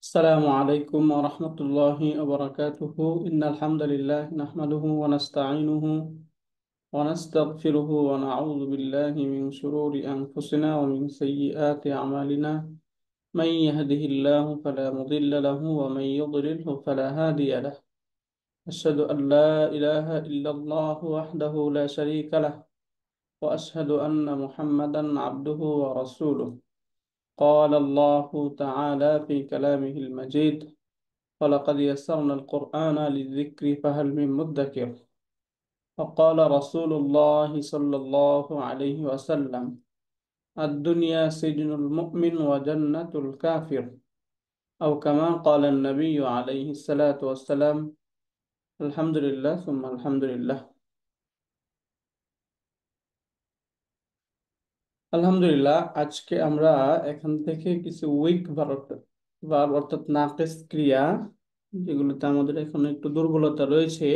السلام عليكم ورحمة الله وبركاته. إن الحمد لله نحمده ونستعينه ونستغفره ونعوذ بالله من شرور أنفسنا ومن سيئات أعمالنا. من يهده الله فلا مضل له ومن يضلله فلا هادي له. أشهد أن لا إله إلا الله وحده لا شريك له، وأشهد أن محمدا عبده ورسوله. قال الله تعالى في كلامه المجيد: ولقد يسرنا القرآن للذكر فهل من مدكر. وقال رسول الله صلى الله عليه وسلم: الدنيا سجن المؤمن وجنة الكافر، أو كما قال النبي عليه الصلاة والسلام. الحمد لله ثم الحمد لله। আলহামদুলিল্লাহ, আজকে আমরা এখান থেকে কিছু উইক ভার্ব অর্থাৎ নাকিস ক্রিয়া, যেগুলোতে আমাদের এখন একটু দুর্বলতা রয়েছে,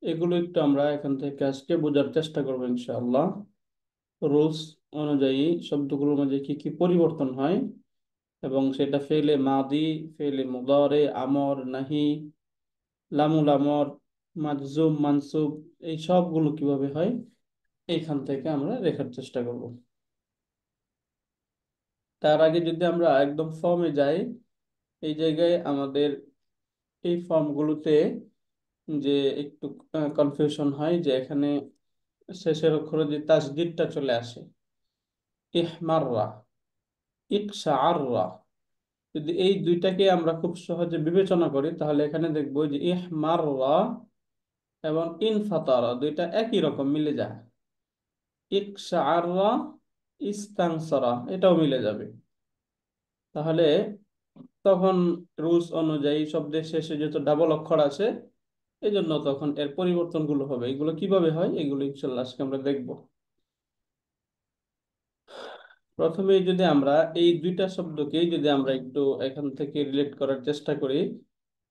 এগুলো একটু আমরা এখান থেকে আজকে বোঝার চেষ্টা করবো ইনশাআল্লাহ। রুলস অনুযায়ী শব্দগুলোর মধ্যে কি কি পরিবর্তন হয়, এবং সেটা ফেলে মাদি, ফেলে মুদারে, আমর, নাহি, লামুল আমর, মাজজুম, মানসুব, এই সবগুলো কিভাবে হয় এইখান থেকে আমরা দেখার চেষ্টা করব। তার আগে যদি আমরা একদম ফর্মে যাই, এই জায়গায় আমাদের এই ফর্মগুলোতে যে একটু কনফিউশন হয় যে এখানে শেষের অক্ষরে যে তাসদীদটা চলে আসে, ইহমাররা, ইকশাআররা। যদি এই দুইটাকে আমরা খুব সহজে বিবেচনা করি তাহলে এখানে দেখবো যে ইহমাররা এবং ইনফাতারা দুইটা একই রকম মিলে যায়। ইকশাআররা, ইস্তানসারা, এটাও মিলে যাবে। তাহলে তখন রুলস অনুযায়ী শব্দের শেষে যেহেতু ডাবল অক্ষর আছে, এই জন্য তখন এর পরিবর্তনগুলো হবে। এগুলো কিভাবে হয় এগুলো ইনশাল্লাহ আজকে আমরা দেখবো। প্রথমে যদি আমরা এই দুইটা শব্দকেই যদি আমরা একটু এখান থেকে রিলেট করার চেষ্টা করি,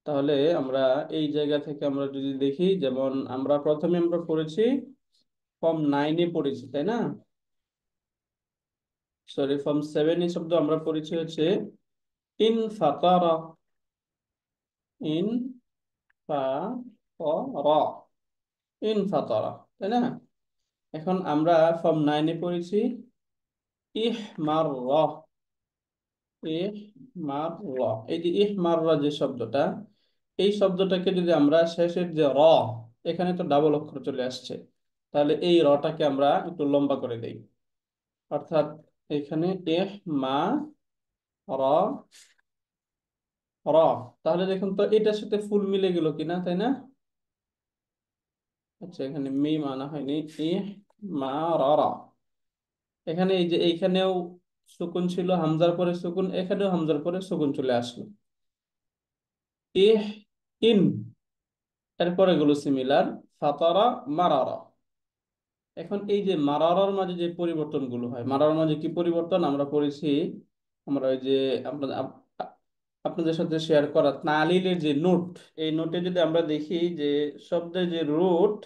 তাহলে আমরা এই জায়গা থেকে আমরা যদি দেখি, যেমন আমরা প্রথমে আমরা পড়েছি ফর্ম 9-এ পড়েছি, তাই না? সরি, ফর্ম 7 শব্দ আমরা পড়েছি হচ্ছে ইন ফাতারা, ইন ফাতারা, ইন ফাতারা, তাই না? এখন আমরা ফর্ম 9-এ পড়েছি ইহমাররা, ইহমাররা। এই যে ইহমাররা যে শব্দটা, এই শব্দটাকে যদি আমরা শেষের যে এখানে তো ডাবল অক্ষর চলে আসছে, তাহলে এই রটাকে আমরা একটু লম্বা করে দেই। অর্থাৎ এখানে এহ মা র, র। তাহলে দেখুন তো এটার সাথে ফুল মিলে গেল কিনা, তাই না? আচ্ছা, এখানে মিম আনা হয়নি, ইহ মা র র। এখানে এই যে এইখানেও সুকুন ছিল, হামজার পরে সুকুন, এখানেও হামজার পরে সুকুন চলে আসলো। ইহ ইন, এরপরে গুলো সিমিলার, ফাতারা, মারারা। এখন এই যে মারারার মাঝে যে পরিবর্তনগুলো হয়, মারারার মাঝে কি পরিবর্তন আমরা পড়েছি, আমরা ওই যে আপনাদের আপনাদের সাথে শেয়ার করা তালিলের যে নোট, এই নোটে যদি আমরা দেখি যে শব্দের যে রুট,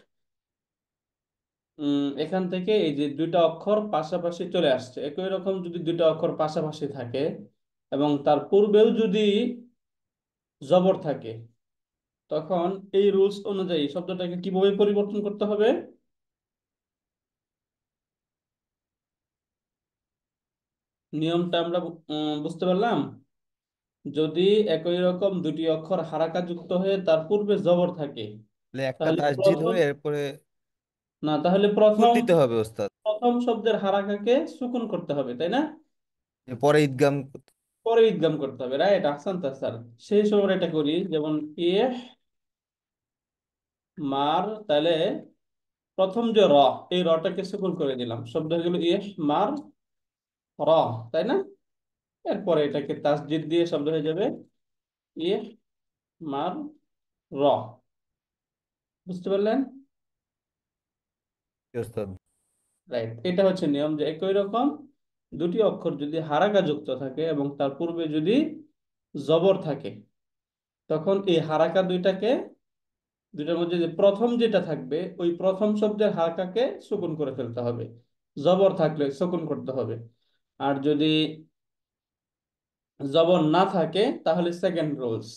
এখান থেকে এই যে দুইটা অক্ষর পাশাপাশি চলে আসছে, একই রকম যদি দুইটা অক্ষর পাশাপাশি থাকে এবং তার পূর্বেও যদি জবর থাকে, তখন এই রুলস অনুযায়ী শব্দটাকে কিভাবে পরিবর্তন করতে হবে। নিয়মটা আমরা বুঝতে পারলাম। যদি একই রকম দুটি অক্ষর হারাকা যুক্ত হয়ে তার পূর্বে জবর থাকে, তাহলে একটা তাহলে তাসজিদ প্রথম, হয়ে এরপরে না তাহলে সুকুন প্রথম দিতে হবে ওস্তাদ। প্রথম শব্দের হারাকাকে সুকুন করতে হবে, তাই না? পরে ঈদগাম পরে ইদগাম করতে হবে, রাইট, আহসান স্যার। সেই সময় এটা করি, যেমন ইহ মার, তাহলে প্রথম যে এই রটাকে সুকুন করে দিলাম, শব্দ হয়ে গেল ইহ মার র, তাই না? এরপরে এটাকে তাসজিদ দিয়ে শব্দ হয়ে যাবে ইহ মার র। বুঝতে পারলেন? কি ওস্তাদ? রাইট, এটা হচ্ছে নিয়ম যে একই রকম দুটি অক্ষর যদি হারাকা যুক্ত থাকে এবং তার পূর্বে যদি জবর থাকে, তখন এই হারাকা দুইটার মধ্যে যে প্রথম যেটা থাকবে ওই প্রথম শব্দের হারাকাকে সুকুন করে ফেলতে হবে, জবর থাকলে সুকুন করতে হবে। আর যদি জবর না থাকে তাহলে সেকেন্ড রুলস।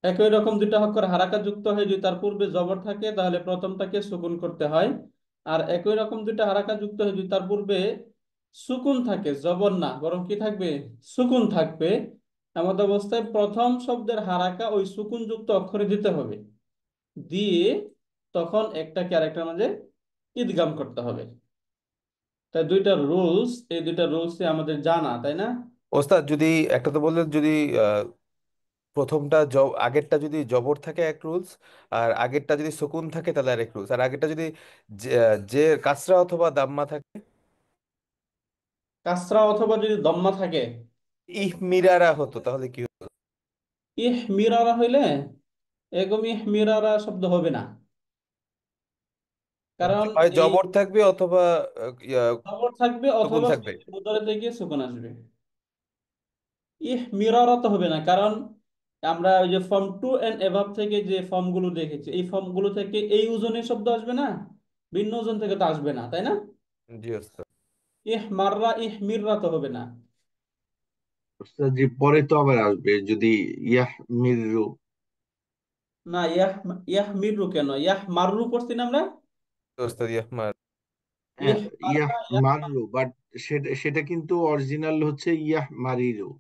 একই রকম দুইটা অক্ষর হারাকা যুক্ত হয়, যদি তার পূর্বে জবর থাকে তাহলে প্রথমটাকে সুকুন করতে হয়। আর একই রকম দুইটা হারাকা যুক্ত হয়, যদি তার পূর্বে সুকুন থাকে, জবর না বরং কি থাকবে, সুকুন থাকবে, এমত অবস্থায় প্রথম শব্দের হারাকা ওই সুকুন যুক্ত অক্ষরে দিতে হবে, দিয়ে তখন একটাকে আরেকটার মাঝে ইদগাম করতে হবে। তাই দুইটা রুলস, এই দুইটা রুলস আমাদের জানা, তাই না? ওস্তাদ, যদি একটা তো বললেন, যদি আহ, প্রথমটা আগেরটা যদি জবর থাকে এক রুলস, আর আগেরটা যদি সুকুন থাকে তাহলে আরেক রুলস, আর আগেরটা যদি যে যে কাসরা অথবা দাম্মা থাকে। কাসরা অথবা যদি দম্মা থাকে। ইহমিরারা হতো তাহলে কি হতো? ইহ মিরারা হইলে এরকম ইহ মিরারা শব্দ হবে না, কারণ হয় এই জবর থাকবে অথবা জবর থাকবে সুকুন অথবা থাকবে। মুদারে থেকে সুকুন আসবে। ইহ মিরারা তো হবে না, কারণ আমরা ওই যে ফর্ম টু এন্ড এভাব থেকে যে ফর্মগুলো দেখেছি, এই ফর্মগুলো থেকে এই ওজনের শব্দ আসবে না, ভিন্ন ওজন থেকে তো আসবে না, তাই না? জি ওস্তাদ। ইহ মাররা ইহ মিররা তো হবে না। ওস্তাদ জি, পরে তো আবার আসবে যদি ইয়াহ মিররু। না, ইয়াহ ইয়াহ মিররু কেন, ইয়াহ মাররু পড়ছি না আমরা। ওস্তাদ ইয়াহমার। হ্যাঁ, ইহ ইয়াহ মাররা ইয়াহ মাররু, বাট সেটা সেটা কিন্তু অরিজিনাল হচ্ছে ইয়াহ মারিরু।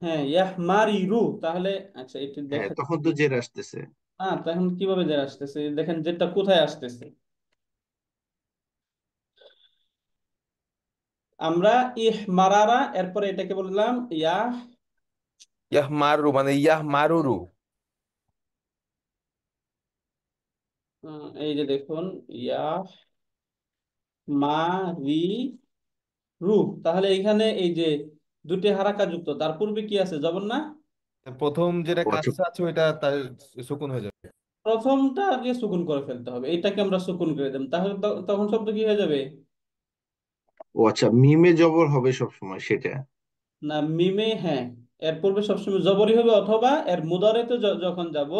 হ্যাঁ ইয়াহ মারিরু তাহলে। আচ্ছা এটা হ্যাঁ, দেখা। তখন তো জের আসতেছে। হ্যাঁ তখন কিভাবে যে আসতেছে দেখেন, যেটা কোথায় আসতেছে। আমরা ইহ মারারা, এরপরে এটাকে বললাম ইয়াহ। ইয়াহমারু মানে ইয়াহমারুরু। এই যে দেখুন, ইয়াহ মারি রু, তাহলে এখানে এই যে দুটি হারাকা যুক্ত, তার পূর্বে কি আছে, জবর না? প্রথম যেটা ও আচ্ছা। কাজটা আছে ওইটা তার সুকুন হয়ে যাবে। প্রথমটা আগে সুকুন করে ফেলতে হবে, এটাকে আমরা সুকুন করে দেব, তাহলে তখন শব্দ কি হয়ে যাবে। ও আচ্ছা, মিমে জবর হবে সব সময় সেটা। না মিমে, হ্যাঁ এর পূর্বে সবসময় জবরই হবে, অথবা এর মুদারেতে যখন যাব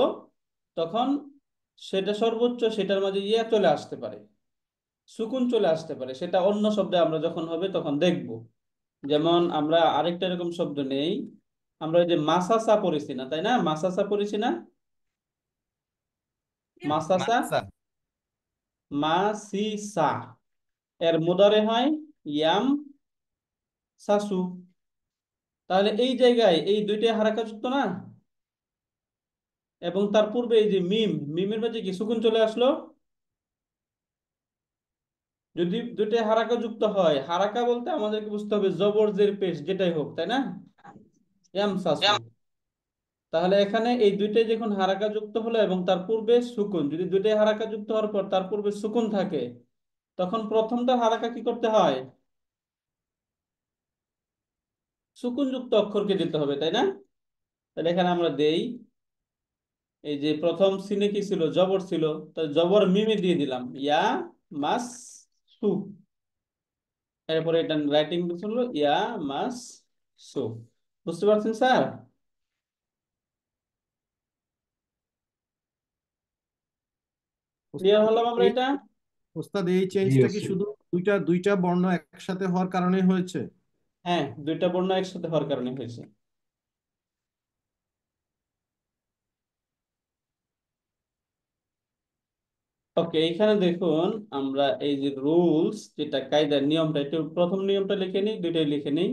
তখন সেটা সর্বোচ্চ, সেটার মাঝে ইয়া চলে আসতে পারে, সুকুন চলে আসতে পারে, সেটা অন্য শব্দে আমরা যখন হবে তখন দেখব। যেমন আমরা আরেকটা এরকম শব্দ নেই, আমরা ওই যে মাসাসা পড়েছি না, তাই না? মাসাসা পড়েছি না, মাসাসা, মাসা। মাসিসা, এর মুদারে হয় ইয়াম সাসু। তাহলে এই জায়গায় এই দুইটাই হারাকা যুক্ত না, এবং তার পূর্বে এই যে মিম, মিমের মাঝে কি সুকুন চলে আসলো। যদি দুইটাই হারাকা যুক্ত হয়, হারাকা বলতে আমাদেরকে বুঝতে হবে জবর জের পেশ যেটাই হোক, তাই না? ইয়াম সাসু। তাহলে এখানে এই দুইটাই যখন হারাকা যুক্ত হলো এবং তার পূর্বে সুকুন, যদি দুইটাই হারাকা যুক্ত হওয়ার পর তার পূর্বে সুকুন থাকে, তখন প্রথমটা হারাকা কি করতে হয়, সুকুন যুক্ত অক্ষরকে দিতে হবে, তাই না? তাহলে এখানে আমরা দেই, এই যে প্রথম সিনে কি ছিল, জবর ছিল, তাহলে জবর মিমে দিয়ে দিলাম ইয়া মাস সু। এরপরে এটা রাইটিং হলো ইয়া মাস সু। বুঝতে পারছেন স্যার? ক্লিয়ার ওস্তাদ হলাম আমরা এই এটা? ওস্তাদ এই জি চেঞ্জটা কি আছে। শুধু দুইটা দুইটা বর্ণ একসাথে হওয়ার কারণে হয়েছে? হ্যাঁ দুইটা বর্ণ একসাথে হওয়ার কারণে হয়েছে। ওকে, এখানে দেখুন, আমরা এই যে রুলস, যেটা কায়দার নিয়মটা, একটু প্রথম নিয়মটা লিখে নিই, দুইটাই লিখে নিই,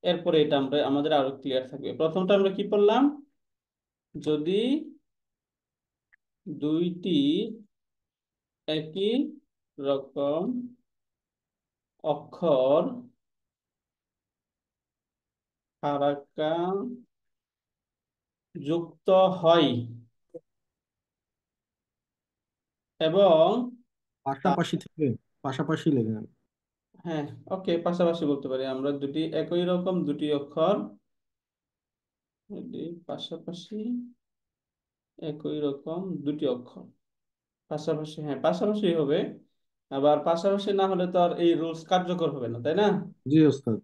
এরপরে এটা আমরা আমাদের আরো ক্লিয়ার থাকবে। প্রথমটা আমরা কি বললাম, যদি দুইটি একই রকম অক্ষর হারাকা যুক্ত হয় এবং পাশাপাশি থেকে পাশাপাশি লেখেন। হ্যাঁ ওকে, পাশাপাশি বলতে পারি আমরা, দুটি একই রকম দুটি অক্ষর, দুটি পাশাপাশি একই রকম দুটি অক্ষর, পাশাপাশি, হ্যাঁ পাশাপাশি হবে। আবার পাশাপাশি না হলে তো আর এই রুলস কার্যকর হবে না, তাই না? জি ওস্তাদ।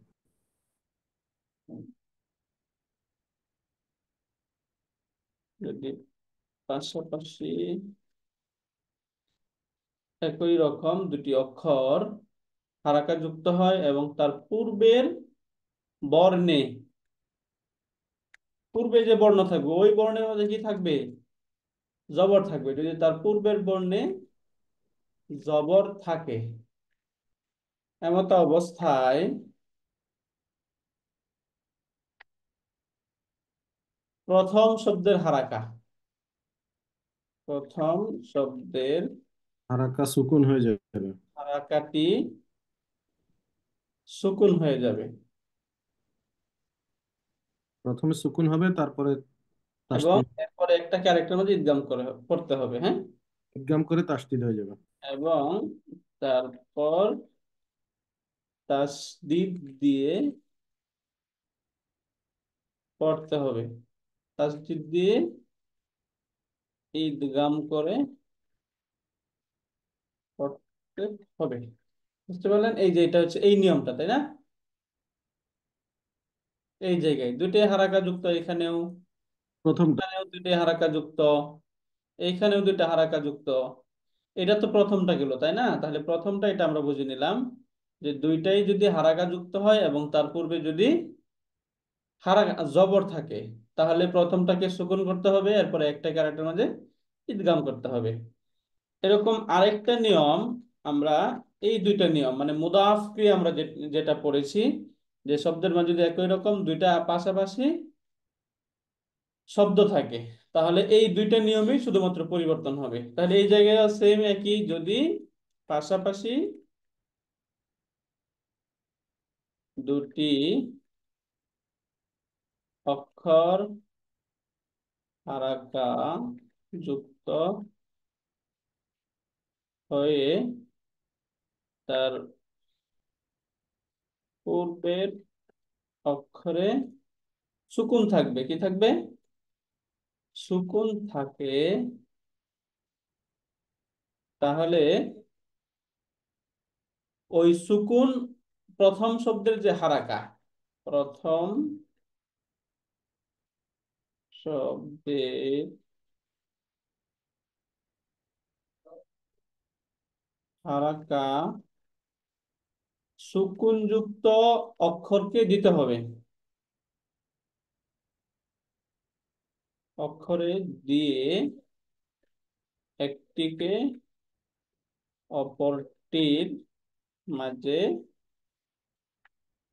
যদি পাশাপাশি একই রকম দুটি অক্ষর হারাকা যুক্ত হয় এবং তার পূর্বের বর্ণে পূর্বে যে বর্ণ থাকবে ওই বর্ণের মধ্যে কি থাকবে? জবর থাকবে। যদি তার পূর্বের বর্ণে জবর থাকে, এমত অবস্থায় প্রথম শব্দের হারাকা, প্রথম শব্দের হারাকা সুকুন হয়ে যাবে। হারাকাটি সুকুন হয়ে যাবে প্রথমে সুকুন হবে, তারপরে এবং তাসদীদ, এরপরে একটা ক্যারেক্টার মধ্যে ইদগাম করতে হবে। হ্যাঁ, ইদগাম করে তাসদীদ হয়ে যাবে। এবং তারপর তাসদীদ দিয়ে পড়তে হবে, তাসদীদ দিয়ে ইদগাম করে পড়তে হবে। বুঝতে পারলেন? এই যে এটা হচ্ছে এই নিয়মটা, তাই না? এই জায়গায় দুইটাই হারাকা যুক্ত, এখানেও প্রথমটা। এখানেও দুইটাই হারাকা যুক্ত, এইখানেও দুইটা হারাকা যুক্ত। এটা তো প্রথমটা গেল, তাই না? তাহলে প্রথমটা এটা আমরা বুঝে নিলাম যে দুইটাই যদি হারাকা যুক্ত হয় এবং তার পূর্বে যদি হারাকা জবর থাকে, তাহলে প্রথমটাকে সুকুন করতে হবে, এরপরে একটা ক্যারেক্টার মাঝে ইদগাম করতে হবে। এরকম আরেকটা নিয়ম আমরা, এই দুইটা নিয়ম মানে মুদাফ ক্রিয়া আমরা যেটা পড়েছি, যে শব্দের মাঝে যদি একই রকম দুইটা পাশাপাশি শব্দ থাকে, তাহলে এই দুইটা নিয়মই শুধুমাত্র পরিবর্তন হবে। তাহলে এই জায়গায় সেম একই, যদি পাশাপাশি দুটি অক্ষর হারাকা যুক্ত হয়ে তার পূর্বের অক্ষরে সুকুন থাকবে, কি থাকবে? সুকুন থাকে, তাহলে ওই সুকুন প্রথম শব্দের যে হারাকা, প্রথম শব্দের হারাকা সুকুনযুক্ত অক্ষরকে দিতে হবে, অক্ষরে দিয়ে একটিকে অপরটির মাঝে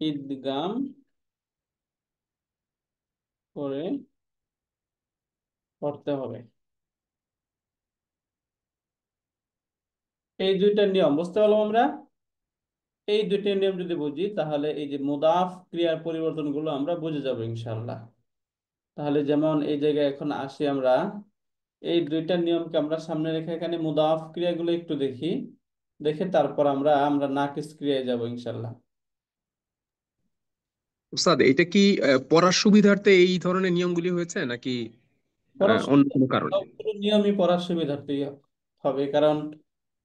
ইদগাম করে পড়তে হবে। এই দুইটা নিয়ম বুঝতে পারলাম আমরা। এই দুইটা নিয়ম যদি বুঝি, তাহলে এই যে মুদাফ ক্রিয়ার পরিবর্তনগুলো আমরা বুঝে যাবো ইনশাআল্লাহ। তাহলে যেমন এই জায়গায় এখন আসি আমরা, এই দুইটা নিয়মকে আমরা সামনে রেখে এখানে মুদাফ ক্রিয়াগুলো একটু দেখি, দেখে তারপর আমরা আমরা নাকিস ক্রিয়ায় যাব ইনশাআল্লাহ। উস্তাদ, এটা কি পড়ার সুবিধার্থে এই ধরনের নিয়মগুলি হয়েছে নাকি পড়ার অন্য সুবিধা, কোনো কারণে? সবগুলো নিয়মই পড়ার সুবিধার্থেই হবে, কারণ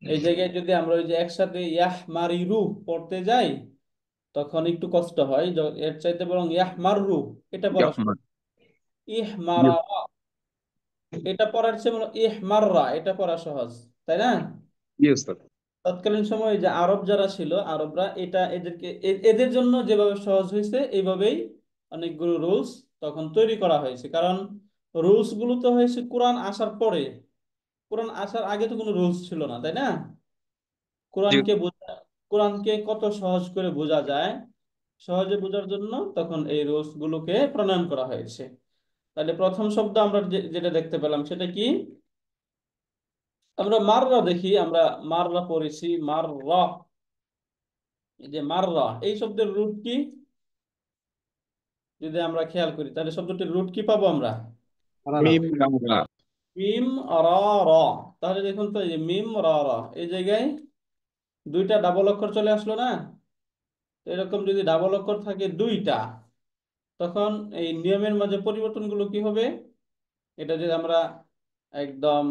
এই জায়গায় যদি আমরা ওই যে একসাথে ইয়াহ মারিরু পড়তে যাই, তখন একটু কষ্ট হয়। এর চাইতে বরং ইয়াহ মাররু এটা পড়া সহজ। ইয়াহমান। ইহ মারা এটা পড়ার চেয়ে বরং ইহ মাররা এটা পড়া সহজ, তাই না? জি উস্তাদ। তৎকালীন সময়ে যে আরব যারা ছিল, আরবরা এটা এদেরকে এদের জন্য যেভাবে সহজ হয়েছে এইভাবেই অনেকগুলো রুলস তখন তৈরি করা হয়েছে। কারণ রুলস গুলো তো হয়েছে কোরআন আসার পরে, কোরআন আসার আগে তো কোনো রুলস ছিল না, তাই না? জি। কোরআনকে বোঝা, কোরআনকে কত সহজ করে বোঝা যায়, সহজে বোঝার জন্য তখন এই রুলস গুলোকে প্রণয়ন করা হয়েছে। তাহলে প্রথম শব্দ আমরা যেটা দেখতে পেলাম সেটা কি? আমরা মাররা দেখি, আমরা মাররা পড়েছি, মাররা। এই যে মাররা এই শব্দের রুট কি যদি আমরা খেয়াল করি, তাহলে শব্দটির রুট কি পাবো আমরা? হারারা। মিম রাম রা। মিম রা র। তাহলে দেখুন তো, এই যে মিম রা র, এই জায়গায় দুইটা ডাবল অক্ষর চলে আসলো না? তো এরকম যদি ডাবল অক্ষর থাকে দুইটা, তখন এই নিয়মের মাঝে পরিবর্তনগুলো কি হবে? এটা যদি আমরা একদম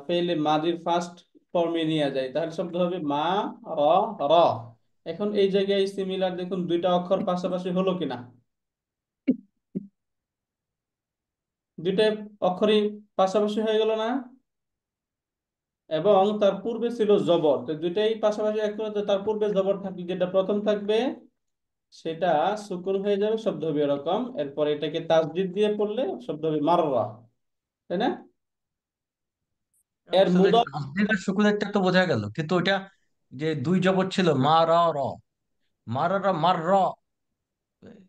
ফেলে মাদির ফার্স্ট ফর্মে নিয়ে যাই, তাহলে শব্দ হবে মা র র। এখন এই জায়গায় সিমিলার দেখুন, দুইটা অক্ষর পাশাপাশি হলো কিনা? দুইটা অক্ষরই পাশাপাশি হয়ে গেল না? এবং তার পূর্বে ছিল জবর, তো দুইটাই পাশাপাশি এক করে, তো তার পূর্বে জবর থাকবে, যেটা প্রথম থাকবে সেটা সুকুন হয়ে যাবে, শব্দ হবে এরকম। এরপর এটাকে তাসদিদ দিয়ে পড়লে শব্দ হবে মাররা, তাই না? এর বুঝতে মুদাফ, তাসদীদ আর সুকুনেরটা তো বোঝা গেল, কিন্তু ওইটা যে দুই জবর ছিল মা র র, মা র র মার র,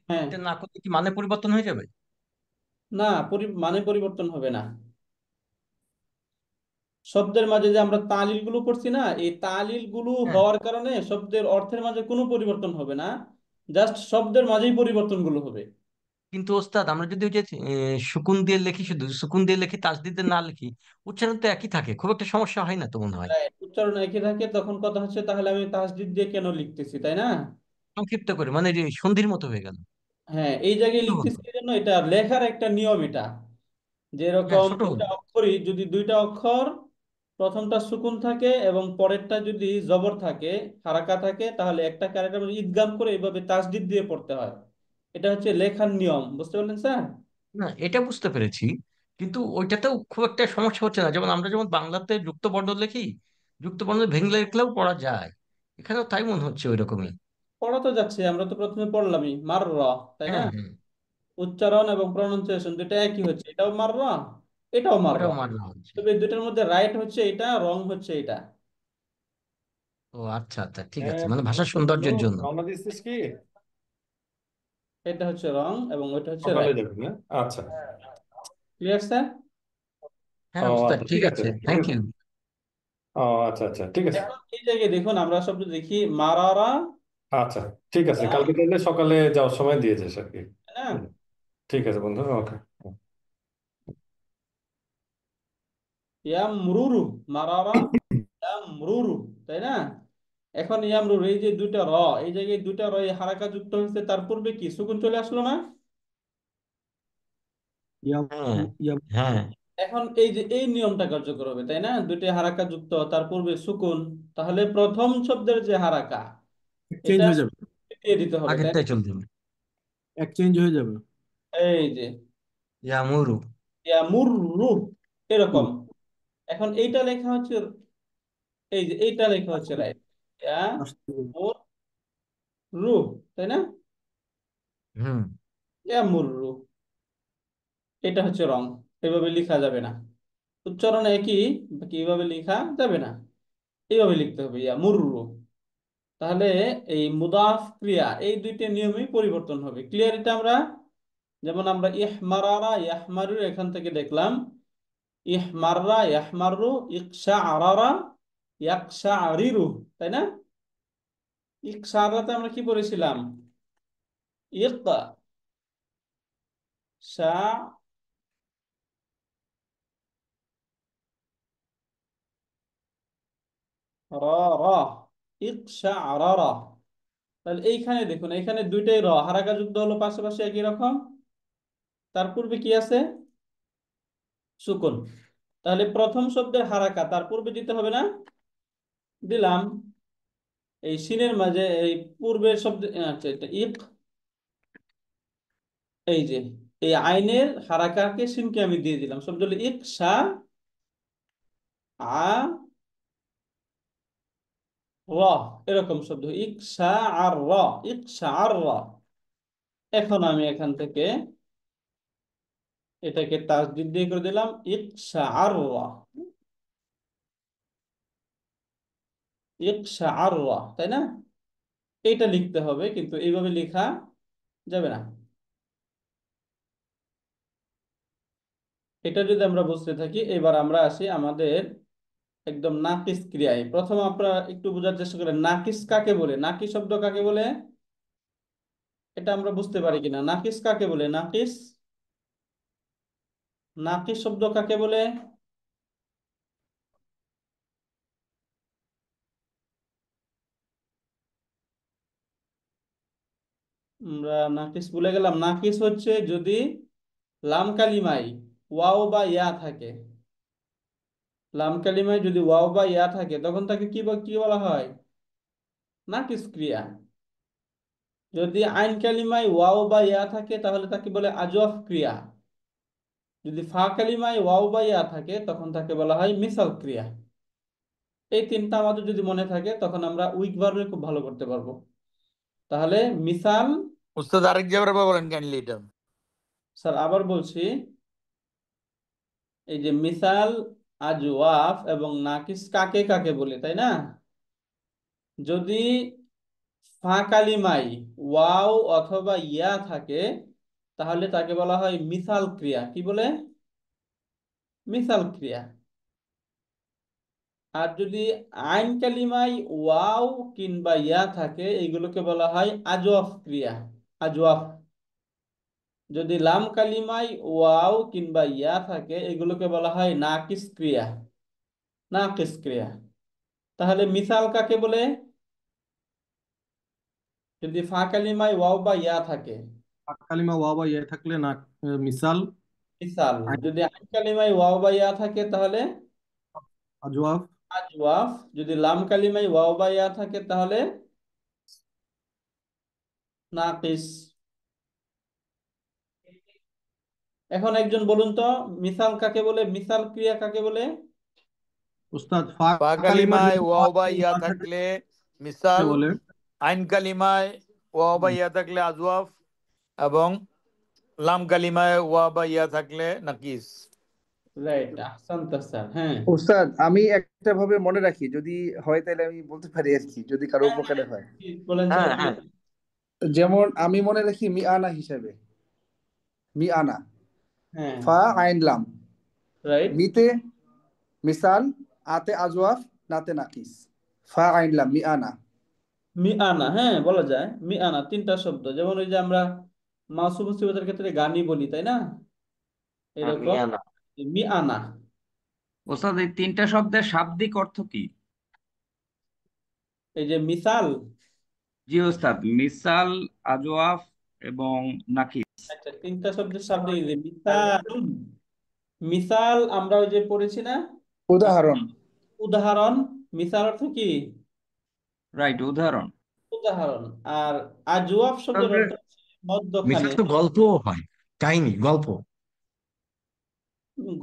হ্যাঁ, এটা না করলে কি মানে পরিবর্তন হয়ে যাবে? না, মানে পরিবর্তন হবে না। শব্দের মাঝে যে আমরা তালিল গুলো করছি না, এই তালিল গুলো হ্যাঁ, হওয়ার কারণে শব্দের অর্থের মাঝে কোনো পরিবর্তন হবে না, জাস্ট শব্দের মাঝেই পরিবর্তন গুলো হবে। কিন্তু ওস্তাদ আমরা যদি ওই যে সুকুন দিয়ে লিখি, শুধু সুকুন দিয়ে লিখি, তাসদীদ দিয়ে না লিখি, উচ্চারণ তো একই থাকে, খুব একটা সমস্যা হয় না তো মনে হয়। Right, উচ্চারণ একই থাকে। তখন কথা হচ্ছে তাহলে আমি তাসদিদ দিয়ে কেন লিখতেছি, তাই না? সংক্ষিপ্ত করে মানে যে সন্ধির মতো হয়ে গেল। হ্যাঁ, এই জায়গায় ছোট হলো। লিখতেছি এই জন্য, এটা লেখার একটা নিয়ম এটা। হ্যাঁ, যেরকম ছোট দুইটা হলো। অক্ষরই, যদি দুইটা অক্ষর প্রথমটা সুকুন থাকে এবং পরেরটা যদি জবর থাকে, হারাকা থাকে, তাহলে একটা ক্যারেক্টার ঈদগাম করে এইভাবে তাসদিদ দিয়ে পড়তে হয়। এটা হচ্ছে লেখার নিয়ম, বুঝতে পারলেন স্যার? না, এটা বুঝতে পেরেছি, কিন্তু ওইটাতেও খুব একটা সমস্যা হচ্ছে না। যেমন আমরা যেমন বাংলাতে যুক্ত বর্ণ লিখি, যুক্ত বর্ণ ভেঙে লিখলেও পড়া যায়, এখানেও তাই মনে হচ্ছে ওই রকমই। পড়া তো যাচ্ছে, আমরা তো প্রথমে পড়লামই মার র, তাই না? হ্যাঁ, হ্যাঁ, উচ্চারণ এবং প্রনাউন্সিয়েশন দুটো একই হচ্ছে, এটাও মার র, এটাও মার র। ওটাও মানা হচ্ছে। তবে এই দুটোর মধ্যে রাইট হচ্ছে এটা, রং হচ্ছে এটা। ও আচ্ছা আচ্ছা, ঠিক আছে, হ্যাঁ, মানে ভাষার বন্ধু সৌন্দর্যের জন্য। রওনা দিচ্ছিস কি? এটা হচ্ছে রং এবং ওইটা হচ্ছে সকালে রাইট। যাবি না? আচ্ছা। Clear sir? ও হ্যাঁ ওস্তাদ, আচ্ছা, ঠিক ঠিক আছে, আছে, ঠিক থ্যাংক আছে। ইউ। ও আচ্ছা আচ্ছা, ঠিক আছে। এখন এই জায়গায় দেখুন, আমরা শব্দ দেখি মারারা, আচ্ছা, ঠিক আছে, ইয়া, কালকে তাহলে সকালে যাওয়ার সময় দিয়ে যাস আর কি। তাই না? হুম, ঠিক আছে বন্ধু, ওকে। ইয়ামরুরু, মারারা, ইয়ামরুরু, তাই না? এখন ইয়ামরুরু, এই যে দুইটা র, এই জায়গায় দুইটা র এই হারাকা যুক্ত হয়েছে, তার পূর্বে কি সুকুন চলে আসলো না? ইয়াম হ্যাঁ, ইয়াম হ্যাঁ, এখন এই যে এই নিয়মটা কার্যকর হবে, তাই না? দুইটা হারাকা যুক্ত, তার পূর্বে সুকুন, তাহলে প্রথম শব্দের যে হারাকা, চেঞ্জ এটা হয়ে যাবে, দিয়ে দিতে হবে, তাই না? আগেরটাই চলবে। এক্সচেঞ্জ হয়ে যাবে। এই যে ইয়ামুরু। ইয়ামুররু, হুম, এরকম। এখন এইটা লেখা হচ্ছে, এই যে এইটা লেখা হচ্ছে রাইট, আসতে ইয়ামুররু, তাই না? হুম। ইয়ামুররু, এটা হচ্ছে রং। এভাবে লেখা যাবে না, উচ্চারণ একই, বাকি এইভাবে লেখা যাবে না, এইভাবে লিখতে হবে ইয়ামুররু। তাহলে এই মুদাফ ক্রিয়া, এই দুইটা নিয়মই পরিবর্তন হবে। ক্লিয়ার এটা আমরা? যেমন আমরা ইহমারারা ইয়াহমারু এখান থেকে দেখলাম, ইহমাররা ইয়াহমারু, ইকশাআরারা ইয়াকশাআরিরু, তাই না? ইকশাআরাতে আমরা কি পড়েছিলাম? ইকশাআরারা, ইকশাআরারা। তাহলে এইখানে দেখুন, এখানে দুইটাই র হারাকা যুক্ত হলো পাশাপাশি একই রকম, তার পূর্বে কি আছে? সুকুন। তাহলে প্রথম শব্দের হারাকা তার পূর্বে দিতে হবে না? দিলাম। এই সিনের মাঝে এই পূর্বের শব্দ, আচ্ছা এটা ইক, এই যে এই আইনের হারাকাকে সিনকে আমি দিয়ে দিলাম, শব্দ হলো ইক সা আ র, এরকম শব্দ ইক সা আর র, ইক সা আর র। এখন আমি এখান থেকে এটাকে তাসদীদ দিয়ে করে দিলাম ইক সা আর র, ইক সা আর র, তাই না? এইটা লিখতে হবে, কিন্তু এইভাবে লেখা যাবে না। এটা যদি আমরা বুঝতে থাকি, এবার আমরা আসি আমাদের একদম নাকিস ক্রিয়ায়। প্রথম আপনারা একটু বোঝার চেষ্টা করেন, নাকিস কাকে বলে, নাকিস শব্দ কাকে বলে, এটা আমরা বুঝতে পারি কিনা। নাকিস কাকে বলে? নাকিস, নাকিস শব্দ কাকে বলে? আমরা নাকিস ভুলে গেলাম। নাকিস হচ্ছে যদি লাম কালিমায় ওয়াও বা ইয়া থাকে, লাম কালিমায় যদি ওয়াও বা ইয়া থাকে, তখন তাকে কি বলা হয়? নাকিস ক্রিয়া। যদি আইন কালিমায় ওয়াও বা ইয়া থাকে, তাহলে তাকে বলে আজওয়াফ ক্রিয়া। যদি ফা কালিমায় ওয়াও বা ইয়া থাকে, তখন তাকে বলা হয় মিসাল ক্রিয়া। এই তিনটা আমাদের যদি মনে থাকে, তখন আমরা উইক ভার্বে খুব ভালো করতে পারবো। তাহলে মিসাল, উস্তাদ আরেক জায়গায় বলেন কাইন্ডলি এটা। স্যার আবার বলছি, এই যে মিসাল, আজওয়াফ এবং নাকিস কাকে কাকে বলে, তাই না? যদি ফা কালিমায় ওয়াও অথবা ইয়া থাকে তাহলে তাকে বলা হয় মিসাল ক্রিয়া। কি বলে? মিসাল ক্রিয়া। আর যদি আইন কালিমায় ওয়াও কিংবা ইয়া থাকে এইগুলোকে বলা হয় আজওয়াফ ক্রিয়া, আজওয়াফ। যদি লাম কালিমায় ওয়াও কিংবা ইয়া থাকে এগুলোকে বলা হয় নাকিস ক্রিয়া, নাকিস ক্রিয়া। তাহলে মিসাল কাকে বলে? যদি ফা কালিমায় ওয়াও বা ইয়া থাকে কালিমা ওয়া বা ইয়া থাকলে না, মিসাল। মিসাল। আইন, যদি আইন কালিমায় ওয়াও বা ইয়া থাকে তাহলে আজওয়াফ। আজওয়াফ। যদি লাম কালিমায় ওয়াও বা ইয়া থাকে তাহলে নাকিস। এখন একজন বলুন তো, মিসাল কাকে বলে, মিসাল ক্রিয়া কাকে বলে? উস্তাদ ফা ফা কালিমা কালিমায় যদি ওয়া ওয়াও বা বা ইয়া ইয়া থাকে থাকলে তাকে মিসাল, বলে। আইন কালিমায় ওয়াও বা ইয়া থাকলে আজওয়াফ, এবং লাম কালিমায় ওয়া বা ইয়া থাকলে নাকিস। Right, আহসানতা sir. হ্যাঁ ওস্তাদ আমি একটা ভাবে মনে রাখি, যদি হয় তাহলে আমি বলতে পারি আর কি, যদি কারো হ্যাঁ হ্যাঁ, উপকারে হয়। ঠিক বলেন স্যার, হ্যাঁ হ্যাঁ, বলেন। যেমন আমি মনে রাখি মি আনা হিসাবে, মি আনা, হ্যাঁ, ফা আইন লাম, রাইট। মিতে মিসাল, আতে আজওয়াফ, নাতে নাকিস, ফা আইন লাম মি আনা। মি আনা, হ্যাঁ বলা যায় মি আনা, তিনটা শব্দ। যেমন ওই যে আমরা মাসুম মুসিবতের ক্ষেত্রে গানি বলি, তাই না? এরকম মিয়ানা। মি আনা। ওস্তাদ এই তিনটা শব্দের শাব্দিক অর্থ কি? এই যে মিসাল, জি ওস্তাদ, মিসাল, আজওয়াফ এবং নাকিস। আচ্ছা, তিনটা শব্দের শব্দ এই যে মিসাল। মিসাল আমরা ওই যে পড়েছি না, আহ, উদাহরণ। উদাহরণ। মিসাল অর্থ কি? রাইট, উদাহরণ। উদাহরণ। আর আজওয়াব শব্দের তারপরে অর্থ হচ্ছে মধ্যখানে। মিসাল তো গল্পও হয়, কাহিনী, গল্প।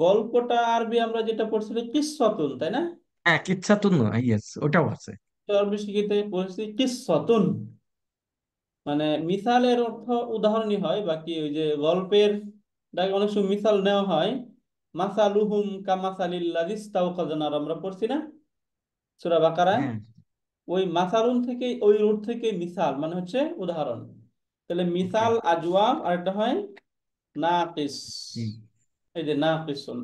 গল্পটা আরবি আমরা যেটা পড়ছিলাম কিসসাতুন, তাই না? হ্যাঁ, কিচ্ছাতুন না, ইয়েস, ওটাও আছে। তো আরবি শিখিতে পড়ছি কিসসাতুন। মানে মিসালের অর্থ উদাহরণই হয়, বাকি ওই যে গল্পের ডাকে অনেক সময় মিসাল নেওয়া হয়। মাসালুহুম কামাসালিল লাযী ইসতাওকাযা নার, আমরা পড়ছি না সূরা বাকারায়? হ্যাঁ, ওই মাসালুন থেকে, ওই রুট থেকে মিসাল মানে হচ্ছে উদাহরণ। তাহলে ওকে। মিসাল আজওয়াব, আর একটা হয় নাকিস। এই যে নাকিসুন,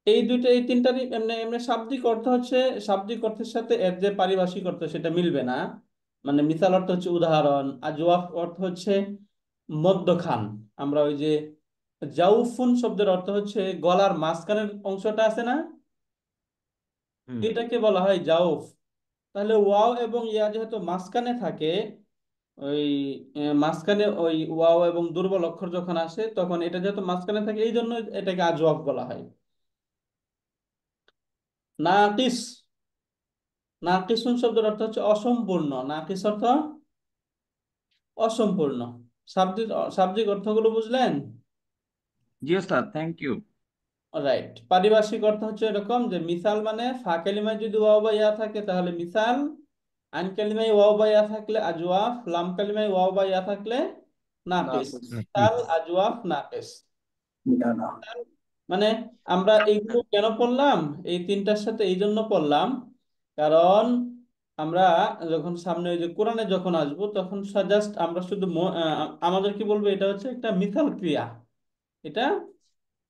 এই দুইটা, এই তিনটারই এমনি এমনি শাব্দিক অর্থ হচ্ছে, শাব্দিক অর্থের সাথে এর যে পারিভাষিক অর্থ সেটা মিলবে না। মানে মিসাল অর্থ হচ্ছে উদাহরণ, আজওয়াব অর্থ হচ্ছে মধ্যখান। আমরা ওই যে জাউফুন শব্দের অর্থ হচ্ছে গলার মাঝখানের অংশটা আছে না, হুম। এটাকে বলা হয় জাউফ। তাহলে ওয়াও এবং ইয়া যেহেতু মাঝখানে থাকে, ওই মাঝখানে ওই ওয়াও এবং দুর্বল অক্ষর যখন আসে তখন এটা যেহেতু মাঝখানে থাকে এই জন্য এটাকে আজওয়াব বলা হয়। নাকিস, নাকিসুন শব্দের অর্থ হচ্ছে অসম্পূর্ণ। নাকিস অর্থ অসম্পূর্ণ। শাব্দিক, শাব্দিক অর্থগুলো বুঝলেন? জি ওস্তাদ, থ্যাংক ইউ। রাইট। পারিভাষিক অর্থ হচ্ছে এরকম যে মিসাল মানে ফা কালিমায় যদি ওয়াও বা ইয়া থাকে তাহলে মিসাল, আন কালিমায় ওয়াও বা ইয়া থাকলে আজওয়াফ, লাম কালিমায় ওয়াও বা ইয়া থাকলে নাকিস। নাকিস। মিসাল, আজওয়াফ, নাকিস। মি আনা। মানে আমরা এইগুলো কেন পড়লাম, এই তিনটার সাথে এই জন্য পড়লাম কারণ আমরা যখন সামনে ওই যে কোরআনে যখন আসবো তখন জাস্ট আমরা শুধু আমাদের কি বলবো, এটা হচ্ছে একটা মিসাল ক্রিয়া, এটা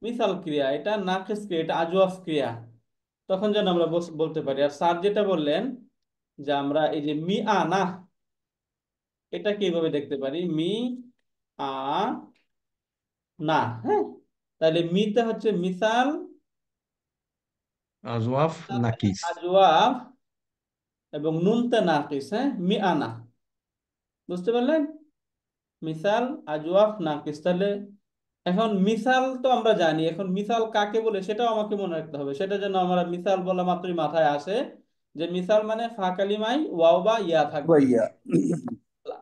মিসাল ক্রিয়া, এটা নাকিস ক্রিয়া, এটা আজওয়াফ ক্রিয়া। তখন যেন আমরা বলতে পারি। আর স্যার যেটা বললেন যে আমরা এই যে মি আনা, এটা কিভাবে দেখতে পারি, মি আ না, হ্যাঁ। তাহলে মিতে হচ্ছে মিসাল, আজওয়াফ, নাকিস। আজওয়াফ, এবং নুনতে নাকিস, হ্যাঁ, মি আনা। বুঝতে পারলেন? মিসাল, আজওয়াফ, নাকিস। তাহলে এখন মিসাল তো আমরা জানি, এখন মিসাল কাকে বলে সেটাও আমাকে মনে রাখতে হবে। সেটা যেন আমরা মিসাল বলা মাত্রই মাথায় আসে যে মিসাল মানে ফা কালিমায় ওয়াও বা ইয়া থাকবে। ভাইয়া,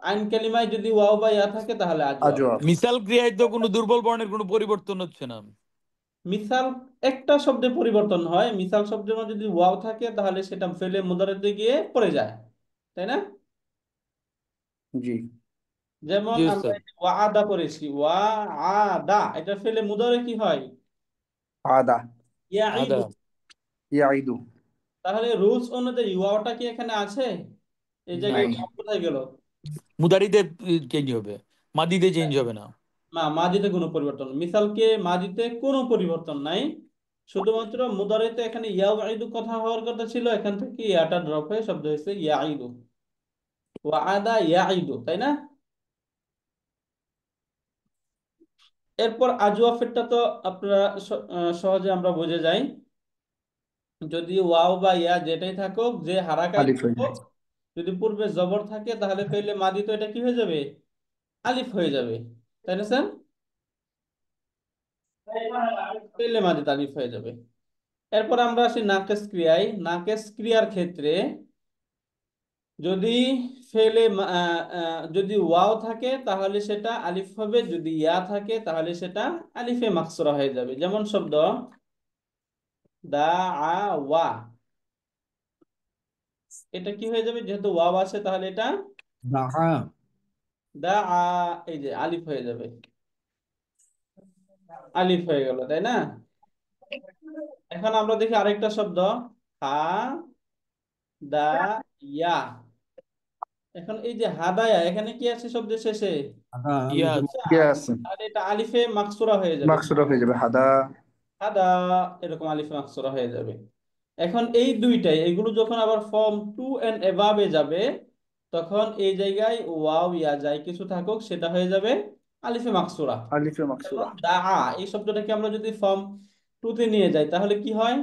আইন কালিমায় যদি ওয়াও বা ইয়া থাকে তাহলে আজওয়াফ। আজওয়াফ। মিসাল ক্রিয়ায় তো কোনো দুর্বল বর্ণের কোনো পরিবর্তন হচ্ছে না। মিসাল একটা শব্দে পরিবর্তন হয়, মিসাল শব্দের মধ্যে যদি ওয়াও থাকে তাহলে সেটা ফেলে মুদারাতে গিয়ে পড়ে যায়, তাই না? জি যেমন জি আমরা উস্তাদ। এই যে ওয়াদা করেছি, ওয়া আদা, এটা ফেলে মুদারে কি হয়? আদা আদা। ইয়াইদু। ইয়াইদু তাহলে রুলস অনুযায়ী ওয়াওটা কি এখানে আছে? এই জায়গায় নাই। ওয়াও কোথায় গেল? মুদারিতে চেঞ্জ হবে, মাদিতে চেঞ্জ হবে না। মাজিতে কোনো পরিবর্তন, মিসালকে মাজিতে কোনো পরিবর্তন নাই, শুধুমাত্র মুদারিতে এখানে ইয়াইদু কথা হওয়ার কথা ছিল, এখান থেকে ইয়াটা ড্রপ হয়ে শব্দ হয়েছে ইয়াইদু। ওয়াদা ইয়াইদু, তাই না? এরপর আজওয়াফেরটা তো আপনারা সহজে আমরা বুঝে যাই, যদি ওয়াও বা ইয়া যেটাই থাকুক, যে হারাকায় আলিফ হয়ে থাকুক, যায়। যদি পূর্বে জবর থাকে তাহলে ফেলে মাদি তো এটা কি হয়ে যাবে? আলিফ হয়ে যাবে, তাই না স্যার? ফেলে মাদি আলিফ হয়ে যাবে। এরপর আমরা আসি নাকেস ক্রিয়ায়। নাকেস ক্রিয়ার ক্ষেত্রে যদি ফেলে যদি ওয়াও থাকে তাহলে সেটা আলিফ হবে, যদি ইয়া থাকে তাহলে সেটা আলিফে মাকসুরা হয়ে যাবে। যেমন শব্দ দা আ ওয়া, এটা কি হয়ে যাবে? যেহেতু ওয়াও আছে তাহলে এটা দাআ দা আ, এই যে আলিফ হয়ে যাবে, আলিফ হয়ে গেল, তাই না? এখন আমরা দেখি আরেকটা শব্দ হা দা ইয়া। এখন এই যে হাদায়া, এখানে কি আছে শব্দের শেষে? আদা ইয়া আলিফে আচ্ছা, ইয়া আছে, তাহলে এটা আলিফে মাকসুরা হয়ে যাবে, মাকসুরা হয়ে যাবে হাদা। হাদা, এরকম আলিফে মাকসুরা হয়ে যাবে। এখন এই দুইটাই, এগুলো যখন আবার ফর্ম টু এন্ড এভাবে যাবে, তখন এই জায়গায় ওয়াও ইয়া যাই কিছু থাকুক সেটা হয়ে যাবে আলিফে মাকসুরা। আলিফে যেমন মাকসুরা। দা, এই শব্দটাকে আমরা যদি ফর্ম টু তে নিয়ে যাই তাহলে কি হয়?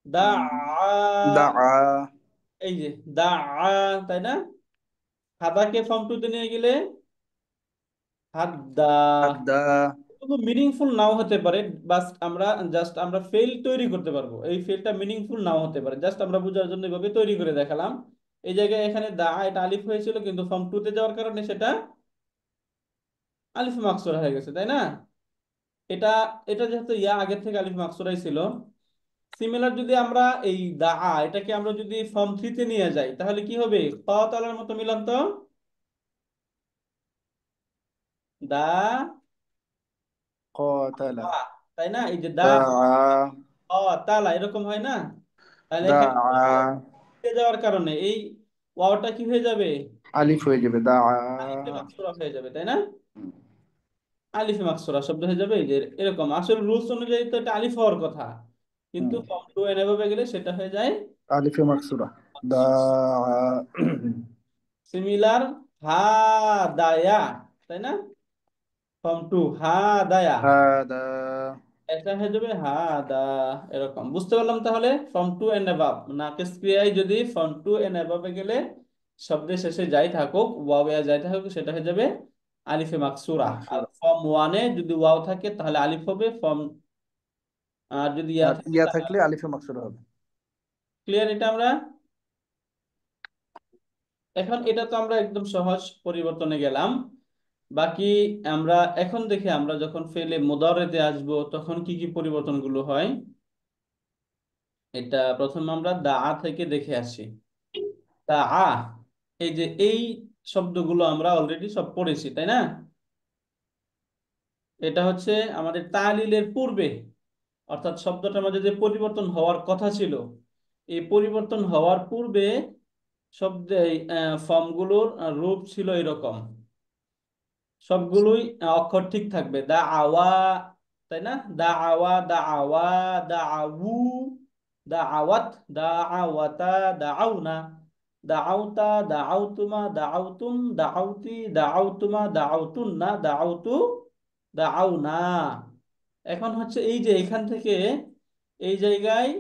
দা, দাআ এই যে দা, তাই না? হাদাকে ফর্ম টু তে নিয়ে গেলে হাদ্দা। হাদ্দা। শুধু মিনিংফুল নাও হতে পারে, বাস আমরা জাস্ট আমরা ফেল তৈরি করতে পারবো, এই ফেলটা মিনিংফুল নাও হতে পারে, জাস্ট আমরা বোঝার জন্য এভাবে তৈরি করে দেখালাম। এই জায়গায় এখানে দা, এটা আলিফ হয়েছিল কিন্তু ফর্ম টু তে যাওয়ার কারণে সেটা আলিফ মাকসুরা হয়ে গেছে, তাই না? এটা এটা যেহেতু ইয়া আগের থেকে আলিফ মাকসুরাই ছিল। সিমিলার যদি আমরা এই দা, এটাকে আমরা যদি ফর্ম থ্রি তে নিয়ে যাই তাহলে কি হবে? তালার মতো মিলান তো, দা ক্বাতালা। আ, তাই না? এই যে দা দাআ তালা, এরকম হয় না? তাহলে এখানে দাআ যাওয়ার কারণে এই ওয়াওটা কি হয়ে যাবে? আলিফ হয়ে যাবে দাআ। আলিফে মাকসুরা হয়ে যাবে, তাই না? আলিফে মাকসুরা শব্দ হয়ে যাবে, এই যে এরকম। আসলে রুলস অনুযায়ী তো এটা আলিফ হওয়ার কথা, কিন্তু হুম, ফর্ম টু এন এভাবে গেলে সেটা হয়ে যায় আলিফে মাকসুরা। মাকসুরা। দাআ সিমিলার হা দায়া, তাই না? ফর্ম টু হা দায়া, হাদা। এটা হয়ে যাবে হা দা। এরকম বুঝতে পারলাম। তাহলে ফর্ম টু এন্ড অ্যাবাভ, নাকিস ক্রিয়ায় যদি ফর্ম টু এন্ড অ্যাবাভে গেলে শব্দের শেষে যাই থাকুক, ওয়াও ইয়া যাই থাকুক, সেটা হয়ে যাবে আলিফে মাকসুরা। আর মাকসুরা। ফর্ম ওয়ানে যদি ওয়াও থাকে তাহলে আলিফ হবে, ফর্ম আর যদি ইয়া আর থাকে ইয়া তাহলে। থাকলে আলিফে মাকসুরা হবে। ক্লিয়ার এটা আমরা? এখন এটা তো আমরা একদম সহজ পরিবর্তনে গেলাম। বাকি আমরা এখন দেখি, আমরা যখন ফেলে মুদারেতে আসবো তখন কি কি পরিবর্তনগুলো হয়। এটা প্রথম আমরা দা থেকে দেখে আসি। দা, এই যে এই শব্দগুলো আমরা অলরেডি সব পড়েছি, তাই না? এটা হচ্ছে আমাদের তালিলের পূর্বে, অর্থাৎ শব্দটার মধ্যে যে পরিবর্তন হওয়ার কথা ছিল, এই পরিবর্তন হওয়ার পূর্বে শব্দ ফর্মগুলোর রূপ ছিল এরকম। সবগুলোই অক্ষর ঠিক থাকবে। দা আওয়া, তাই না? দা আওয়া, দা আওয়া, দা আউ, দা আওয়াত, দা আওয়াতা, দা আউনা, দা আউতা, দা আউতুমা, দা আউতুম, দা আউতি, দা আউতুমা, দা আউতুন্না, দা আউতু, দা আউনা। এখন হচ্ছে এই যে এখান থেকে এই জায়গায়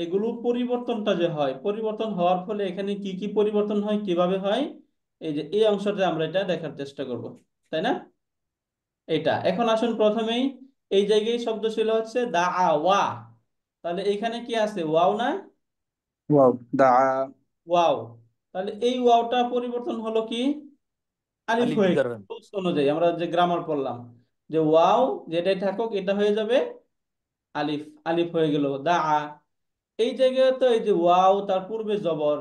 এগুলো পরিবর্তনটা যে হয়, পরিবর্তন হওয়ার ফলে এখানে কি কি পরিবর্তন হয়, কিভাবে হয়, এই যে এই অংশটা আমরা এটা দেখার চেষ্টা করব, তাই না? এটা এখন আসুন প্রথমেই এই জায়গায় শব্দ ছিল হচ্ছে দা ওয়া, তাহলে এইখানে কি আছে? ওয়াও না? ওয়াও দাআ। ওয়াও। তাহলে এই ওয়াওটা পরিবর্তন হলো কি? আলিফ আলিফ হয়ে গেল। দ্বারা। রুলস অনুযায়ী আমরা যে গ্রামার পড়লাম, যে ওয়াও যেটাই থাকুক এটা হয়ে যাবে আলিফ, আলিফ হয়ে গেল দা। এই জায়গায় তো এই যে ওয়াও তার পূর্বে জবর,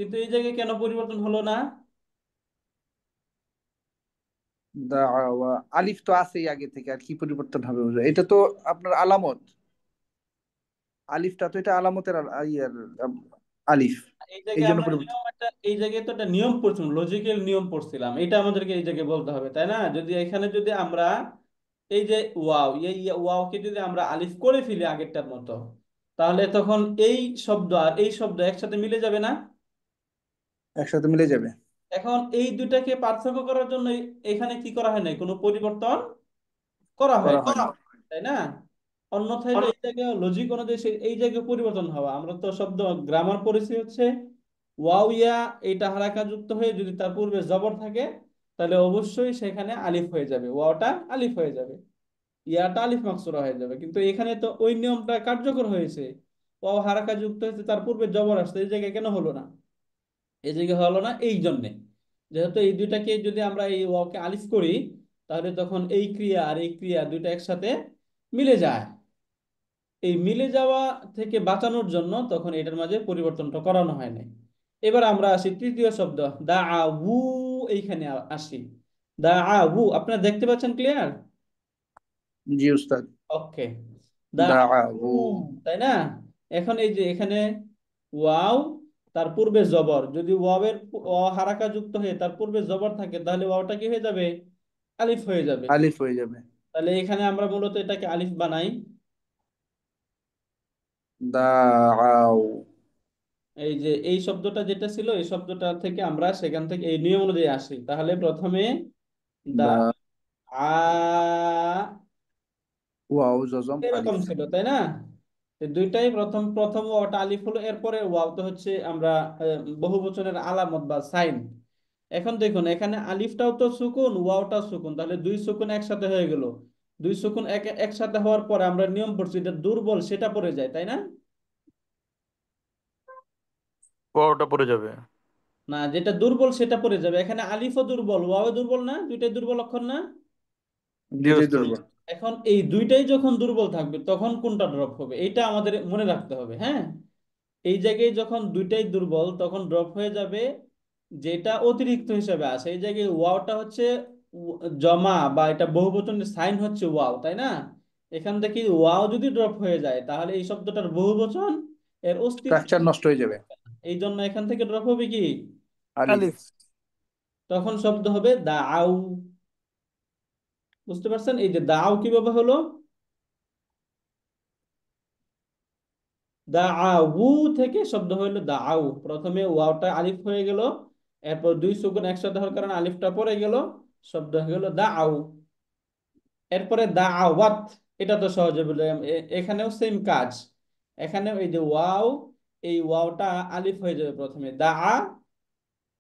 কিন্তু এই জায়গায় কেন পরিবর্তন হলো না? দাওয়া আলিফ তো আছেই আগে থেকে, আর কি পরিবর্তন হবে হুজুর? এটা তো আপনার আলামত, আলিফটা তো এটা আলামতের ইয়ার আলিফ, এই এই জায়গায় জন্য আমরা পরিবর্তন। নিয়ম একটা, এই জায়গায় তো একটা নিয়ম পড়ছিলাম, লজিক্যাল নিয়ম পড়ছিলাম, এটা আমাদেরকে এই জায়গায় বলতে হবে, তাই না? যদি এখানে যদি আমরা এই যে ওয়াও, এই ওয়াওকে যদি আমরা আলিফ করে ফেলি আগেরটার মতো, তাহলে তখন এই শব্দ আর এই শব্দ একসাথে মিলে যাবে না? একসাথে মিলে যাবে। এখন এই দুটাকে পার্থক্য করার জন্য এখানে কি করা হয় নাই, কোনো পরিবর্তন করা হয় করা নাই, হয় না। তাই না? অন্যথায় তো এই জায়গায় লজিক অনুযায়ী এই জায়গায় পরিবর্তন হওয়া, আমরা তো শব্দ গ্রামার পড়েছি হচ্ছে ওয়াও ইয়া, এইটা হারাকা যুক্ত হয়ে যদি তার পূর্বে জবর থাকে তাহলে অবশ্যই সেখানে আলিফ হয়ে যাবে, ওয়াওটা আলিফ হয়ে যাবে, ইয়াটা আলিফ মাকসুরা হয়ে যাবে। কিন্তু এখানে তো ওই নিয়মটা কার্যকর হয়েছে, ওয়াও হারাকা যুক্ত হয়েছে তার পূর্বে জবর আসছে, এই জায়গায় কেন হলো না? এই জায়গায় হলো না এই জন্যে, যেহেতু এই দুইটাকে যদি আমরা এই ওয়াওকে আলিফ করি তাহলে তখন এই ক্রিয়া আর এই ক্রিয়া দুইটা একসাথে মিলে যায়। এই মিলে যাওয়া থেকে বাঁচানোর জন্য তখন এটার মাঝে পরিবর্তনটা করানো হয় নাই। এবার আমরা আসি তৃতীয় শব্দ দা আউ, এইখানে আসি। দা আউ আপনারা দেখতে পাচ্ছেন ক্লিয়ার? জি উস্তাদ। ওকে, দা দাউ, আউ, তাই না? এখন এই যে এখানে ওয়াও, তার পূর্বে জবর, যদি ওয়াবের হারাকা যুক্ত হয়ে তার পূর্বে জবর থাকে তাহলে ওয়াওটা কি হয়ে যাবে? আলিফ হয়ে যাবে। আলিফ হয়ে যাবে। তাহলে এখানে আমরা মূলত এটাকে আলিফ বানাই। দাউ, এই যে এই শব্দটা যেটা ছিল এই শব্দটা থেকে আমরা সেখান থেকে এই নিয়ম অনুযায়ী আসি, তাহলে প্রথমে দা দা, আ, ওয়াও জজম এরকম আলিফ। ছিল তাই না? এই দুইটাই প্রথম প্রথম ওয়াটা আলিফ হলো, এরপরে ওয়াও তো হচ্ছে আমরা বহুবচনের আলামত বা সাইন। এখন দেখুন এখানে আলিফটাও তো সুকুন, ওয়াওটাও সুকুন, তাহলে দুই সুকুন একসাথে হয়ে গেল। দুই সুকুন একসাথে হওয়ার পরে আমরা নিয়ম পড়ছি এটা দুর্বল সেটা পড়ে যায়, তাই না? ওটা পড়ে যাবে। না, যেটা দুর্বল সেটা পড়ে যাবে। এখানে আলিফও দুর্বল, ওয়াও দুর্বল না, দুইটাই দুর্বল অক্ষর না? জি দুইটাই ওস্তাদ। দুর্বল। এখন এই দুইটাই যখন দুর্বল থাকবে তখন কোনটা ড্রপ হবে এটা আমাদের মনে রাখতে হবে, হ্যাঁ? এই জায়গায় যখন দুইটাই দুর্বল তখন ড্রপ হয়ে যাবে যেটা অতিরিক্ত হিসাবে আসে। এই জায়গায় ওয়াওটা হচ্ছে জমা বা এটা বহুবচনের সাইন হচ্ছে ওয়াও, তাই না? এখান থেকে ওয়াও যদি ড্রপ হয়ে যায় তাহলে এই শব্দটার বহুবচন এর অস্তিত্ব, স্ট্রাকচার নষ্ট হয়ে যাবে। এই জন্য এখান থেকে ড্রপ হবে কি? আলিফ। আলিফ। তখন শব্দ হবে দাউ। বুঝতে পারছেন এই যে দাউ কিভাবে হলো? দাউ থেকে শব্দ হইলো দাউ, প্রথমে ওয়াওটা আলিফ হয়ে গেল, এরপর দুই সুকুন একসাথে হওয়ার কারণে আলিফটা পড়ে গেল, শব্দ হয়ে গেল দাউ। এরপরে দাওয়াত, এটা তো সহজে বললাম, এখানেও সেম কাজ। এখানেও এই যে ওয়াও, এই ওয়াওটা আলিফ হয়ে যাবে প্রথমে,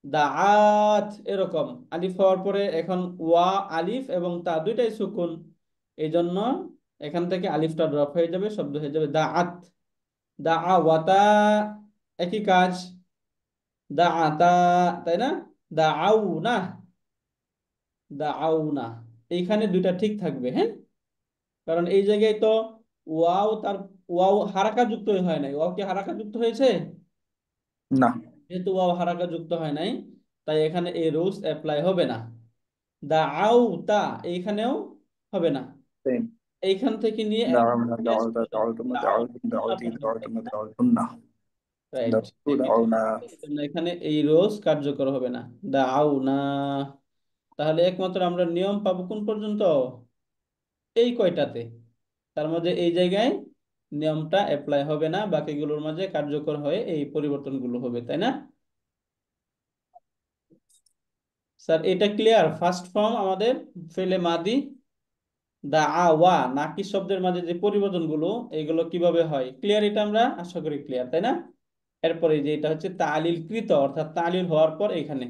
দাআত, এরকম আলিফ হওয়ার পরে এখন ওয়া আলিফ এবং তা দুইটাই সুকুন, এই জন্য এখান থেকে আলিফটা ড্রপ হয়ে যাবে, শব্দ হয়ে যাবে দাআত। দাআওয়াতা, একই কাজ, দাআতা, তাই না? দাআউনা, দাআউনা, এইখানে দুইটা ঠিক থাকবে, হ্যাঁ? কারণ এই জায়গায় তো ওয়াও তার ওয়াও হারাকা যুক্ত হয় নাই, ওয়াও কি হারাকা যুক্ত হয়েছে? না। যেহেতু ওয়াও হারাকা যুক্ত হয় নাই তাই এখানে এই রুলস অ্যাপ্লাই হবে না। দাআউতা এইখানেও হবে না। সেম। এইখান থেকে নিয়ে দাউনা, দাউতা, দাউতুম, দাউতুম, দাউতি, দাউতুম, দাউতুন্না, রাইট, দাউতু, দাউনা। এখানে এই রুলস কার্যকর হবে না, দাআউনা। তাহলে একমাত্র আমরা নিয়ম পাবো কোন পর্যন্ত? এই কয়টাতে, তার মধ্যে এই জায়গায় নিয়মটা অ্যাপ্লাই হবে না, বাকিগুলোর মাঝে কার্যকর হয়ে এই পরিবর্তনগুলো হবে, তাই না? স্যার এটা ক্লিয়ার? ফার্স্ট ফর্ম আমাদের ফেলে মাদি দাআওয়া নাকিস শব্দের মাঝে যে পরিবর্তনগুলো এগুলো কিভাবে হয় ক্লিয়ার, এটা আমরা আশা করি ক্লিয়ার, তাই না? এরপরে যে এটা হচ্ছে তালিল কৃত, অর্থাৎ তালিল হওয়ার পর এখানে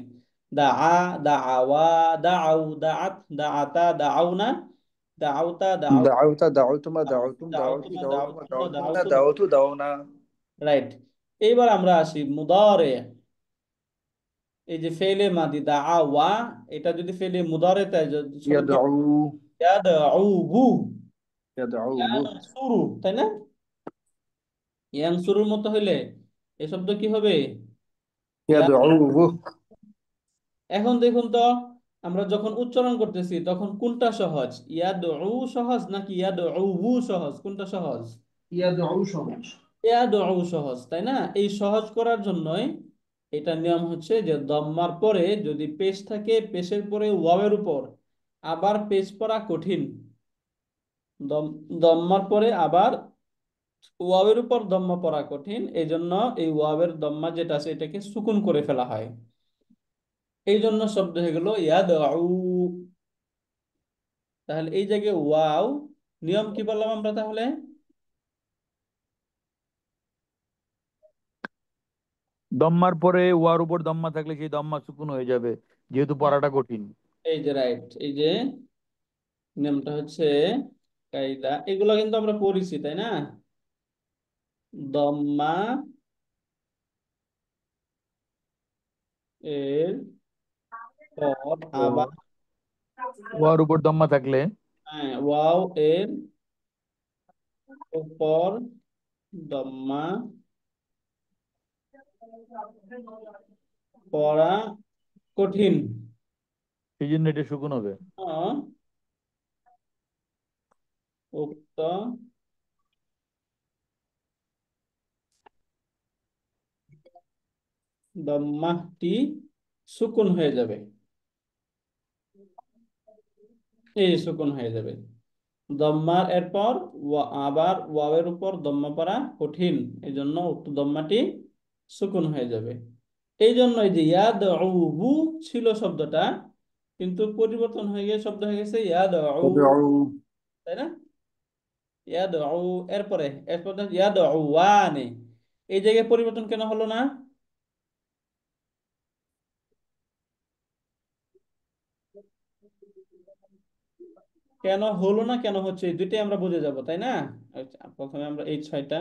দাআ, দাআওয়া, দাআউ, দাআত, দাআতা, দাআউনা, দাআউতা, দাউতা, দাউতুমা, দাউতুম, দাউতি, দাআউতুমা, দাউতুমা, দাআউতুন্না, দাউতুন্না, দাআউতু, দাউতু, দাউনা। রাইট। এইবার আমরা আসি মুদারে। এই যে ফেলে মাদি দাআওয়া, এটা যদি ফেলে মুদারে তাই শব্দ ইয়াদউ, ইয়াদউহু, ইয়াদউহু। ইয়ানসুরু, তাই না? ইয়ানসুরুর মতো হইলে এই শব্দ কি হবে? ইয়াদউহু। এখন দেখুন তো, আমরা যখন উচ্চারণ করতেছি তখন কোনটা সহজ? ইয়াদউ সহজ নাকি ইয়াদউ সহজ? কোনটা সহজ? ইয়াদউ সহজ। ইয়াদউ সহজ, তাই না? এই সহজ করার জন্যই এটা নিয়ম হচ্ছে যে দম্মার পরে যদি পেশ থাকে, পেশের পরে ওয়াওয়ের উপর আবার পেশ পড়া কঠিন। দম্মার পরে আবার ওয়াওয়ের উপর দম্মা পড়া কঠিন, এই জন্য এই ওয়াওয়ের দম্মা যেটা আছে এটাকে সুকুন করে ফেলা হয়। এই জন্য শব্দ হয়ে গেল ইয়াদউ। তাহলে এই জায়গায় ওয়াও, নিয়ম কি বললাম আমরা তাহলে? দম্মার পরে ওয়ার উপর দম্মা থাকলে সেই দম্মা সুকুন হয়ে যাবে, যেহেতু পড়াটা কঠিন। এই যে রাইট, এই যে নিয়মটা হচ্ছে কায়দা, এগুলো কিন্তু আমরা পড়েছি তাই না? দম্মা এর পর আবার, ওয়ার উপর দম্মা থাকলে হ্যাঁ, ওয়াও এর উপর দম্মা পড়া কঠিন। সেই জন্য এটা সুকুন হবে। আহ, উক্ত দম্মাটি সুকুন হয়ে যাবে, এই সুকুন হয়ে যাবে। দম্মার এরপর আবার ওয়াওয়ের উপর দম্মা পড়া কঠিন, এই জন্য উক্ত দম্মাটি সুকুন হয়ে যাবে। এই জন্য এই যে ইয়াদউ ছিল শব্দটা, কিন্তু পরিবর্তন হয়ে গিয়ে শব্দ হয়ে গেছে ইয়াদউ, ইয়াদউ। তাই না? ইয়াদউ এরপরে এরপর ইয়াদউয়ানে, এই জায়গায় পরিবর্তন কেন হলো না? কেন হলো না, কেন হচ্ছে, এই দুইটাই আমরা বুঝে যাব, তাই না? আচ্ছা, প্রথমে আমরা এই 6টা।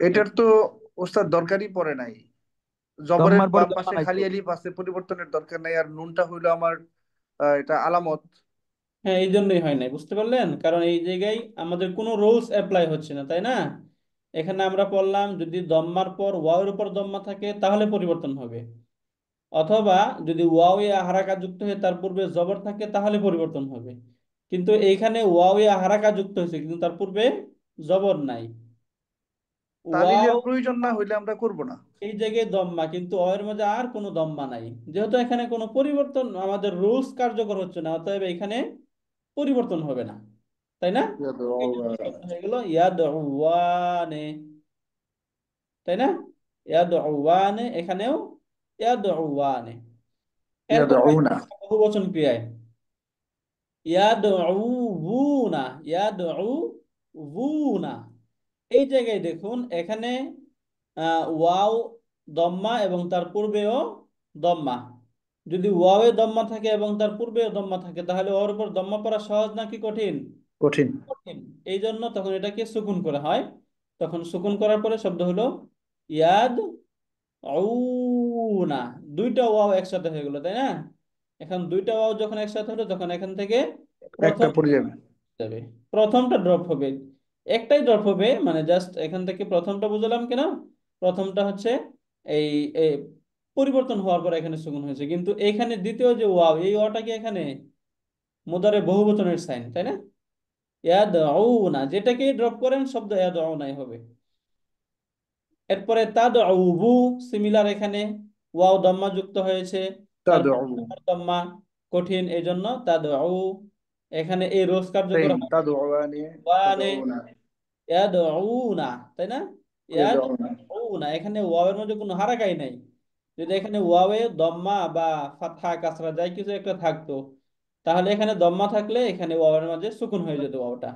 এটার তো ওস্তাদ দরকারই পড়ে নাই। জবরের দম্মার পরে বাম দম্মা পাশে নাই খালি তো। আলিফ আছে, পরিবর্তনের দরকার নাই। আর নুনটা হইলো আমার এটা আলামত। হ্যাঁ, এই জন্যই হয় নাই, বুঝতে পারলেন? কারণ এই জায়গায় আমাদের কোনো রুলস অ্যাপ্লাই হচ্ছে না, তাই না? এখানে আমরা পড়লাম যদি দম্মার পর ওয়াওয়ের উপর দম্মা থাকে তাহলে পরিবর্তন হবে, অথবা যদি ওয়াও এ হারাকা যুক্ত হয়ে তার পূর্বে জবর থাকে তাহলে পরিবর্তন হবে। কিন্তু এইখানে ওয়াও এ হারাকা যুক্ত হয়েছে কিন্তু তার পূর্বে জবর নাই। ওয়াও তালিলের প্রয়োজন না হইলে আমরা করব না। এই জায়গায় দম্মা, কিন্তু অয়ের মধ্যে আর কোনো দম্মা নাই। যেহেতু এখানে কোনো পরিবর্তন, আমাদের রুলস কার্যকর হচ্ছে না, অতএব এখানে পরিবর্তন হবে না, তাই না? এই জন্য শব্দ হয়ে গেল ইয়াদউয়ানে, তাই না? ইয়াদউয়ানে, এখানেও ইয়াদউয়ানে। এরপর ইয়াদউনা। বহুবচন ক্রিয়ায় ইয়াদউবুনা, ইয়াদউবুনা, এই জায়গায় দেখুন এখানে ওয়াও দম্মা এবং তার পূর্বেও দম্মা। যদি ওয়াওয়ে দম্মা থাকে এবং তার পূর্বেও দম্মা থাকে তাহলে ওর উপর দম্মা পড়া সহজ নাকি কঠিন? কঠিন। কঠিন। এই জন্য তখন এটাকে সুকুন করা হয়। তখন সুকুন করার পরে শব্দ হলো ইয়াদ আউনা, দুইটা ওয়াও একসাথে হয়ে গেল, তাই না? এখন দুইটা ওয়াও যখন একসাথে হলো তখন এখান থেকে একটা প্রথম পড়ে যাবে। যাবে, প্রথমটা ড্রপ হবে, একটাই ড্রপ হবে, মানে জাস্ট এখান থেকে প্রথমটা বুঝলাম কেন, প্রথমটা হচ্ছে এই এই পরিবর্তন হওয়ার পর এখানে সুকুন হয়েছে, কিন্তু এখানে দ্বিতীয় যে ওয়াও, এই ওয়াটা কি এখানে মুদারে বহুবচনের সাইন, তাই না? ইয়াদউনা, যেটাকে ড্রপ করেন শব্দ ইয়াদউনাই হবে। এরপরে তাদউবু, সিমিলার, এখানে ওয়াও দম্মা যুক্ত হয়েছে, তারপর তাদউ। দম্মা কঠিন, এই জন্য তাদউ, এখানে এই রোজ কার্যকর সেম হয় তাদউয়ানি। ওয়ানে, তাদউনা। ইয়াদউনা, তাই না? ইয়াদউনা। ইয়াদউনা, এখানে ওয়াওয়ের মধ্যে কোনো হারাকাই নাই। যদি এখানে ওয়াওয়ে দম্মা বা ফাতহা কাসরা যাই কিছু একটা থাকতো, তাহলে এখানে দম্মা থাকলে এখানে ওয়াওয়ের মাঝে সুকুন হয়ে যেত ওয়াওটা।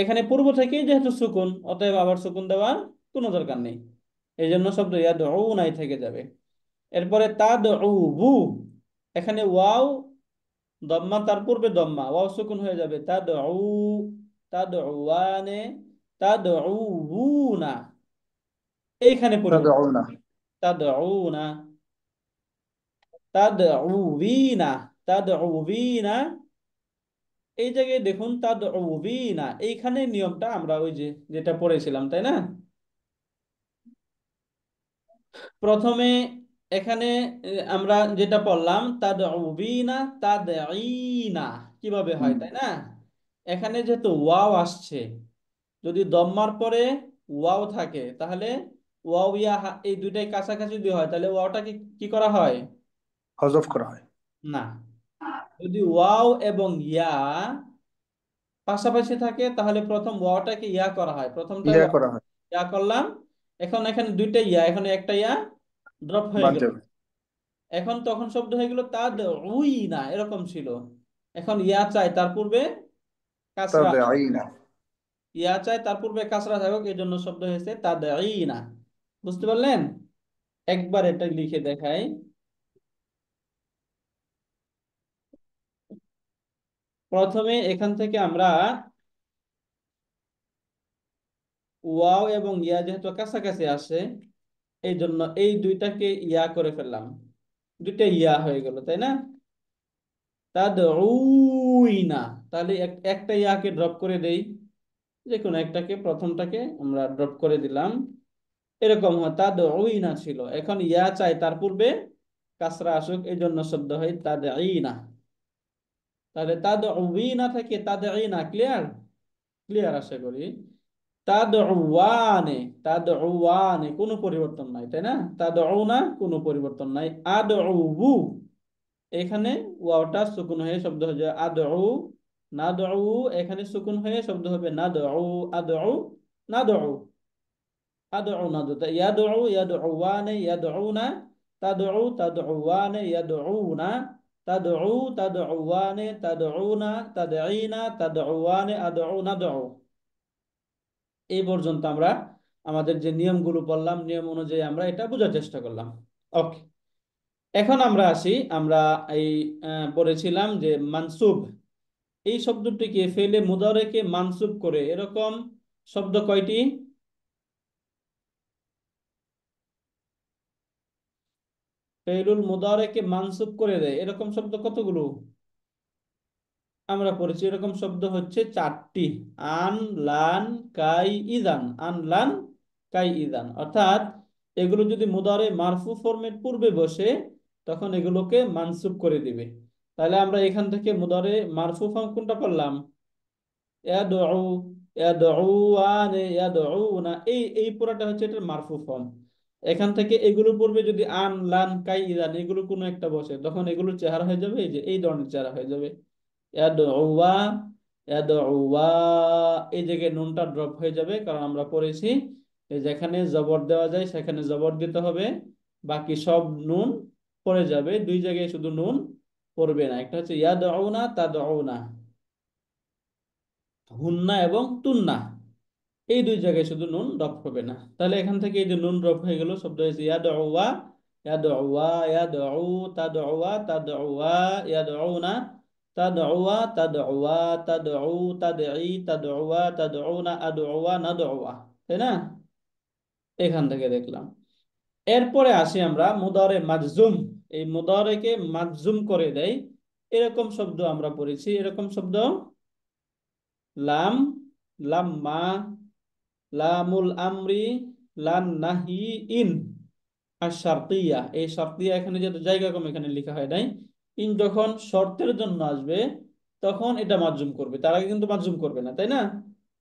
এখানে পূর্ব থেকেই যেহেতু সুকুন, অতএব আবার সুকুন দেওয়ার কোনো দরকার নেই, এই জন্য শব্দ ইয়াদউনাই থেকে যাবে। এরপরে তাদউবু, এখানে ওয়াও দম্মা, তার পূর্বে দম্মা, ওয়াও সুকুন হয়ে যাবে তাদউ, তাদউয়ানে, তাদউবুনা, এইখানে পরিবর্তন তাদউনা। তাদউনা, তাদউবিনা, তাদউবিনা, এই জায়গায় দেখুন তাদউবিনা, এইখানে নিয়মটা আমরা ওই যে যেটা পড়েছিলাম, তাই না? প্রথমে এখানে আমরা যেটা পড়লাম তাদউবিনা তাদঈনা কিভাবে হয়, তাই না? এখানে যেহেতু ওয়াও আসছে, যদি দম্মার পরে ওয়াও থাকে তাহলে ওয়াও ইয়া এই দুইটাই কাছাকাছি যদি হয় তাহলে ওয়াওটাকে কি করা হয়? হজফ করা হয়। না, যদি ওয়াও এবং ইয়া পাশাপাশি থাকে তাহলে প্রথম ওয়াওটাকে ইয়া করা হয়, প্রথমটায় ইয়া করা হয়, ইয়া করলাম। এখন এখানে দুইটা ইয়া, এখানে একটা ইয়া ড্রপ হয়ে বাদ গেল। যাবে। এখন তখন শব্দ হয়ে গেল তাদ উই না, এরকম ছিল। এখন ইয়া চাই তার পূর্বে কাসরা, তাদঈনা। ইয়া চাই তার পূর্বে কাসরা থাকুক, এই জন্য শব্দ হয়েছে তাদ না। বুঝতে পারলেন? একবার এটা লিখে দেখাই। প্রথমে এখান থেকে আমরা ওয়াও এবং ইয়া যেহেতু কাছাকাছি আসে, এই জন্য এই দুইটাকে ইয়া করে ফেললাম, দুইটা ইয়া হয়ে গেল, তাই না? তাদউইনা, তাহলে একটা ইয়াকে ড্রপ করে দেই, যে কোনো একটাকে, প্রথমটাকে আমরা ড্রপ করে দিলাম। এরকম হয় তাদউইনা ছিল, এখন ইয়া চাই তার পূর্বে কাসরা আসুক, এই জন্য শব্দ হয় তাদঈনা। তাহলে তাদউইনা থেকে তাদঈনা, ক্লিয়ার? ক্লিয়ার আশা করি। তাদউয়ানে, তাদউয়ানে কোনো পরিবর্তন নাই, তাই না? তাদউনা কোনো পরিবর্তন নাই। আদউ, এখানে ওয়াওটা সুকুন হয়ে শব্দ হয়ে যায় আদউ। নাদউ, এখানে সুকুন হয়ে শব্দ হবে নাদউ। আদউ নাদউ, আদউ নাদউ, ইয়াদউ ইয়াদউওয়ানে ইয়াদউনা, তাদউ তাদউওয়ানে ইয়াদউনা, তাদউ তাদউওয়ানে তাদউনা, তাদঈনা তাদউওয়ানে আদউ নাদউ। এই পর্যন্ত আমরা আমাদের যে নিয়মগুলো পড়লাম, নিয়ম অনুযায়ী আমরা এটা বোঝার চেষ্টা করলাম। ওকে, এখন আমরা আসি, আমরা এই পড়েছিলাম যে মানসুব, এই শব্দটিকে ফেলে মুদারেকে মানসুব করে এরকম শব্দ কয়টি? ফেলুল মুদারেকে মানসুব করে দেয় এরকম শব্দ কতগুলো আমরা পড়েছি? এরকম শব্দ হচ্ছে 4টি। আন, লান, কাই, ইদান। আন, লান, কাই, ইদান। অর্থাৎ এগুলো যদি মুদারে মারফু ফর্মের পূর্বে বসে তখন এগুলোকে মানসুব করে দিবে। তাহলে আমরা এখান থেকে মুদারে মারফু ফর্ম কোনটা করলাম? ইয়াদউ, ইয়াদউয়ানে, ইয়াদউনা, এই পুরোটা হচ্ছে এটার মারফু ফর্ম। এখান থেকে এগুলো পূর্বে যদি আন, লান, কাই, ইদান এগুলো কোনো একটা বসে তখন এগুলোর চেহারা হয়ে যাবে এই যে এই ধরনের চেহারা হয়ে যাবে। ইয়াদউয়া, ইয়াদউয়া, এই জায়গায় নুনটা ড্রপ হয়ে যাবে, কারণ আমরা পড়েছি এই যেখানে জবর দেওয়া যায় সেখানে জবর দিতে হবে, বাকি সব নুন পড়ে যাবে। দুই জায়গায় শুধু নুন পড়বে না, একটা হচ্ছে ইয়াদউনা তাদউনা, হুন্না এবং তুন্না, এই দুই জায়গায় শুধু নুন ড্রপ হবে না। তাহলে এখান থেকে এই যে নুন ড্রপ হয়ে গেল, শব্দ হয়েছে ইয়াদউয়া, ইয়াদউয়া, ইয়াদউ, তাদউয়া, তাদউয়া, ইয়াদউনা, তাদউয়া, তাদউয়া, তাদউ, তাদঈ, তাদউয়া, তাদউনা, আদউয়া, নাদউয়া, তাই না? এখান থেকে দেখলাম। এরপরে আসি আমরা মুদারে মাজজুম, এই মুদারেকে মাজজুম করে দেয় এরকম শব্দ আমরা পড়েছি। এরকম শব্দ লাম, লাম্মা, লামুল আমরি, লান নাহি, ইন। আর শারতিয়া, এই শারতিয়া এখানে যেহেতু জায়গা কম এখানে লেখা হয় নাই। ইন যখন শর্তের জন্য আসবে তখন এটা মাজুম করবে, তার আগে কিন্তু মাজুম করবে না, তাই না?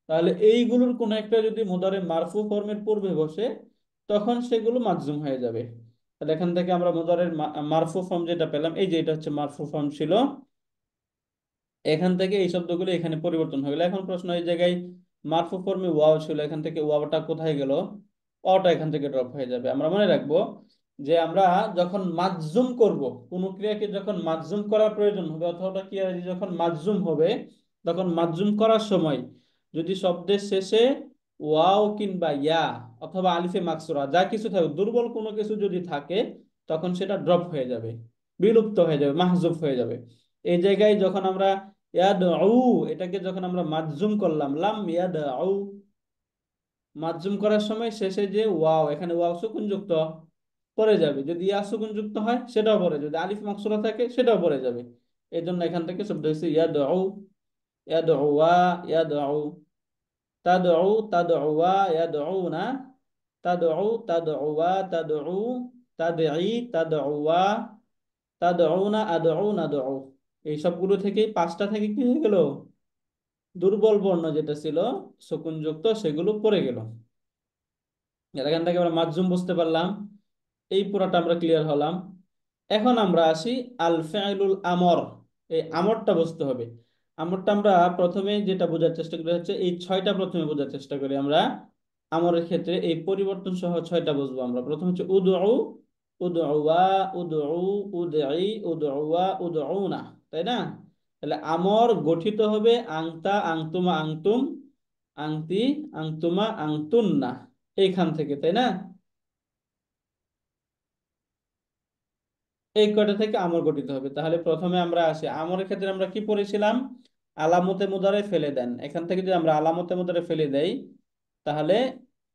তাহলে এইগুলোর কোন একটা যদি মুদারে মারফু ফর্মের পূর্বে বসে তখন সেগুলো মাজুম হয়ে যাবে। তাহলে এখান থেকে আমরা মুদারের মারফু ফর্ম যেটা পেলাম, এই যে এটা হচ্ছে মারফু ফর্ম ছিল, এখান থেকে এই শব্দগুলো এখানে পরিবর্তন হয়ে গেল। এখন প্রশ্ন, এই জায়গায় মারফু ফর্মে ওয়াও ছিল, এখান থেকে ওয়াওটা কোথায় গেল? ওটা এখান থেকে ড্রপ হয়ে যাবে। আমরা মনে রাখবো যে আমরা যখন মাজজুম করব, কোন ক্রিয়াকে যখন মাজজুম করার প্রয়োজন হবে অথবা ক্রিয়া যখন মাজজুম হবে, তখন মাজজুম করার সময় যদি শব্দের শেষে ওয়াও কিংবা ইয়া অথবা আলিফে মাকসুরা যা কিছু থাকে, দুর্বল কোনো কিছু যদি থাকে তখন সেটা ড্রপ হয়ে যাবে, বিলুপ্ত হয়ে যাবে, মাহজুব হয়ে যাবে। এই জায়গায় যখন আমরা ইয়াদউ, এটাকে যখন আমরা মাজজুম করলাম, লাম ইয়াদউ, মাজজুম করার সময় শেষে যে ওয়াও, এখানে ওয়াও সুকুন যুক্ত পড়ে যাবে, যদি ইয়া সুকুন যুক্ত হয় সেটাও পড়ে, যদি আলিফ মাকসুরা থাকে সেটাও পড়ে যাবে। এই জন্য এখান থেকে শব্দ হচ্ছে ইয়াদউ, ইয়াদউয়া, ইয়াদউ, তাদউ, তাদউয়া, ইয়াদউনা, তাদউ, তাদউয়া, তাদউ, তাদঈ, তাদউয়া, তাদউনা, আদউ, নাদউ, এই সবগুলো থেকে 5টা থেকে কি হয়ে গেল, দুর্বল বর্ণ যেটা ছিল শকুনযুক্ত সেগুলো পড়ে গেল। এখান থেকে আমরা মাজজুম বুঝতে পারলাম, এই পুরাটা আমরা ক্লিয়ার হলাম। এখন আমরা আসি আল ফাইলুল আমর, এই আমরটা বুঝতে হবে। আমরটা আমরা প্রথমে যেটা বোঝার চেষ্টা করি হচ্ছে এই 6টা প্রথমে বোঝার চেষ্টা করি আমরা। আমরের ক্ষেত্রে এই পরিবর্তন সহ 6টা বুঝবো আমরা। প্রথম হচ্ছে উদউ, উদউয়া, উদউ, উদঈ, উদউয়া, উদউনা, তাই না? তাহলে আমর গঠিত হবে আংতা, আংতুমা, আংতুম, আংতি, আংতুমা, আংতুন্না, এইখান থেকে, তাই না? এই কয়টা থেকে আমর গঠিত হবে। তাহলে প্রথমে আমরা আসি আমরের ক্ষেত্রে আমরা কি পড়েছিলাম, আলামতে মুদারে ফেলে দেন। এখান থেকে যদি আমরা আলামতে মুদারে ফেলে দেই তাহলে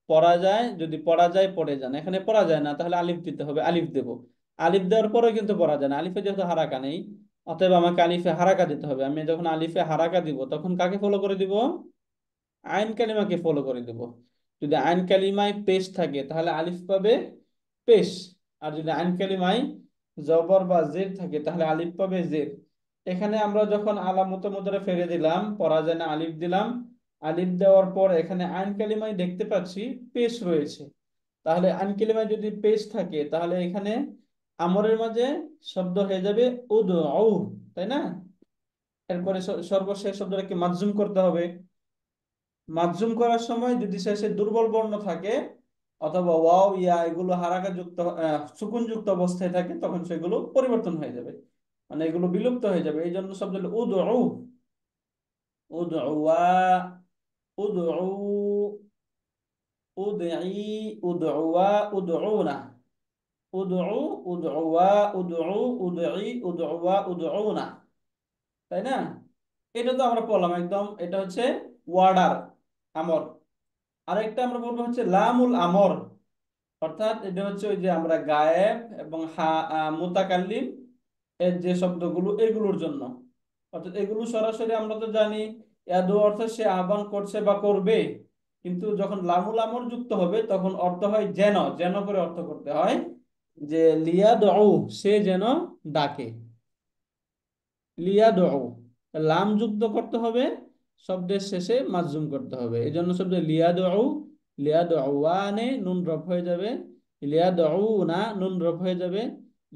পড়া যায়, যদি পড়া যায় পড়ে যান, এখানে পড়া যায় না তাহলে আলিফ দিতে হবে, আলিফ দেব। আলিফ দেওয়ার পরেও কিন্তু পড়া যায় না, আলিফে যেহেতু হারাকা নেই, অতএব আমাকে আলিফে হারাকা দিতে হবে। আমি যখন আলিফে হারাকা দিব তখন কাকে ফলো করে দিব, আইন কালিমাকে ফলো করে দিব। যদি আইন কালিমায় পেশ থাকে তাহলে আলিফ পাবে পেশ, আর যদি আইন কালিমায় জবর বা জের থাকে তাহলে আলিফ পাবে জের। এখানে আমরা যখন আলামতে মুদারে ফেলে দিলাম, পড়া যায় না, আলিফ দিলাম। আলিফ দেওয়ার পর এখানে আইন কালিমায় দেখতে পাচ্ছি পেশ রয়েছে, তাহলে আইন কালিমায় যদি পেশ থাকে তাহলে এখানে আমরের মাঝে শব্দ হয়ে যাবে উদউ, তাই না? এরপরে সর্বশেষ শব্দটাকে মাজজুম করতে হবে। মাজজুম করার সময় যদি শেষে দুর্বল বর্ণ থাকে অথবা ওয়াও, ইয়া এগুলো হারাকা যুক্ত, সুকুন যুক্ত অবস্থায় থাকে তখন সেগুলো পরিবর্তন হয়ে যাবে, মানে এগুলো বিলুপ্ত হয়ে যাবে। এই জন্য শব্দ হলো উদউ, উদউয়া, উদউ, উদঈ, উদউয়া, উদউনা, উদউ, উদউয়া, উদউ, উদঈ, উদউয়া, উদউনা, তাই না? এটা তো আমরা বললাম একদম, এটা হচ্ছে ওয়ার্ডার আমর। আরেকটা আমরা বলবো হচ্ছে লামুল আমর, অর্থাৎ এটা হচ্ছে ওই যে আমরা গায়েব এবং মুতাকাল্লিম এর যে শব্দগুলো এগুলোর জন্য। অর্থাৎ এগুলো সরাসরি আমরা তো জানি ইয়াদু অর্থ সে আহ্বান করছে বা করবে, কিন্তু যখন লামুল আমর যুক্ত হবে তখন অর্থ হয় যেন, যেন করে অর্থ করতে হয়, যে লিয়াদউ, সে যেন ডাকে, লিয়াদউ, লাম যুক্ত করতে হবে, শব্দের শেষে মাজজুম করতে হবে। এই জন্য শব্দ লিয়াদউ, লিয়াদউয়ানে নুন রফ হয়ে যাবে, লিয়াদউনা নুন রফ হয়ে যাবে,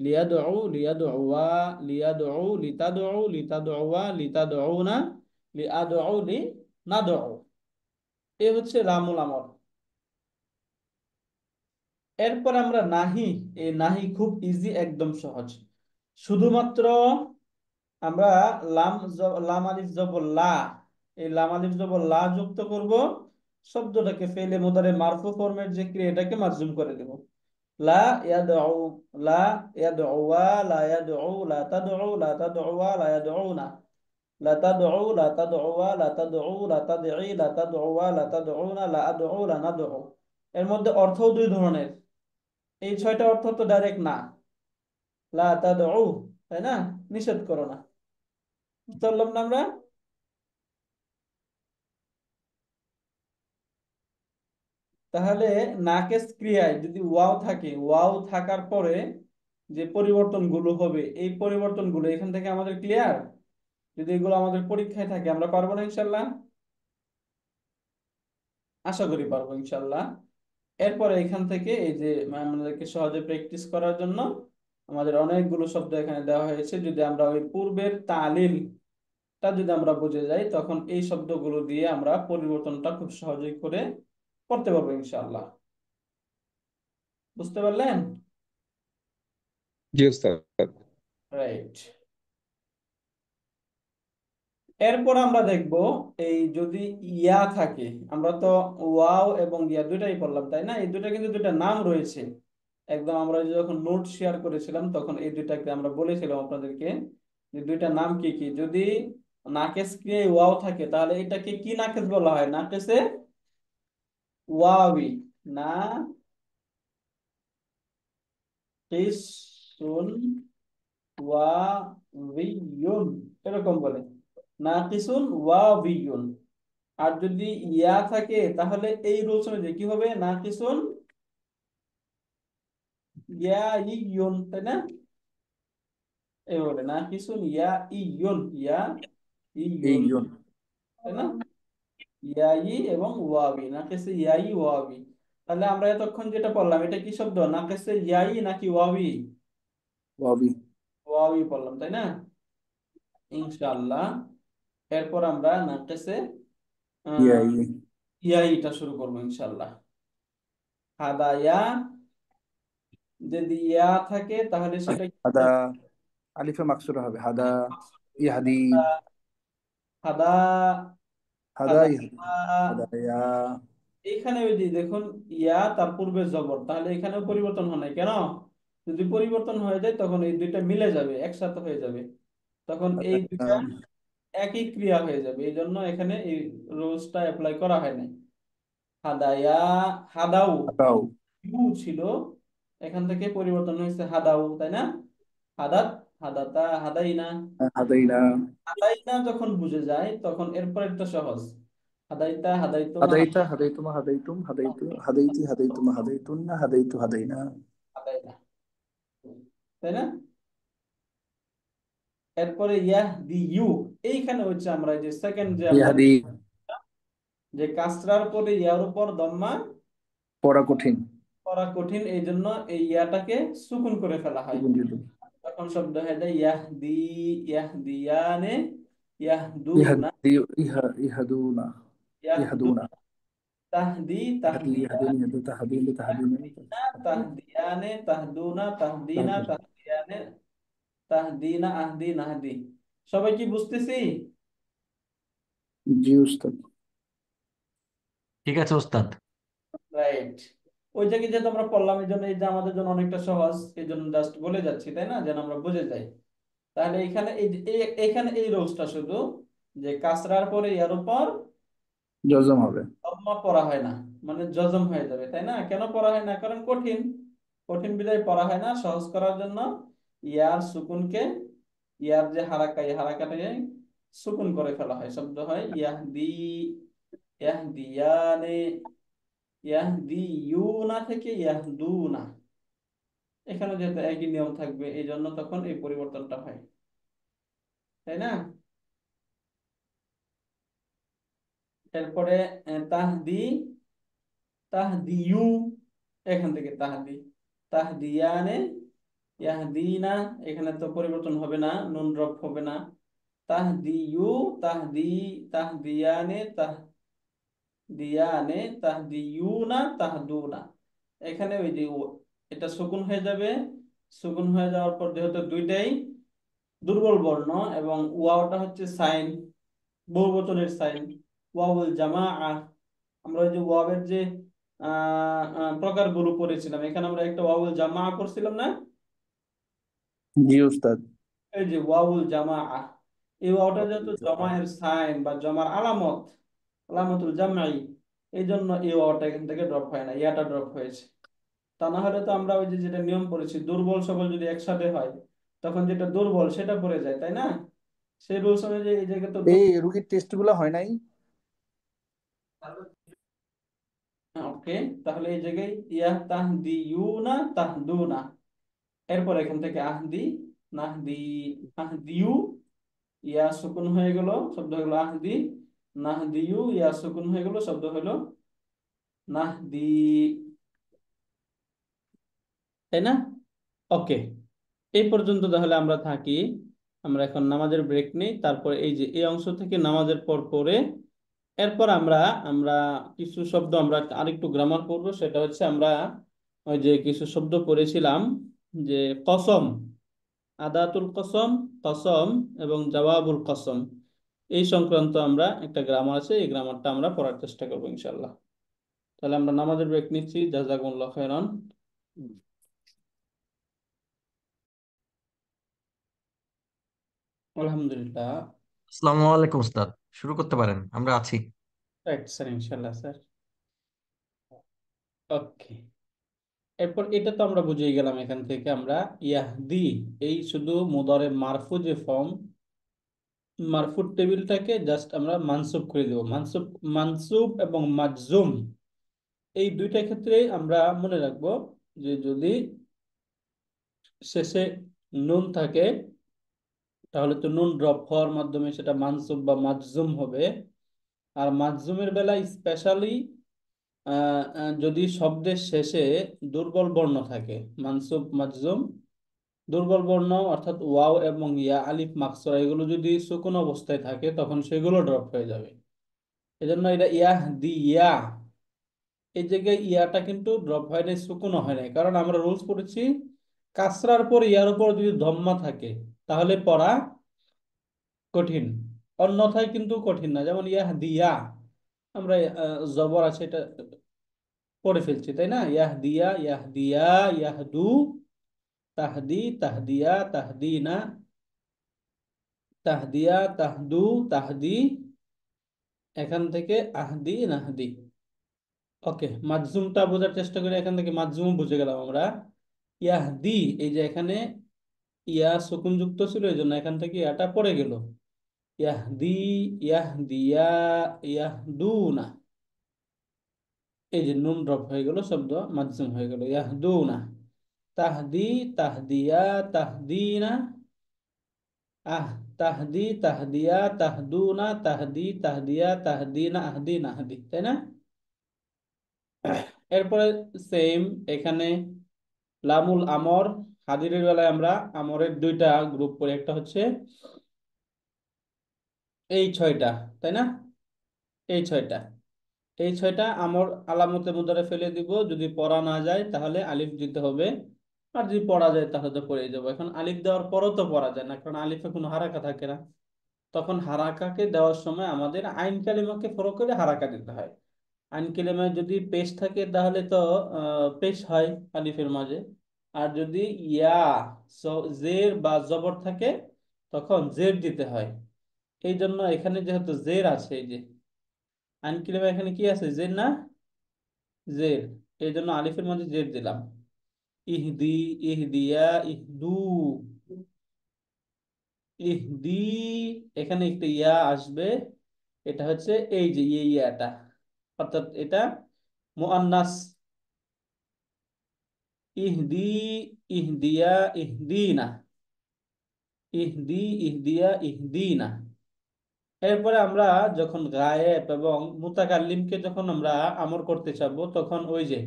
লিয়াদউ, লিয়াদউয়া, লিয়াদউ, লিতাদউ, লিতাদউয়া, লিতাদউনা, লিআদউ, লিনাদউ। এ হচ্ছে লামুল আমর। এরপর আমরা নাহি, এই নাহি খুব ইজি, একদম সহজ। শুধুমাত্র আমরা লাম আলিফ জবর লা, এই লাম আলিফ জবর লা যুক্ত করব, শব্দটাকে ফেলে মুদারে মারফু ফর্মের যে ক্রিয়া এটাকে মারজুম করে দেব। লা ইয়াদউ, লা ইয়াদউয়া, লা ইয়াদউ, লা তাদউ, লা তাদউয়া, লা ইয়াদউনা, লা তাদউ, লা তাদউয়া, লা তাদউ, লা তাদঈ, লা তাদউয়া, লা তাদউনা, লা আদউ, লা নাদউ। এর মধ্যে অর্থও দুই ধরনের। এই 6টা অর্থ তো ডাইরেক্ট না, লা তাদউ, তাই না, নিষেধ করো না, বুঝতে পারলাম না আমরা? তাহলে নাকেস ক্রিয়ায় যদি ওয়াও থাকে, ওয়াও থাকার পরে যে পরিবর্তনগুলো হবে এই পরিবর্তনগুলো এখান থেকে আমাদের ক্লিয়ার। যদি এগুলো আমাদের পরীক্ষায় থাকে আমরা পারবো না ইনশাল্লাহ? আশা করি পারবো ইনশাল্লাহ। এরপরে এখান থেকে এই যে আমাদেরকে সহজে প্র্যাকটিস করার জন্য আমাদের অনেকগুলো শব্দ এখানে দেওয়া হয়েছে। যদি আমরা ওই পূর্বের তালিলটা যদি আমরা বুঝে যাই তখন এই শব্দগুলো দিয়ে আমরা পরিবর্তনটা খুব সহজেই করে করতে পারবো ইনশাআল্লাহ। বুঝতে পারলেন? জি ওস্তাদ। রাইট। এরপর আমরা দেখব এই যদি ইয়া থাকে, আমরা তো ওয়াও এবং ইয়া দুইটাই পড়লাম, তাই না? এই দুইটা কিন্তু দুইটা নাম রয়েছে। একদম আমরা যখন নোট শেয়ার করেছিলাম তখন এই দুইটাকে আমরা বলেছিলাম আপনাদেরকে যে দুইটা নাম কি কি। যদি নাকেস ক্রিয়ায় ওয়াও থাকে তাহলে এটাকে কি নাকেস বলা হয়? নাকেসে ওয়াবি, না কিসুন ওয়াবিয়ুন, এরকম বলে, নাকিসুন ওয়াবিয়ুন। আর যদি ইয়া থাকে তাহলে এই রুলস অনুযায়ী কি হবে? নাকিসুন ইয়া ইয়ুন, তাই না? এইভাবে না কিছু ইয়া ইয়ুন, ইয়া এই ইয়ুন, ইয়ন। তাই না? ইয়াই এবং ওয়াবি, নাকেসে ইয়াই ওয়াবি। তাহলে আমরা এতক্ষণ যেটা পড়লাম এটা কি শব্দ, নাকেসে ইয়াই নাকি ওয়াবি? ওয়াবি। ওয়াবি পড়লাম, তাই না? ইনশাআল্লাহ এরপর আমরা নাকেসে ইয়া আহ ই। ইয়াইটা শুরু করবো ইনশাআল্লাহ। হাদায়া, যদি ইয়া থাকে তাহলে সেটা কি হাদা, হবে? আলিফে মাকসুরা হবে হাদা। ইহাদি। হাদা, হাদা হাদা। ইহাদি। হাদায়া। এইখানে ওই যে দেখুন ইয়া তার পূর্বে জবর, তাহলে এখানেও পরিবর্তন হয় নাই কেন? যদি পরিবর্তন হয়ে যায় তখন এই দুইটা মিলে যাবে, একসাথে হয়ে যাবে, তখন এই দুইটা একই ক্রিয়া হয়ে যাবে, এই জন্য এখানে এই রুলসটা অ্যাপ্লাই করা হয় নাই। হাদায়া, হাদাউ, হাদাও। ইউ ছিল, এখান থেকে পরিবর্তন হয়েছে হাদাউ, তাই না? হাদাত, হাদাতা, হাদাইনা। হাদাইনা। হাদাইনা যখন বুঝে যায় তখন এরপর একটা সহজ, হাদাইতা, হাদাইতুমা, হাদাইতা, হাদাইতুমা, হাদাইতুম, হাদাইতু, হাদাইতি, হাদাইতুমা, হাদাইতুন্না, হাদাইতু, হাদাইনা। হাদাইনা, তাই না? এরপরে ইয়াহদিয়ু, এইখানে হচ্ছে আমরা এই যে সেকেন্ড যে আমরা ইহাদি। যে কাসরার পরে ইয়ার উপর দম্মা পড়া কঠিন। করা কঠিন, এই জন্য এই ইয়াটাকে সুকুন করে ফেলা হয়, তখন শব্দ হয়ে যায় ইয়াহদি, ইয়াহদিয়ানে, ইয়াহদুনা, ইহাদি, ইহাদুনা। ইয়াহদু, ইহাদুনা। তাহদি, ইহাদি, ইহাদিন, তাহদিয়ান, ইহাদু, তাহাদিন, তাহাদিনা। তাহদিয়ানে, তাহদুনা, তাহদিনা, তাহদিয়ানে, তাহদিনা, আহদি, নাহদি। সবাই কি বুঝতেছি? জি উস্তাদ। ঠিক আছে ওস্তাদ। রাইট। ওইটাকে যেহেতু আমরা পড়লাম এই জন্য এটা আমাদের জন্য অনেকটা সহজ, এই জন্য জাস্ট বলে যাচ্ছি, তাই না, যেন আমরা বুঝে যাই। তাহলে এখানে এখানে এই রোলসটা শুধু যে কাসরার পরে ইয়ার উপর জজম হবে। দম্মা পড়া হয় না, মানে জজম হয়ে যাবে, তাই না? কেন পড়া হয় না? কারণ কঠিন, কঠিন বিধায় পড়া হয় না। সহজ করার জন্য ইয়ার সুকুনকে, ইয়ার যে হারাকা, এই হারাকাটাকে সুকুন করে ফেলা হয়, শব্দ হয় ইয়াহদি, ইয়াহদিয়ানে, ইয়াহদিয়ুনা থেকে ইয়াহদুনা। এখানে যেহেতু একই নিয়ম থাকবে এই জন্য তখন এই পরিবর্তনটা হয়, তাই না? এরপরে তাহদি, তাহদিয়ু, এখান থেকে তাহদি, তাহদিয়ানে, ইয়াহদিনা, এখানে তো পরিবর্তন হবে না, নুন ড্রপ হবে না। তাহদিয়ু, তাহদি, তাহদিয়ানে, তাহদিয়ানে, তাহদিয়ুনা, তাহদুনা। এখানে ওই যে এটা সুকুন হয়ে যাবে, সুকুন হয়ে যাওয়ার পর যেহেতু দুইটাই দুর্বল বর্ণ এবং ওয়াওটা হচ্ছে সাইন, বহুবচনের সাইন, ওয়াউল জামা। আমরা ওই যে ওয়াবের যে প্রকারগুলো পড়েছিলাম, এখানে আমরা একটা ওয়াউল জামা করছিলাম না? জি উস্তাদ। এই যে ওয়াউল জামা, এই ওয়াওটা যেহেতু জমায়ের সাইন বা জমার আলামত, আলামতুল জামাই, এই জন্য এই ওয়াওটা এখান থেকে ড্রপ হয় না, ইয়াটা ড্রপ হয়েছে। তা না হলে তো আমরা ওই যে যেটা নিয়ম পড়েছি, দুর্বল সবল যদি একসাথে হয় তখন যেটা দুর্বল সেটা পড়ে যায়, তাই না? সেই রুলস অনুযায়ী এই জায়গায় তো এই রুগীর টেস্ট গুলো হয় নাই। ওকে, তাহলে এই জায়গায় ইয়াহ তাহদিয়ুনা, তাহদুনা, এরপর এখান থেকে আহদি, নাহদি, আহদিয়ু, ইয়া সুকুন হয়ে গেল, শব্দ হয়ে গেল আহদি, নাহদিয়ু, ইয়া সুকুন হয়ে গেল, শব্দ হলো নাহদি, তাই না? ওকে, এই পর্যন্ত তাহলে আমরা থাকি। আমরা এখন নামাজের ব্রেক নেই, তারপর এই যে এই অংশ থেকে নামাজের পর পরে এরপর আমরা আমরা কিছু শব্দ আমরা আরেকটু গ্রামার পড়বো। সেটা হচ্ছে আমরা ওই যে কিছু শব্দ পড়েছিলাম যে কসম, আদাতুল কসম, কসম এবং জওয়াবুল কসম, এই সংক্রান্ত আমরা একটা গ্রামার আছে, এই গ্রামারটা আমরা পড়ার চেষ্টা করবো ইনশাল্লাহ। তাহলে আমরা নামাজের ব্রেক নিচ্ছি। জাযাকুমুল্লাহ খাইরান। আলহামদুলিল্লাহ। আসসালামু আলাইকুম ওস্তাদ, শুরু করতে পারেন, আমরা আছি। রাইট স্যার, ইনশাল্লাহ স্যার। ওকে, এরপর এটা তো আমরা বুঝিয়ে গেলাম। এখান থেকে আমরা ইয়াহদি, এই শুধু মুদারে মারফু যে ফর্ম, মারফুর টেবিলটাকে জাস্ট আমরা মানসুব করে দেব। মানসুব, মানসুব এবং মাজজুম, এই দুইটা ক্ষেত্রে আমরা মনে রাখবো যে যদি শেষে নুন থাকে, তাহলে তো নুন ড্রপ হওয়ার মাধ্যমে সেটা মানসুব বা মাজজুম হবে। আর মাজজুমের বেলায় স্পেশালি যদি শব্দের শেষে দুর্বল বর্ণ থাকে, মানসুব মাজজুম, দুর্বল বর্ণ অর্থাৎ ওয়াও এবং ইয়া, আলিফ মাকসুরা, এগুলো যদি সুকুন অবস্থায় থাকে তখন সেগুলো ড্রপ হয়ে যাবে। এজন্য এটা ইয়াহ দি ইয়া, এই জায়গায় ইয়াটা কিন্তু ড্রপ হয় নাই, সুকুনও হয় নাই, কারণ আমরা রুলস পড়েছি কাসরার পর ইয়ার উপর যদি ধম্মা থাকে তাহলে পড়া কঠিন, অন্যথায় কিন্তু কঠিন না। যেমন ইয়াহ দিয়া, আমরা জবর আছে এটা পড়ে ফেলছি, তাই না? ইয়াহ দিয়া, ইয়াহ দিয়া, ইয়াহদু, তাহদি, তাহদিয়া, তাহদিনা, তাহদিয়া, তাহদু, তাহদি, এখান থেকে আহদি, নাহদি। ওকে, মাজজুমটা বোঝার চেষ্টা করি, এখান থেকে মাজজুম বুঝে গেলাম আমরা। ইয়াহদি, এই যে এখানে ইয়া সুকুন যুক্ত ছিল, এই জন্য এখান থেকে ইয়াটা পড়ে গেল। ইয়াহদি, ইয়াহদিয়া, ইয়াহদুনা, এই যে নুন ড্রপ হয়ে গেল, শব্দ মাজজুম হয়ে গেল, ইয়াহদুনা। তাহদি, তাহদিয়া, তাহদিনা, আহ, তাহদি, তাহদিয়া, তাহদুনা, তাহদি, তাহদিয়া, তাহদিনা, আহদি, নাহদি, তাই না? এরপরে সেম এখানে লামুল আমর, হাজিরের বেলায় আমরা আমরের দুইটা গ্রুপ করি, একটা হচ্ছে এই ছয়টা, তাই না? এই ছয়টা, এই ছয়টা আমর আলামতে মুদ্রা ফেলে দিব, যদি পড়া না যায় তাহলে আলিফ দিতে হবে, আর যদি পড়া যায় তাহলে তো পড়ে যাবো। এখন আলিফ দেওয়ার পরও তো পড়া যায় না, কারণ আলিফে কোনো হারাকা থাকে না। তখন হারাকাকে দেওয়ার সময় আমাদের আইন কালিমাকে ফলো করে হারাকা দিতে হয়। আইন কালিমায় যদি পেশ থাকে তাহলে তো পেশ হয় আলিফের মাঝে, আর যদি ইয়া জের বা জবর থাকে তখন জের দিতে হয়। এই জন্য এখানে যেহেতু জের আছে, এই যে আইন কালিমা এখানে কি আছে, জের না, জের, এই জন্য আলিফের মাঝে জের দিলাম। ইহদি, ইহদিয়া, ইহদু, ইহদি, এখানে একটা ইয়া আসবে, এটা হচ্ছে এই যে ইয়াটা, অর্থাৎ এটা মুআন্নাস। ইহদি, ইহদিয়া, ইহদিনা, ইহদি, ইহদিয়া, ইহদিনা। এরপরে আমরা যখন গায়েব এবং মুতাকাল্লিমকে যখন আমরা আমর করতে চাবো, তখন ওই যে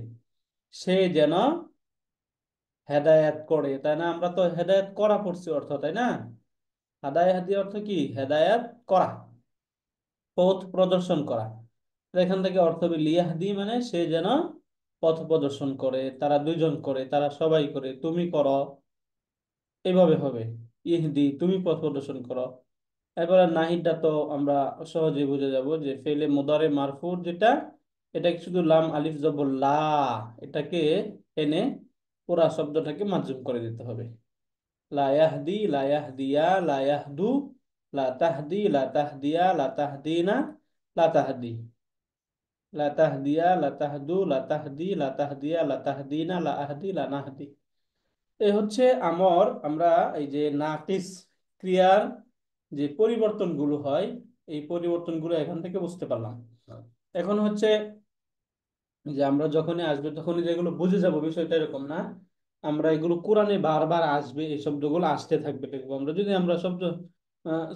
সে যেন হেদায়েত করে, তাই না? আমরা তো হেদায়েত করা পড়ছি অর্থ, তাই না? হেদায়েত অর্থ কি? হেদায়েত করা, পথ প্রদর্শন করা। তো এখান থেকে অর্থ হবে লিয়াহদি, মানে সে যেন পথ প্রদর্শন করে, তারা দুইজন করে, তারা সবাই করে, তুমি করো, এইভাবে হবে। ইহদি, তুমি পথ প্রদর্শন করো। এবারে নাহিদটা তো আমরা সহজেই বুঝে যাব, যে ফেলে মুদারে মারফুর যেটা, এটাকে শুধু লাম আলিফ জবর লা, এটাকে এনে পুরা শব্দটাকে মাজুম করে দিতে হবে। লা ইয়াহদি, লা ইয়াহদিয়া, লা ইয়াহদু, লা তাহদি, লা তাহদিয়া, লা তাহদিনা, লা তাহদি, লা তাহদিয়া, লা তাহদু, লা তাহদি, লা তাহদিয়া, লা তাহদিনা, লা আহদি, লা নাহদি। এই হচ্ছে আমর। আমরা এই যে নাকিস ক্রিয়ার যে পরিবর্তনগুলো হয়, এই পরিবর্তনগুলো এখান থেকে বুঝতে পারলাম। এখন হচ্ছে যে আমরা যখনই আসবে তখনই যেগুলো বুঝে যাব, বিষয়টা এরকম না, আমরা এগুলো কোরআনে বারবার আসবে, এই শব্দগুলো আসতে থাকবে, দেখবো আমরা। যদি আমরা শব্দ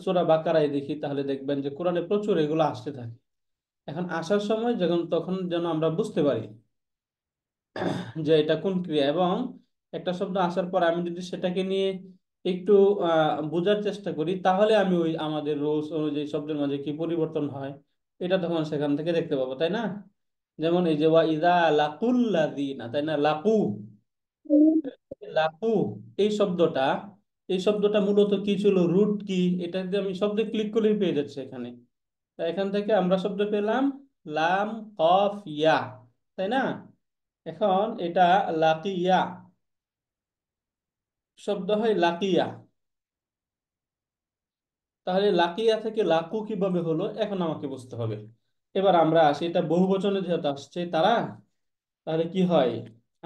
সূরা বাকারায় দেখি তাহলে দেখবেন যে কোরআনে প্রচুর এগুলো আসতে থাকে। এখন আসার সময় যখন, তখন যেন আমরা বুঝতে পারি যে এটা কোন ক্রিয়া, এবং একটা শব্দ আসার পর আমি যদি সেটাকে নিয়ে একটু বোঝার চেষ্টা করি, তাহলে আমি ওই আমাদের রোলস অনুযায়ী শব্দের মাঝে কি পরিবর্তন হয় এটা তখন সেখান থেকে দেখতে পাবো, তাই না? যেমন এই যে ওয়া ইদা লাকুল্লাযিনা, তাই না? লাকু, লাকু, এই শব্দটা, এই শব্দটা মূলত কি ছিল, রুট কি, এটা যদি আমি শব্দে ক্লিক করলেই পেয়ে যাচ্ছে এখানে। তা এখান থেকে আমরা শব্দ পেলাম লাম কফ ইয়া, তাই না? এখন এটা লাকিয়া, শব্দ হয় লাকিয়া। তাহলে লাকিয়া থেকে লাকু কিভাবে হলো এখন আমাকে বুঝতে হবে। এবার আমরা আসি, এটা বহু বচনে যেহেতু আসছে তারা, তাহলে কি হয়,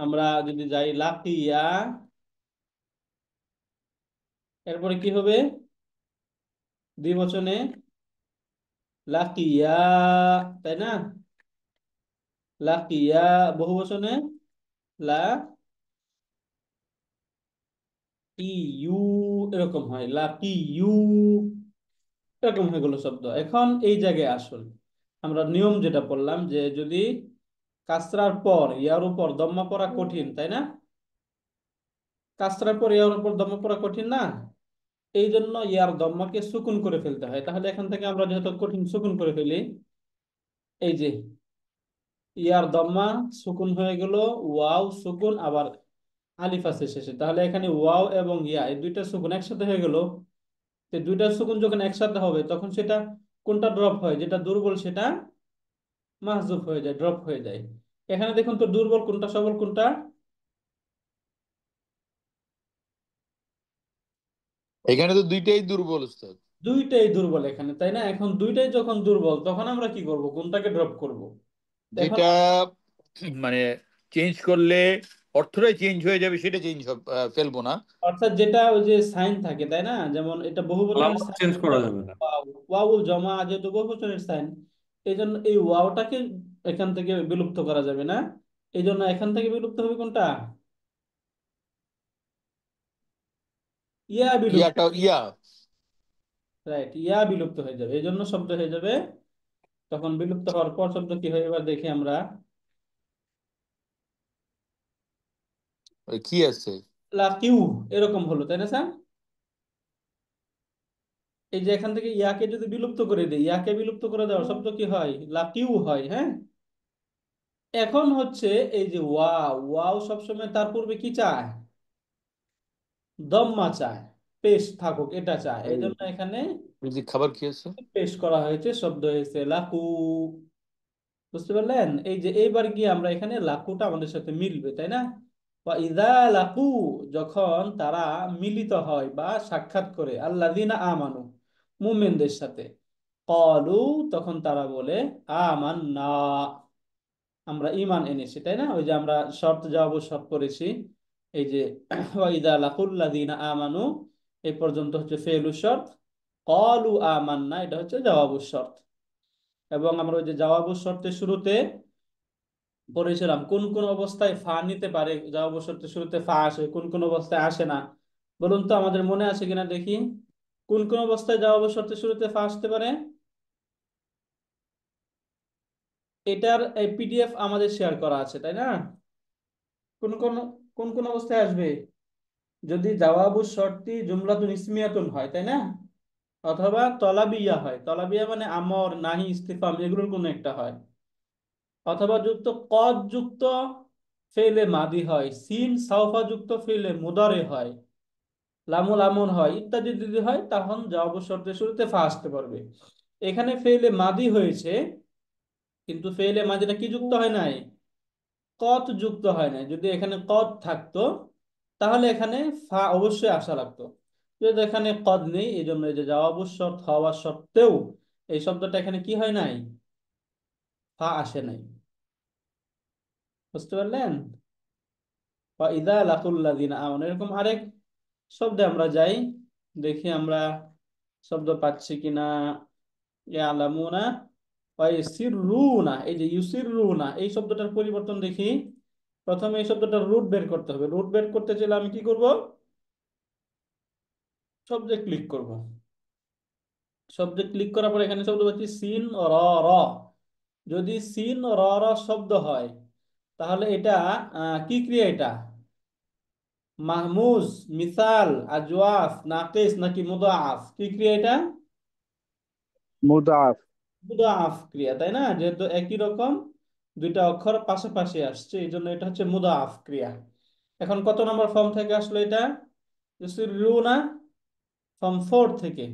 আমরা যদি যাই লাকিয়া, এরপরে কি হবে, দ্বিবচনে লাকিয়া, তাই না? লাকিয়া, বহু বচনে লা ইউ এরকম হয়, লাকি ইউ এরকম হয়ে গেল শব্দ। এখন এই জায়গায় আসুন, আমরা নিয়ম যেটা বললাম যে যদি কাসরার পর ইয়ার উপর দম্মা পড়া কঠিন, তাই না? কাসরার পর ইয়ার উপর দম্মা পড়া কঠিন না, এই জন্য ইয়ার দম্মাকে সুকুন করে ফেলতে হয়। তাহলে এখান থেকে আমরা যেহেতু কঠিন সুকুন করে ফেলি, এই যে ইয়ার দম্মা সুকুন হয়ে গেল, ওয়াও সুকুন, আবার আলিফ আছে শেষে, তাহলে এখানে ওয়াও এবং ইয়া এই দুইটা সুকুন একসাথে হয়ে গেল। তো দুইটা সুকুন যখন একসাথে হবে তখন সেটা কোনটা ড্রপ হয়, যেটা দুর্বল সেটা মাহজুব হয়ে যায়, ড্রপ হয়ে যায়। এখানে দেখুন তো দুর্বল কোনটা সবল কোনটা? এখানে তো দুইটাই দুর্বল উস্তাদ। দুইটাই দুর্বল এখানে, তাই না? এখন দুইটাই যখন দুর্বল তখন আমরা কি করব, কোনটাকে ড্রপ করব? তো এখন যেটা মানে চেঞ্জ করলে অর্থটাই চেঞ্জ হয়ে যাবে, সেটা চেঞ্জ ফেলবো না। অর্থাৎ যেটা ওই যে সাইন থাকে, তাই না? যেমন এটা বহুবচনের আলামত সাইন, চেঞ্জ করা যাবে না। ওয়াউল জমা যেহেতু বহুবচনের সাইন, এই জন্য এই ওয়াওটাকে এখান থেকে বিলুপ্ত করা যাবে না। এই জন্য এখান থেকে বিলুপ্ত হবে কোনটা? ইয়া বিলুপ্ত। ইয়াটা ইয়া রাইট, ইয়া বিলুপ্ত হয়ে যাবে, এই জন্য শব্দ হয়ে যাবে। তখন বিলুপ্ত হওয়ার পর শব্দ কি হয় এবার দেখি আমরা। কি আছে? লাকিউ এরকম হলো, তাই না স্যার? এই যে এখান থেকে ইয়াকে যদি বিলুপ্ত করে দিই, ইয়াকে বিলুপ্ত করে দেওয়ার শব্দ কি হয়? লাকিউ হয়, হ্যাঁ। এখন হচ্ছে এই যে ওয়াও, ওয়াও সবসময় তার পূর্বে কি চায়? দম্মা চায়, পেশ থাকুক এটা চায়, এই জন্য এখানে খাবার খেয়েছে। পেশ করা হয়েছে, শব্দ হয়েছে লাকু। বুঝতে পারলেন? এই যে এইবার গিয়ে আমরা এখানে লাকুটা আমাদের সাথে মিলবে, তাই না? বা ইদা লাকু, যখন তারা মিলিত হয় বা সাক্ষাৎ করে আল্লাযিনা আমানু, মুমিনদের সাথে, ক্বালু, তখন তারা বলে আমান্না, আমরা ঈমান এনেছি, তাই না? ওই যে আমরা শর্ত জবাব শর্ত করেছি, এই যে ওয়া ইদা লাকুল্লাযিনা আমানু, এই পর্যন্ত হচ্ছে ফেলু শর্ত, ক্বালু আমান্না এটা হচ্ছে জবাব শর্ত। এবং আমরা ওই যে জবাব শর্তের শুরুতে পড়েছিলাম কোন কোন অবস্থায় ফা নিতে পারে, জবাব শর্তের শুরুতে ফা আসে, কোন কোন অবস্থায় আসে না। বলুন তো আমাদের মনে আছে কিনা দেখি, কোন কোন অবস্থায় জবাব শর্তের শুরুতে ফা আসতে পারে? এটার পিডিএফ আমাদের শেয়ার করা আছে, তাই না? কোন কোন কোন কোন অবস্থায় আসবে? যদি জবাবু শর্তি জুমলাতুন ইসমিয়াতুন হয়, তাই না? অথবা তলাবিয়া হয়, তলাবিয়া মানে আমর, নাহি, ইস্তিফাম এগুলোর কোনো একটা হয়। অথবা যুক্ত কদ যুক্ত ফেলে মাদি হয়, সিন সাউফা যুক্ত ফেলে মুদারে হয়, লামুল আমর হয়, ইত্যাদি যদি হয় তখন জবাব শর্তের শুরুতে ফা আসতে পারবে। এখানে ফেলে মাদি হয়েছে, কিন্তু ফেলে মাদিটা কি যুক্ত হয় নাই? কত যুক্ত হয় নাই। যদি এখানে কদ থাকতো তাহলে এখানে ফা অবশ্যই আসা লাগতো। যেহেতু এখানে কদ নেই, এই জন্য এই যে জবাব শর্ত হওয়া সত্ত্বেও এই শব্দটা এখানে কি হয় নাই? ফা আসে নাই। বুঝতে পারলেন? বা ইদা লাকুল্লাযিনা আমানু, এরকম আরেক শব্দে আমরা যাই, দেখি আমরা শব্দ পাচ্ছি কিনা। ইয়ালামুনা ওয়া ইউসিররুনা, এই যে ইউসিররুনা এই শব্দটার পরিবর্তন দেখি। প্রথমে এই শব্দটার রুট বের করতে হবে। রুট বের করতে চাইলে আমি কি করব? শব্দে ক্লিক করব। শব্দে ক্লিক করার পর এখানে শব্দ পাচ্ছি সিন র র। যদি সিন র র শব্দ হয় তাহলে এটা কি ক্রিয়া? এটা মাহমুজ, মিসাল, আজওয়াফ, নাকিস নাকি মুদাআফ? কি ক্রিয়া এটা? মুদাফ। মুদাআফ ক্রিয়া, তাই না? যেহেতু একই রকম দুইটা অক্ষর পাশাপাশি আসছে এই জন্য এটা হচ্ছে মুদাআফ ক্রিয়া। এখন কত নম্বর ফর্ম থেকে আসলো এটা? ইউসিররুনা ফর্ম 4 থেকে।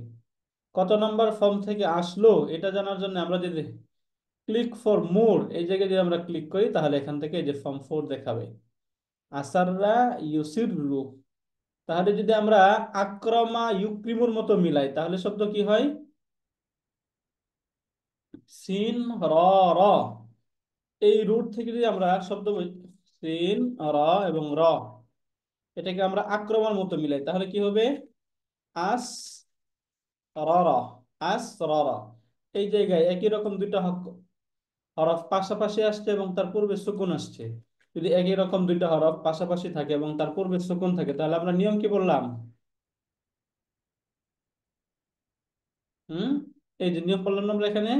কত নম্বর ফর্ম থেকে আসলো এটা জানার জন্য আমরা যদি ক্লিক ফর মোর এই জায়গায় যদি আমরা ক্লিক করি তাহলে এখান থেকে এই যে ফর্ম 4 দেখাবে, আসাররা ইউসিররু। তাহলে যদি আমরা আক্রমা ইউক্রিমুর মতো মিলাই তাহলে শব্দ কি হয়? সিন র র। এই রুট থেকে যদি আমরা শব্দ সিন র এবং র এটাকে আমরা আক্রমণ মতো মিলাই তাহলে কি হবে? আস র র, আস র র। এই জায়গায় একই রকম দুইটা হরফ পাশাপাশি আসছে এবং তার পূর্বে সুকুন আসছে। যদি একই রকম দুইটা হরফ পাশাপাশি থাকে এবং তার পূর্বে সুকুন থাকে, তাহলে আমরা নিয়ম কি বললাম? হুম, এই যে নিয়ম বললাম না আমরা এখানে,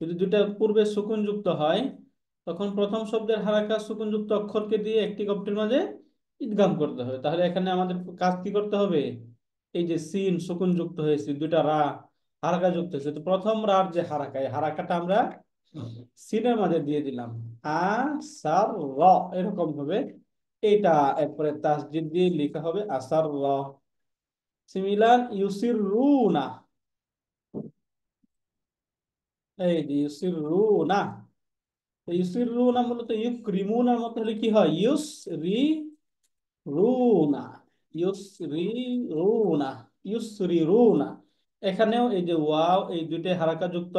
যদি দুইটা পূর্বে সুকুন যুক্ত হয়, তখন প্রথম শব্দের হারাকা সুকুন যুক্ত অক্ষরকে দিয়ে একটি গপ্পের মাঝে ইদগাম করতে হবে। তাহলে এখানে আমাদের কাজ কি করতে হবে? এই যে সিন সুকুন যুক্ত হয়েছে, দুইটা রা হারাকা যুক্ত হয়েছে, তো প্রথম রার যে হারাকা, এই হারাকাটা আমরা সিনের মাঝে দিয়ে দিলাম। আ সার র, এরকম হবে। এটা এরপরে তাসদীদ দিয়ে লেখা হবে আসার র। সিমিলার ইউসির রুনা, এই যে ইউসির রুনা, ইউসিরুনা মূলত ইউকরিমুনার মতো হলে কি হয়? রুনা, রুনা, রুনা। এখানেও এই যে ওয়াও, এই দুইটাই হারাকা যুক্ত,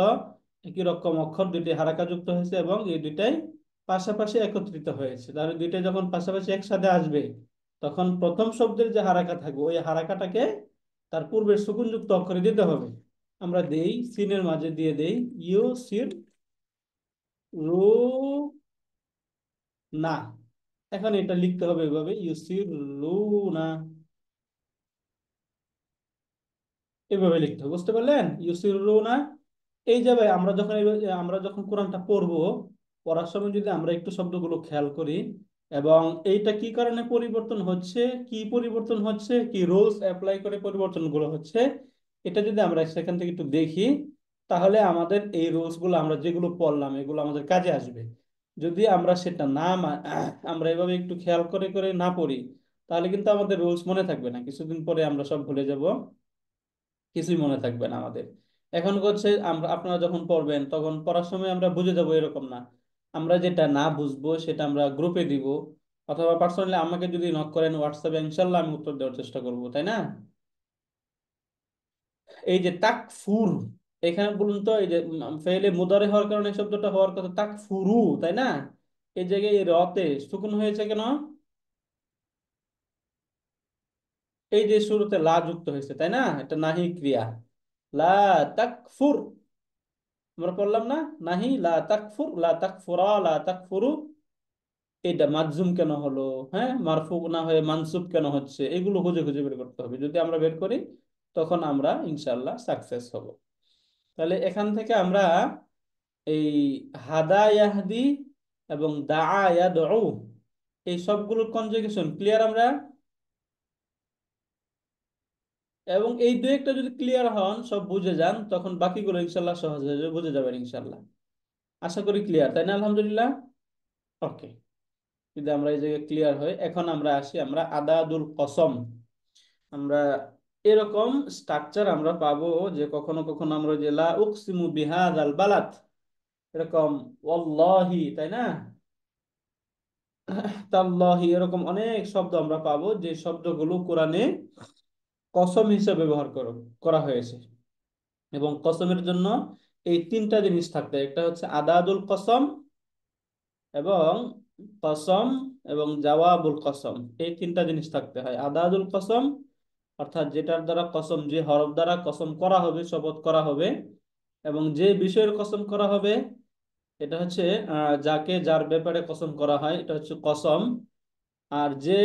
একই রকম অক্ষর দুইটাই হারাকা যুক্ত হয়েছে এবং এই দুইটাই পাশাপাশি একত্রিত হয়েছে। তাহলে দুইটাই যখন পাশাপাশি একসাথে আসবে, তখন প্রথম শব্দের যে হারাকা থাকবে ওই হারাকাটাকে তার পূর্বের সুকুন যুক্ত অক্ষরে দিতে হবে। আমরা দেই সিনের মাঝে দিয়ে দেই ইউ সির রু না। এখন এটা লিখতে হবে এভাবে ইউসিরুনা, এভাবে লিখতে হবে। বুঝতে পারলেন? ইউসিরুনা। এই যাবে আমরা যখন কোরআনটা পড়বো, পড়ার সময় যদি আমরা একটু শব্দগুলো খেয়াল করি, এবং এইটা কি কারণে পরিবর্তন হচ্ছে, কি রুলস অ্যাপ্লাই করে পরিবর্তনগুলো হচ্ছে, এটা যদি আমরা সেখান থেকে একটু দেখি, তাহলে আমাদের এই রুলস গুলো আমরা যেগুলো পড়লাম এগুলো আমাদের কাজে আসবে। যদি আমরা সেটা আমরা এভাবে একটু খেয়াল করে করে না পড়ি, তাহলে কিন্তু আমাদের রুলস মনে থাকবে না, কিছুদিন পরে আমরা সব ভুলে যাব, কিছুই মনে থাকবে না আমাদের। এখন হচ্ছে আপনারা যখন পড়বেন তখন পড়ার সময় আমরা বুঝে যাবো এরকম না, আমরা যেটা না বুঝবো সেটা আমরা গ্রুপে দিব, অথবা পার্সোনালি আমাকে যদি নক করেন হোয়াটসঅ্যাপে, ইনশাল্লাহ আমি উত্তর দেওয়ার চেষ্টা করব, তাই না? এই যে তাকফুর, এখানে বলুন তো, এই যে ফেলে মুদারে হওয়ার কারণে এই শব্দটা হওয়ার কথা তাকফুরু, তাই না? এই জায়গায় এই রতে সুকুন হয়েছে কেন? এই যে শুরুতে লা যুক্ত হয়েছে, তাই না? এটা নাহি ক্রিয়া। লা তাকফুর, আমরা পড়লাম না? নাহি লা তাকফুর, লা তাকফুরা, লা তাকফুরু। এটা মাজজুম কেন হলো? হ্যাঁ, মারফু না হয়ে মানসুব কেন হচ্ছে? এগুলো খুঁজে খুঁজে বের করতে হবে। যদি আমরা বের করি, তখন আমরা ইনশাল্লাহ সাকসেস হব। তাহলে এখান থেকে আমরা এই হাদা ইয়াহদি এবং দা ইয়াদউ, এই সবগুলোর কনজুগেশন ক্লিয়ার আমরা। এবং এই দুই একটা যদি ক্লিয়ার হন, সব বুঝে যান, তখন বাকিগুলো ইনশাল্লাহ সহজ হয়ে যাবে, বুঝে যাবেন ইনশাল্লাহ। আশা করি ক্লিয়ার, তাই না? আলহামদুলিল্লাহ। ওকে, যদি আমরা এই জায়গায় ক্লিয়ার হই, এখন আমরা আসি আমরা আদাদুল কসম। আমরা এরকম স্ট্রাকচার আমরা পাবো যে কখনো কখনো আমরা যে লা উকসিমু বিহাযাল বালাদ, এরকম ওয়াল্লাহি, তাই না, তাল্লাহি, এরকম অনেক শব্দ আমরা পাবো যে শব্দগুলো কোরআনে কসম হিসেবে ব্যবহার করা হয়েছে। এবং কসমের জন্য এই তিনটা জিনিস থাকতে, একটা হচ্ছে আদাদুল কসম, এবং কসম, এবং জাওয়াবুল কসম, এই তিনটা জিনিস থাকতে হয়। আদাদুল কসম অর্থাৎ যেটার দ্বারা কসম, যে হরফ দ্বারা কসম করা হবে, শপথ করা হবে, এবং যে বিষয়ের কসম করা হবে, এটা হচ্ছে যাকে যার ব্যাপারে কসম করা হয়, এটা হচ্ছে কসম। আর যে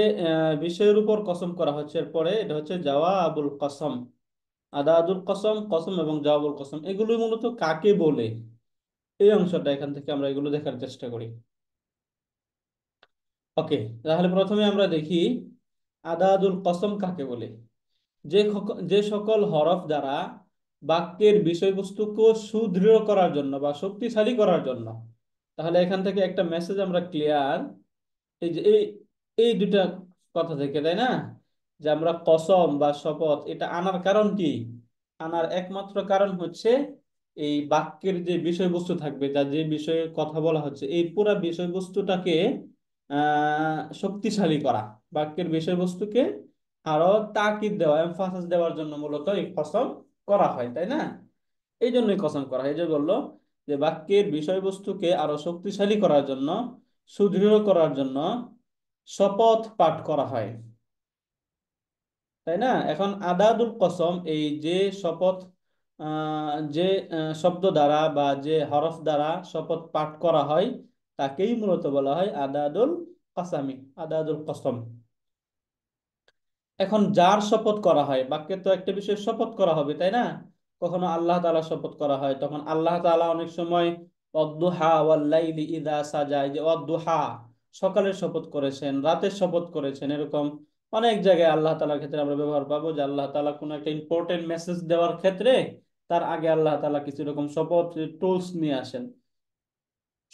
বিষয়ের উপর কসম করা হচ্ছে এরপরে, এটা হচ্ছে জাওয়াবুল কসম। আদাদুল কসম, কসম এবং জাওয়াবুল কসম, এগুলো মূলত কাকে বলে, এই অংশটা এখান থেকে আমরা এগুলো দেখার চেষ্টা করি। ওকে, তাহলে প্রথমে আমরা দেখি আদাদুল কসম কাকে বলে। যে সকল হরফ দ্বারা বাক্যের বিষয়বস্তুকে সুদৃঢ় করার জন্য বা শক্তিশালী করার জন্য, তাহলে এখান থেকে একটা মেসেজ আমরা ক্লিয়ার, এই যে এই দুটা কথা থেকে, তাই না, যে আমরা কসম বা শপথ এটা আনার কারণ কি? আনার একমাত্র কারণ হচ্ছে এই বাক্যের যে বিষয়বস্তু থাকবে, যা যে বিষয়ে কথা বলা হচ্ছে, এই পুরা বিষয়বস্তুটাকে শক্তিশালী করা, বাক্যের বিষয়বস্তুকে আরো তাকিদ দেওয়া, এমফাসিস দেওয়ার জন্য মূলত এই কসম করা হয়, তাই না? এই জন্যই কসম করা হয়। এই যে বললো যে বাক্যের বিষয়বস্তুকে আরো শক্তিশালী করার জন্য, সুদৃঢ় করার জন্য শপথ পাঠ করা হয়, তাই না? এখন আদাদুল কসম, এই যে শপথ, যে শব্দ দ্বারা বা যে হরফ দ্বারা শপথ পাঠ করা হয়, তাকেই মূলত বলা হয় আদাদুল কাসামি, আদাদুল কসম। এখন যার শপথ করা হয়, বাক্যে তো একটা বিষয়ে শপথ করা হবে, তাই না? কখনো আল্লাহ তাআলা শপথ করা হয়, তখন আল্লাহ তাআলা অনেক সময় ওয়াদ-দুহা ওয়াল-লাইলি ইযা সাজা, এই যে ওয়াদ-দুহা, সকালের শপথ করেছেন, রাতের শপথ করেছেন, এরকম অনেক জায়গায় আল্লাহ তাআলার ক্ষেত্রে আমরা ব্যবহার পাবো যে আল্লাহ তাআলা কোনো একটা ইম্পর্টেন্ট মেসেজ দেওয়ার ক্ষেত্রে তার আগে আল্লাহ তাআলা কিছু রকম শপথ টুলস নিয়ে আসেন,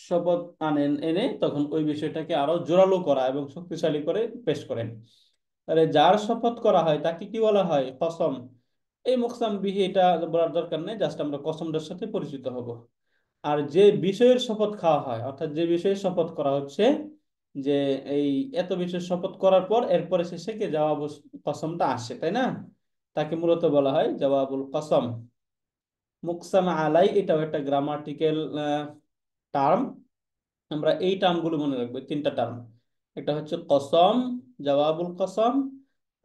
শপথ আনেন, এনে তখন ওই বিষয়টাকে আরো জোরালো করা এবং শক্তিশালী করে পেশ করেন। তাহলে যার শপথ করা হয় তাকে কি বলা হয়? কসম। এই মুকসাম বিহি এটা বলার দরকার নেই, জাস্ট আমরা কসমটার সাথে পরিচিত হব। আর যে বিষয়ের শপথ খাওয়া হয়, অর্থাৎ যে বিষয়ে শপথ করা হচ্ছে, যে এই এত বিষয়ের শপথ করার পর এরপরে শেষে কি জবাব কসমটা আসে, তাই না? তাকে মূলত বলা হয় জবাবুল কসম। মুকসাম আলাই এটাও একটা গ্রামাটিক্যাল টার্ম। আমরা এই টার্মগুলো মনে রাখবো, তিনটা টার্ম। একটা হচ্ছে কসম, জওয়াবুল কসম,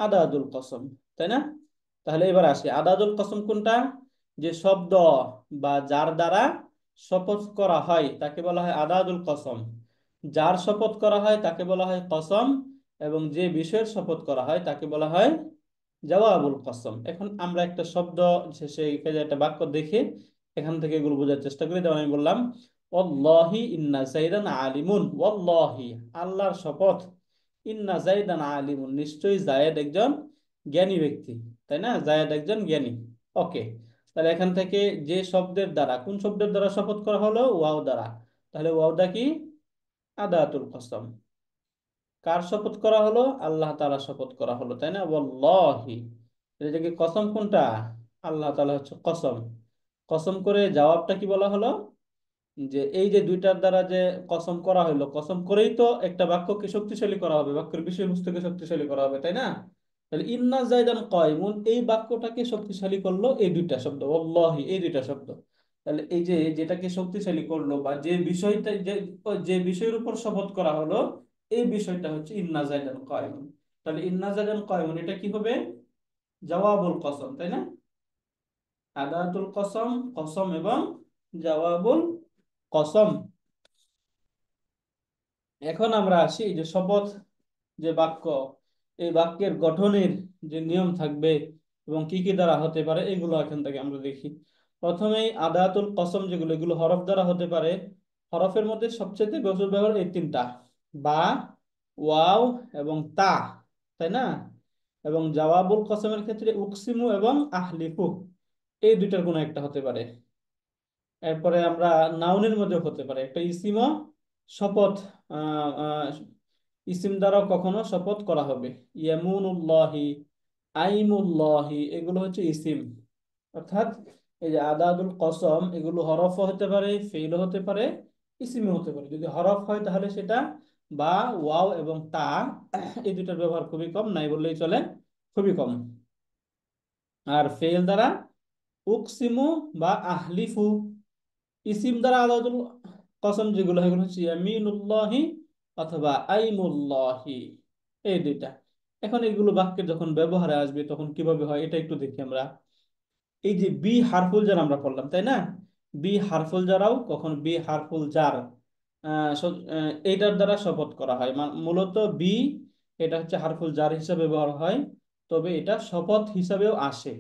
আদাদুল কসম, তাই না? তাহলে এবার আসি আদাদুল কসম কোনটা? যে শব্দ বা যার দ্বারা শপথ করা হয় তাকে বলা হয় আদাদুল কসম। যার শপথ করা হয় তাকে বলা হয় কসম, এবং যে বিষয়ের শপথ করা হয় তাকে বলা হয় জওয়াবুল কসম। এখন আমরা একটা শব্দ শেষে একটা বাক্য দেখে এখান থেকে এগুলো বোঝার চেষ্টা করি। যেমন আমি বললাম ওয়াল্লাহি ইন্না যাইদান আলিমুন, ওয়াল্লাহি আল্লাহর শপথ, ইন্না যাইদান আলিমুন নিশ্চয়ই যায়েদ একজন জ্ঞানী ব্যক্তি, তাই না? যায়েদ একজন জ্ঞানী। ওকে, তাহলে এখান থেকে যে শব্দের দ্বারা, কোন শব্দের দ্বারা শপথ করা হলো? ওয়াও দ্বারা। তাহলে ওয়াওটা কি? আদাতুল কসম। কার শপথ করা হলো? আল্লাহ তাআলা শপথ করা হলো, তাই না? ওয়াল্লাহি, এটা কি কসম কোনটা? আল্লাহ তাআলা হচ্ছে কসম। কসম করে জবাবটা কি বলা হলো? যে এই যে দুইটার দ্বারা যে কসম করা হলো, কসম করেই তো একটা বাক্যকে শক্তিশালী করা হবে, বাক্যের বিষয়বস্তুকে শক্তিশালী করা হবে, তাই না? তাহলে ইন্না যাইদান কায়িমুন, এই বাক্যটাকে শক্তিশালী করলো এই দুইটা শব্দ, ওয়াল্লাহি এই দুইটা শব্দ। তাহলে এই যে যেটাকে শক্তিশালী করলো বা যে বিষয়টা, যে বিষয়ের উপর শপথ করা হলো, এই বিষয়টা হচ্ছে ইন্না যাইদান কায়িমুন। তাহলে ইন্না যাইদান কায়িমুন এটা কি হবে? জওয়াবুল কসম, তাই না? আদাতুল কসম, কসম এবং জওয়াবুল কসম। এখন আমরা আসি এই যে শপথ, যে বাক্য, এই বাক্যের গঠনের যে নিয়ম থাকবে এবং কি কি দ্বারা হতে পারে এগুলো এখান থেকে আমরা দেখি। প্রথমেই আদাতুল কসম যেগুলো, এগুলো হরফ দ্বারা হতে পারে। হরফের মধ্যে সবচেয়ে বেশি ব্যবহার এই তিনটা, বা, ওয়াও এবং তা, তাই না? এবং জওয়াবুল কসমের ক্ষেত্রে উকসিমু এবং আহলিফু, এই দুইটার কোনো একটা হতে পারে। এরপরে আমরা নাউনের মধ্যে হতে পারে একটা ইসিমও শপথ, আহ, আহ, ইসিম দ্বারা কখনো শপথ করা হবে। ইয়ামুনুল্লাহি, আইমুল্লাহি, এগুলো হচ্ছে ইসিম। অর্থাৎ এই যে আদাদুল কসম, এগুলো হরফও হতে পারে, ফেইলও হতে পারে, ইসিমও হতে পারে। যদি হরফ হয় তাহলে সেটা বা, ওয়াও এবং তা, এই দুটার ব্যবহার খুবই কম, নাই বললেই চলে, খুবই কম। আর ফেইল দ্বারা উকসিমু বা আহলিফু। ইসিম দ্বারা আলাদুল কসম যেগুলো, সেগুলো হচ্ছে ইয়ামিনুল্লাহি অথবা আইমুল্লাহি, এই দুইটা। এখন এগুলো বাক্যে যখন ব্যবহারে আসবে তখন কিভাবে হয় এটা একটু দেখি আমরা। এই যে বি হারফুল জার আমরা পড়লাম, তাই না? বি হারফুল জারাও কখন বি হারফুল জার, এইটার দ্বারা শপথ করা হয়। মূলত বি এটা হচ্ছে হারফুল জার হিসাবে ব্যবহার হয়, তবে এটা শপথ হিসাবেও আসে।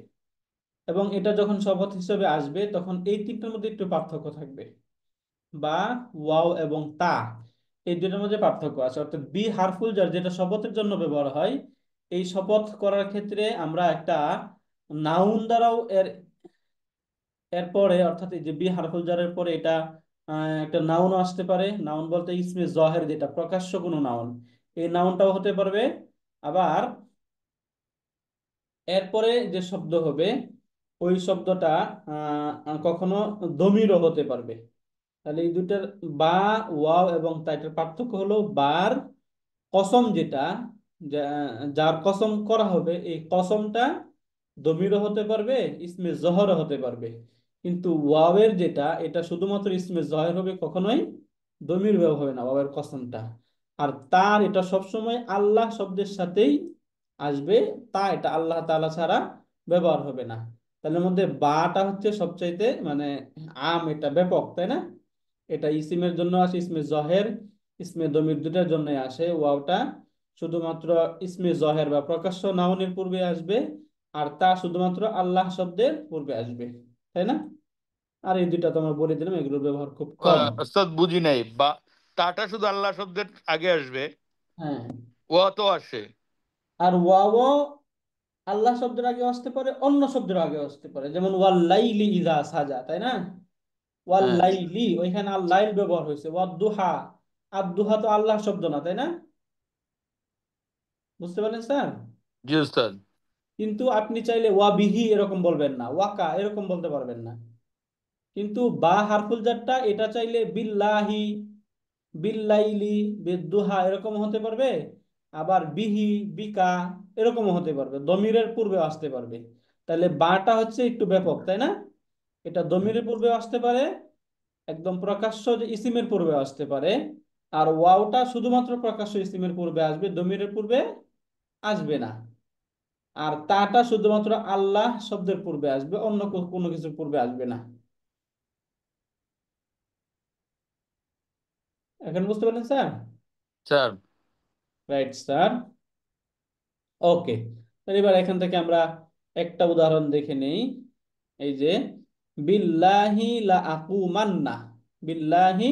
এবং এটা যখন শপথ হিসাবে আসবে তখন এই তিনটার মধ্যে একটু পার্থক্য থাকবে। বা, ওয়াও এবং তা, এই দুটোর মধ্যে পার্থক্য আছে। অর্থাৎ বি হারফুল জার যেটা শপথের জন্য ব্যবহার হয়, এই শপথ করার ক্ষেত্রে আমরা একটা নাউন দ্বারাও এরপরে, অর্থাৎ এই যে বি হারফুল জারের পরে এটা একটা নাউন আসতে পারে। নাউন বলতে ইসমে জহের, যেটা প্রকাশ্য কোনো নাউন, এই নাউনটাও হতে পারবে। আবার এরপরে যে শব্দ হবে ওই শব্দটা কখনো দমিরও হতে পারবে। তাহলে এই দুটার বা, ওয়াও এবং তাইটার পার্থক্য হলো বার কসম, যেটা যার কসম করা হবে এই কসমটা দমিরও হতে পারবে, ইসমে জহরও হতে পারবে। কিন্তু ওয়াওয়ের যেটা, এটা শুধুমাত্র ইসমে জহের হবে, কখনোই দমির ব্যবহার হবে না ওয়াওয়ের কসমটা। আর তার এটা সবসময় আল্লাহ শব্দের সাথেই আসবে, তা এটা আল্লাহ তাআলা ছাড়া ব্যবহার হবে না। তাহলে মধ্যে বাটা হচ্ছে সবচাইতে মানে এটা ব্যাপক, তাই না? এটা ইসিমের জন্য আসে, ইসমে জহের, ইসমে দমির দুটার জন্যই আসে। ওয়াওটা শুধুমাত্র ইসমে জহের বা প্রকাশ্য নাউনের পূর্বে আসবে, আর তা শুধুমাত্র আল্লাহ শব্দের পূর্বে আসবে, তাই না? আর এই দুইটা তো আমরা বলে দিলাম, এগুলোর ব্যবহার খুব কম। ওস্তাদ বুঝি নাই, বা তাটা শুধু আল্লাহ শব্দের আগে আসবে, হ্যাঁ, ও তো আসে। আর ওয়াও আল্লাহ শব্দের আগে আসতে পারে, অন্য শব্দের আগে আসতে পারে, যেমন ওয়াল্লাইলি ইযা সাজা, তাই না? হ্যাঁ, ওয়াল্লাইলি, ওইখানে আল্লাইল ব্যবহার হয়েছে। ওয়াদ্দুহা, আদ-দুহা তো আল্লাহ শব্দ না, তাই না? বুঝতে পারলেন স্যার? জি ওস্তাদ। কিন্তু আপনি চাইলে ওয়াবিহি এরকম বলবেন না, ওয়াকা এরকম বলতে পারবেন না। কিন্তু বা হারফুল জারটা এটা চাইলে বিল্লাহি, বিল্লাইলি, বিদ্দুহা এরকম হতে পারবে, আবার বিহি, বিকা এরকম হতে পারবে, দমিরের পূর্বে আসতে পারবে। তাহলে বাটা হচ্ছে একটু ব্যাপক, তাই না? এটা দমিরের পূর্বে আসতে পারে, একদম প্রকাশ্য যে ইসিমের পূর্বে আসতে পারে। আর ওয়াওটা শুধুমাত্র প্রকাশ্য ইসিমের পূর্বে আসবে, দমিরের পূর্বে আসবে না। আর তাটা শুধুমাত্র আল্লাহ শব্দের পূর্বে আসবে, অন্য কোনো কিছুর পূর্বে আসবে না। এখন বুঝতে পারলেন sir? Sir, right sir. Okay, তাহলে এবার এখান থেকে আমরা একটা উদাহরণ দেখে নেই। এই যে বিল্লাহি লা আকুমান্না, বিল্লাহি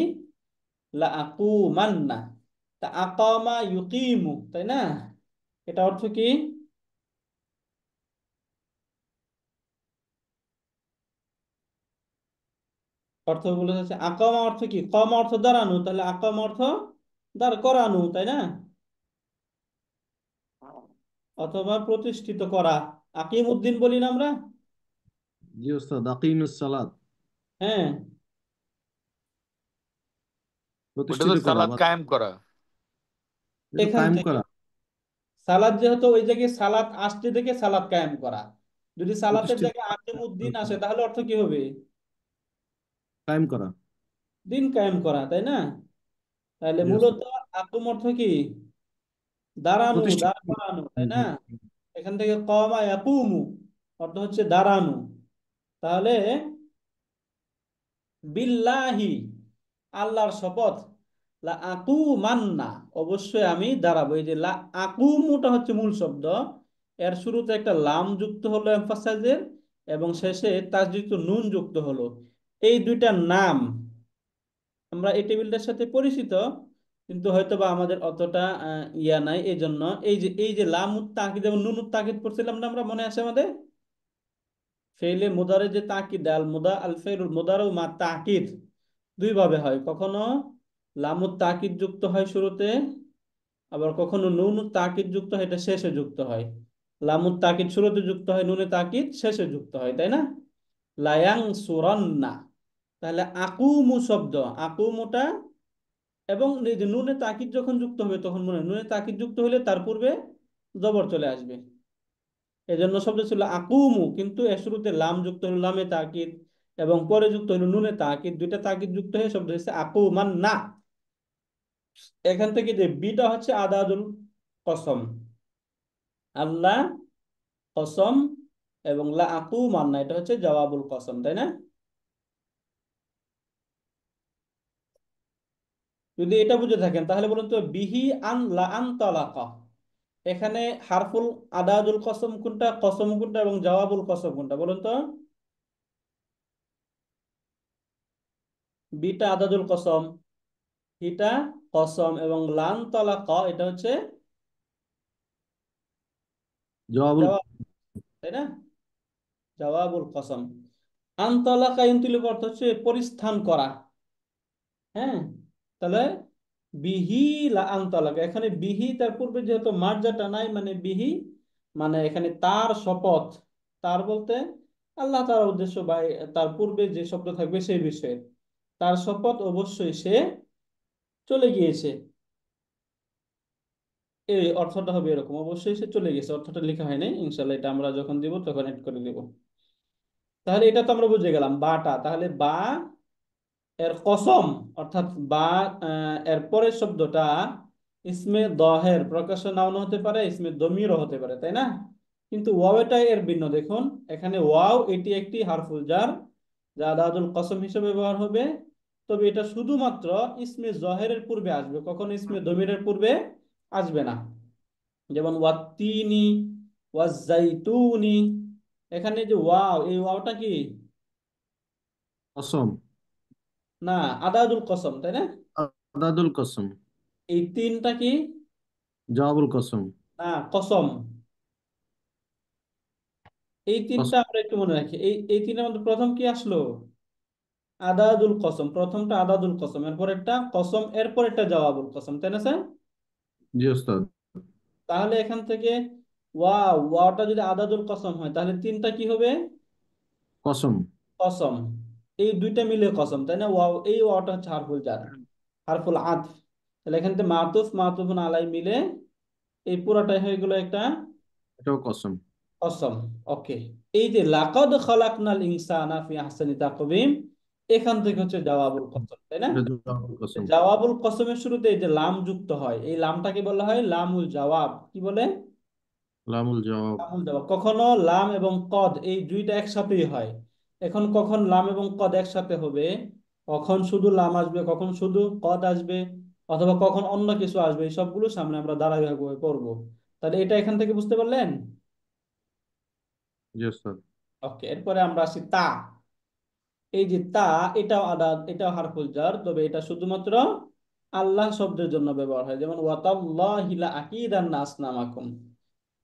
লা আকুমান্না, তা আকামা ইউকিমু, তাই না? এটা অর্থ কি? অর্থ বলে যাচ্ছে আকামা অর্থ কি? কমা অর্থ দাঁড়ানো, তাহলে আকামা অর্থ দাঁড় করানো, তাই না? অথবা প্রতিষ্ঠিত করা। আকিম উদ্দিন বলি না আমরা? জি ওস্তাদ, আকিমুস সালাত, হ্যাঁ, ওটা প্রতিষ্ঠিত তো করা সালাদ বা কায়েম করা। এটা এখান কায়েম থেকে করা, সালাত, যেহেতু ওই জায়গায় সালাত আসতে দেখে সালাত কায়েম করা, যদি সালাতের প্রতিষ্ঠিত জায়গায় আকিম উদ্দিন আসে তাহলে অর্থ কি হবে? কায়েম করা। দিন কায়েম করা, তাই না? তাহলে জি মূলত ওস্তাদ, আকুম অর্থ কি? দাঁড়ানো, প্রতিষ্ঠিত দাঁড় করা। করানো, তাই হুম, না? হুম, হুম। এখান থেকে কমা ইয়াকুমু অর্থ হচ্ছে দাঁড়ানো। তাহলে বিল্লাহি, আল্লাহর শপথ, লা আকুমান্না, অবশ্যই আমি দাঁড়াবো। এই যে লা আকুমুটা হচ্ছে মূল শব্দ, এর শুরুতে একটা লাম যুক্ত হলো এমফাসাইজের, এবং শেষে তাসযুক্ত নুন যুক্ত হলো। এই দুইটা নাম আমরা এই টেবিলটার সাথে পরিচিত, কিন্তু হয়তোবা আমাদের অতটা ইয়া নাই। এই জন্য এই যে লামুত তাকিদ এবং নুনুত তাকিদ পড়ছিলাম না আমরা, মনে আছে আমাদের? ফেইলে মুদারে যে তাকিদ, আল মুদা আল ফেইলুল মুদারু মা তাকিদ দুই ভাবে হয়। কখনো লামুত তাকিদ যুক্ত হয় শুরুতে, আবার কখনো নুন তাকিদ যুক্ত হয়, এটা শেষে যুক্ত হয়। লামুত তাকিদ শুরুতে যুক্ত হয়, নুনে তাকিদ শেষে যুক্ত হয়, তাই না? লায়াং সুরান্না, তাহলে আকুমু শব্দ, আকুমুটা এবং এই যে নুনে তাকিদ যখন যুক্ত হবে তখন মনে হয় নুনে তাকিদ যুক্ত হলে তার পূর্বে জবর চলে আসবে। এজন্য শব্দ ছিল আকুমু, কিন্তু এর শুরুতে লাম যুক্ত হলো, লামে তাকিদ, এবং পরে যুক্ত হলো নুনে তাকিদ, দুইটা তাকিদ যুক্ত হয়ে শব্দ হচ্ছে আকুমান না। এখান থেকে যে বিটা হচ্ছে আদাদুল কসম, আল্লাহ কসম, এবং লা আকুমান না এটা হচ্ছে জওয়াবুল কসম, তাই না? যদি এটা বুঝে থাকেন তাহলে বলুন তো, বিহি আন লা আন তালাকা, এখানে হারফুল আদাদুল কসম কোনটা, কসম কোনটা, এবং জওয়াবুল কসম কোনটা বলুন তো? বিটা আদাদুল কসম, হিটা কসম, এবং লান তালাকা এটা হচ্ছে জবাবুল। জবাব, তাই না? জওয়াবুল কসম। আনতালাকা ইনতুলিক অর্থ হচ্ছে পরিস্থান করা। হ্যাঁ, তাহলে বিহি লা আনতালাকা, এখানে বিহি তার পূর্বে যেহেতু মার্জাটা নাই, মানে বিহি মানে এখানে তার শপথ। তার বলতে আল্লাহ তার উদ্দেশ্য, বা তার পূর্বে যে শব্দ থাকবে সেই বিষয়ে, তার শপথ অবশ্যই সে চলে গিয়েছে, এই অর্থটা হবে এরকম। অবশ্যই সে চলে গেছে অর্থটা লেখা হয় নাই, ইনশাল্লাহ এটা আমরা যখন দিব তখন এড করে দিব। তাহলে এটা তো আমরা বুঝে গেলাম বাটা। তাহলে বা এর কসম, অর্থাৎ বা এর পরের শব্দটা ইসমে দহের প্রকাশ্য নাউন হতে পারে, ইসমে দমিরও হতে পারে, তাই না? কিন্তু ওয়াও এটাই এর ভিন্ন। দেখুন এখানে ওয়াও এটি একটি হারফুল জার, যা আদাদুল কসম হিসেবে ব্যবহার হবে। তো তবে এটা শুধুমাত্র ইসমে জহেরের পূর্বে আসবে, কখনো ইসমে দমিরের পূর্বে আসবে না। যেমন ওয়াত্তিনি, ওয়াজ্জাইতুনি, এখানে যে ওয়াও, এই ওয়াওটা কি? কসম। না, আদাদুল কসম, তাই না? আদাদুল কসম। এই তিনটা কি? জবাবুল কসম। না, কসম। এই তিনটা কসম। আমরা একটু মনে রাখি। এই তিনটার মধ্যে প্রথম কি আসলো? আদাদুল কসম। প্রথমটা আদাদুল কসম, এরপর একটা কসম, এরপর একটা জওয়াবুল কসম, তাই না স্যার? জি ওস্তাদ। তাহলে এখান থেকে ওয়াও, ওয়াওটা যদি আদাদুল কসম হয় তাহলে তিনটা কি হবে? কসম। কসম। এই দুইটা মিলে কসম, তাই না? ওয়াও, এই ওয়াওটা হচ্ছে হারফুল জার, হারফুল আতফ। তাহলে এখান থেকে মাতুফ মাতুফুন আলাই মিলে এই পুরোটাই হয়ে গেল একটা এটাও কসম। কসম। ওকে। এই যে লাকাদ খালাকনাল ইনসানা ফি আহসানি তাকওয়িম, এখান থেকে হচ্ছে জওয়াবুল কসম, তাই না? এটা জবাবুল কসম। জওয়াবুল কসমের শুরুতে এই যে লাম যুক্ত হয়, এই লামটাকে বলা হয় লামুল জওয়াব। কি বলে? লামুল জবাব। লামুল জওয়াব। কখনো লাম এবং কদ এই দুইটা একসাথেই হয়। এখন কখন লাম এবং কদ একসাথে হবে? কখন শুধু লাম আসবে, কখন শুধু কদ আসবে, অথবা কখন অন্য কিছু আসবে, এই সবগুলো সামনে আমরা ধারাবাহিকভাবে করব। তাহলে এটা এখান থেকে বুঝতে পারলেন? জি ওস্তাদ। ওকে, এরপরে আমরা আসি তা। এই যে তা, এটাও আদাত, এটাও হারফুল জার, তবে এটা শুধুমাত্র আল্লাহ শব্দের জন্য ব্যবহার হয়। যেমন ওয়াতাল্লাহি লা আকিদান্না আসনামাকুম,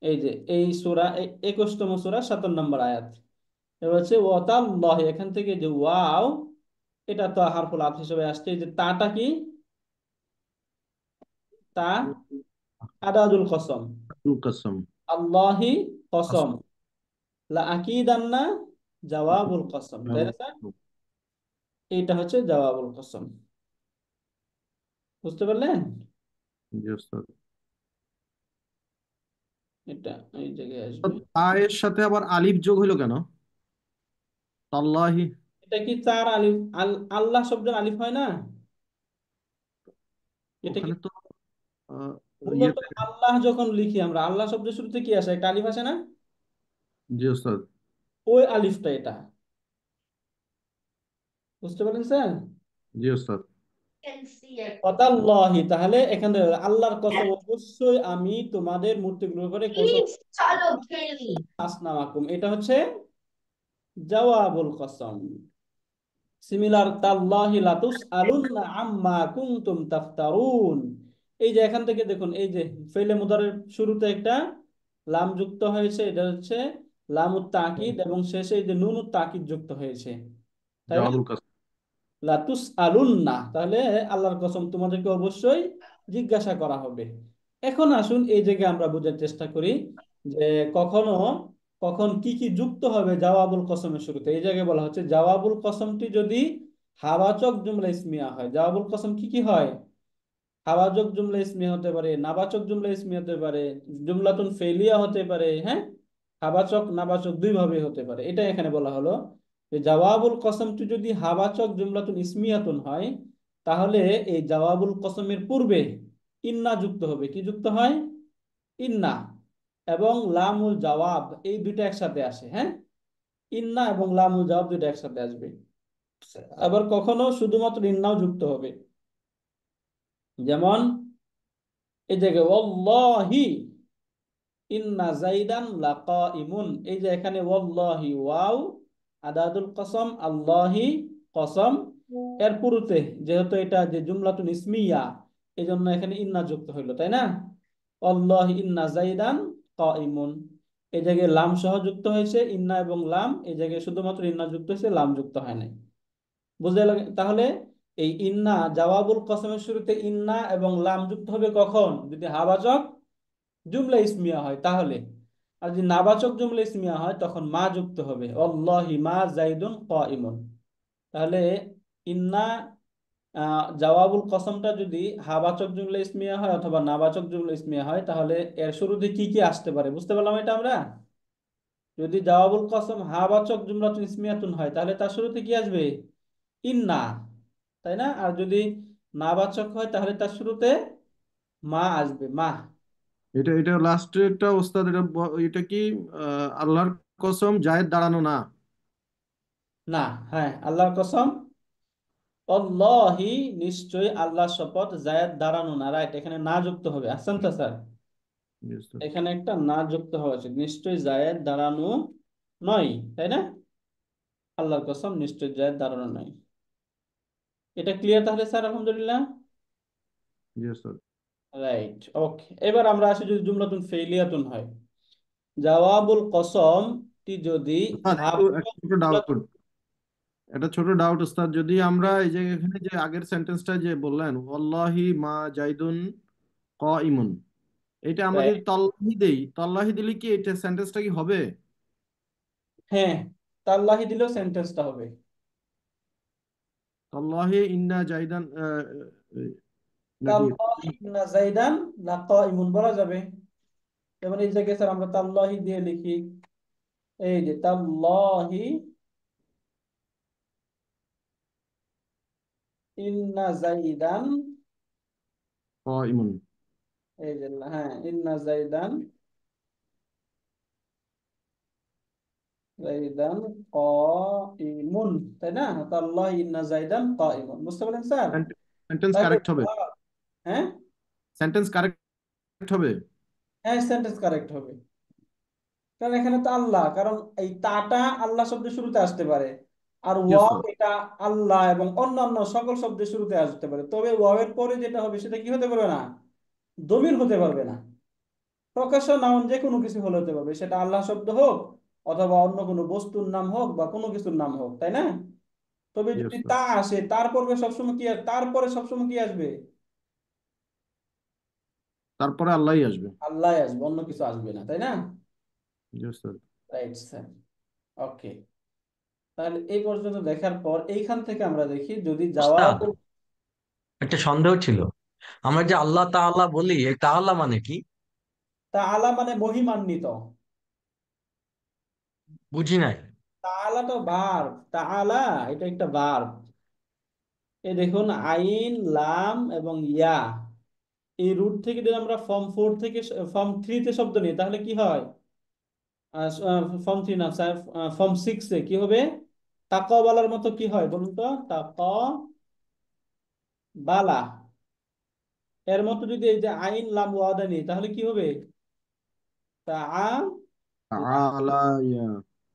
এই যে এই সূরা 21তম সূরা 7 নম্বর আয়াত। এবার হচ্ছে ওয়াতাল্লাহি, এখান থেকে যে ওয়াও, এটা তো হারফুল আতফ হিসেবে আসছে। এই যে তাটা কি? তা আদাদুল কসম। আদাদুল কসম। আল্লাহি কসম, কসম। লা আকিদান্না জওয়াবুল কসম, তাই না স্যার? এইটা হচ্ছে জওয়াবুল কসম। বুঝতে পারলেন? জি ওস্তাদ। এটা এই জায়গায় আসবে। তা এর সাথে আবার আলিফ যোগ হইলো কেন? তাল্লাহি। এটা কি চার আলিফ? আল্লাহ শব্দের আলিফ হয় না? এটা কি ওখানে তো আহ, মূলত ইয়েতে। আল্লাহ যখন লিখি আমরা, আল্লাহ শব্দের শুরুতে কি আসে? একটা আলিফ আসে না? জি ওস্তাদ। ওই আলিফটা এটা। বুঝতে পারেন স্যার? জি ওস্তাদ। ওয়াতাল্লাহি, তাহলে এখানে আল্লাহর কসম, অবশ্যই আমি তোমাদের মূর্তিগুলোর উপরে কসম আসনামাকুম, এটা হচ্ছে জওয়াবুল কসম। সিমিলার তাল্লাহি লাতুস আলুন্না আম্মা কুনতুম তাফতারুন। এই যে এখান থেকে দেখুন, এই যে ফেলে মুদারের শুরুতে একটা লাম যুক্ত হয়েছে, এটা হচ্ছে লামুত তাকিদ, এবং শেষে এই যে নুনুত তাকিদ যুক্ত হয়েছে, তাই না? জবাবুল কসম। লাতুস আলুন্না, তাহলে আল্লাহর কসম তোমাদেরকে অবশ্যই জিজ্ঞাসা করা হবে। এখন আসুন এই জায়গায় আমরা বোঝার চেষ্টা করি যে কখনো কখন কি কি যুক্ত হবে জওয়াবুল কসমের শুরুতে। এই জায়গায় বলা হচ্ছে জওয়াবুল কসমটি যদি হাবাচক জুমলা ইসমিয়া হয়। জওয়াবুল কসম কি কি হয়? হাবাচক জুমলা ইসমিয়া হতে পারে, নাবাচক জুমলা ইসমিয়া হতে পারে, জুমলাতুন ফেলিয়া হতে পারে, হ্যাঁ? হাবাচক নাবাচক দুই ভাবে হতে পারে। এটা এখানে বলা হলো যে জাওয়াবুল কসমটি যদি হাবাচক জুমলাতুন ইসমিয়াতুন হয়, তাহলে এই জাওয়াবুল কসমের পূর্বে ইন্না যুক্ত হবে। কি যুক্ত হয়? ইন্না এবং লামুল জওয়াব, এই দুইটা একসাথে আসে, হ্যাঁ? ইন্না এবং লামুল জওয়াব দুইটা একসাথে আসবে। আবার কখনো শুধুমাত্র ইন্নাও যুক্ত হবে। যেমন এই জায়গায় ওয়াল্লাহি ইন্না জাইদান লাকাইমুন, এই যে এখানে ওয়াল্লাহি ওয়াও আদাদুল কসম, আল্লাহি কসম, এর পুরুতে যেহেতু এটা যে জুমলাতুন ইসমিয়া, এই জন্য এখানে ইন্না যুক্ত হইলো, তাই না? আল্লাহি ইন্না জাইদান কাইমুন, এই জায়গায় লাম সহ যুক্ত হয়েছে। ইন্না এবং লাম, এই জায়গায় শুধুমাত্র ইন্না যুক্ত হয়েছে, লাম যুক্ত হয় নাই। বুঝতে লাগে? তাহলে এই ইন্না জাওয়াবুল কসমের শুরুতে ইন্না এবং লাম যুক্ত হবে কখন? যদি হাবাচক জুমলা ইসমিয়া হয় তাহলে। আর যদি নাবাচক জুমলা ইসমিয়া হয় তখন মা যুক্ত হবে, আল্লাহি মা জাইদুন কাইমুন। তাহলে ইন্না জাওয়াবুল কসমটা যদি হাবাচক জুমলা ইসমিয়া হয় অথবা নাবাচক জুমলা ইসমিয়া হয়, তাহলে এর শুরুতে কি কি আসতে পারে বুঝতে পারলাম এটা আমরা। যদি জাওয়াবুল কসম হাবাচক জুমলাতুন ইসমিয়াতুন হয়, তাহলে তার শুরুতে কি আসবে? ইন্না, তাই না? আর যদি নাবাচক হয় তাহলে তার শুরুতে মা আসবে, মা। এটা এটা লাস্টেরটা ওস্তাদ, এটা এটা কি আল্লাহর কসম জায়েদ দাঁড়ানো না? না, হ্যাঁ, আল্লাহর কসম অল্লাহি নিশ্চয় আল্লাহ শপথ, জায়েদ দাঁড়ানো না, রাইট, এখানে না যুক্ত হবে। আসছেন তো স্যার, Yes, sir. এখানে একটা না যুক্ত হওয়া উচিত, নিশ্চয় জায়েদ দাঁড়ানো নয়, তাই না? আল্লাহর কসম নিশ্চয় জায়েদ দাঁড়ানো নয়। এটা ক্লিয়ার তাহলে স্যার? আলহামদুলিল্লাহ, Yes, sir. রাইট, ওকে। এবার আমরা আসি যদি জুমলাতুন ফেইলিয়াতুন হয়, জাওয়াবুল কসম টি যদি স্যার একটু একটা ছোট ডাউট, এটা ছোট ডাউট ওস্তাদ, যদি আমরা এই যে এখানে যে আগের সেন্টেন্সটা যে বললেন ওয়াল্লাহি মা জাইদুন কাইমুন, এটা আমরা যদি রাইট, তাল্লাহি দেই, তাল্লাহি দিলে কি এটা সেন্টেন্সটা কি হবে? হ্যাঁ, তাল্লাহি দিলেও সেন্টেন্সটা হবে। তাল্লাহি ইন্না জাইদান নাকি? তাল্লাহি ইন্না যাইদান লাকাইমুন বলা যাবে। যেমন এই জায়গায় স্যার আমরা তাল্লাহি দিয়ে লিখি, এই যে তাল্লাহি ইন্না যাইদান, কাইমুন। এই যে হ্যাঁ, ইন্না যাইদান যাইদান কাইমুন, তাই না? তাল্লাহি ইন্না যাইদান কাইমুন, বুঝতে পারলেন স্যার? সেন্টেন্স তাহলে কারেক্ট হবে, হ্যাঁ, সেন্টেন্স কারেক্ট হবে। হ্যাঁ সেন্টেন্স কারেক্ট হবে। কারণ এখানে তো আল্লাহ, কারণ এই তাটা আল্লাহ শব্দের শুরুতে আসতে পারে, আর ইয়েস ওয়াও স্যার। এটা আল্লাহ এবং অন্যান্য সকল শব্দের শুরুতে আসতে পারে, তবে ওয়াও এর পরে যেটা হবে সেটা কি হতে পারবে না, দমির হতে পারবে না। প্রকাশ্য নাউন যে কোনো কিছু হলে হতে পারবে, সেটা আল্লাহ শব্দ হোক অথবা অন্য কোনো বস্তুর নাম হোক বা কোনো কিছুর নাম হোক, তাই না? তবে ইয়েস যদি স্যার। তা আসে তারপরে সবসময় কি, তারপরে সবসময় কি আসবে? তারপরে আল্লাহই আসবে। আল্লাহ আসবে, অন্য কিছু আসবে না, তাই না? Yes sir. Right sir, okay. তাহলে এই পর্যন্ত দেখার পর এইখান থেকে আমরা দেখি যদি ওস্তাদ, জওয়াব, একটা সন্দেহ ছিল। আমরা যে আল্লাহ তাআলা বলি, এই তাআলা মানে কি? তাআলা মানে মহিমান্বিত। বুঝি নাই। তাআলা তো ভার্ব, তাআলা এটা একটা ভার্ব। এই দেখুন আইন লাম এবং ইয়া, এই রুট থেকে যদি আমরা ফর্ম 4 থেকে ফর্ম 3 তে শব্দ নিই তাহলে কি হয়? ফর্ম 3 না স্যার, ফর্ম 6 এ কি হবে? তাকওয়ালার মতো কি হয় বলুন তো? তাকওয়ালা, এর মতো যদি এই যে আইন লাম ওয়াদা নিই তাহলে কি হবে? তাআলা ইয়া,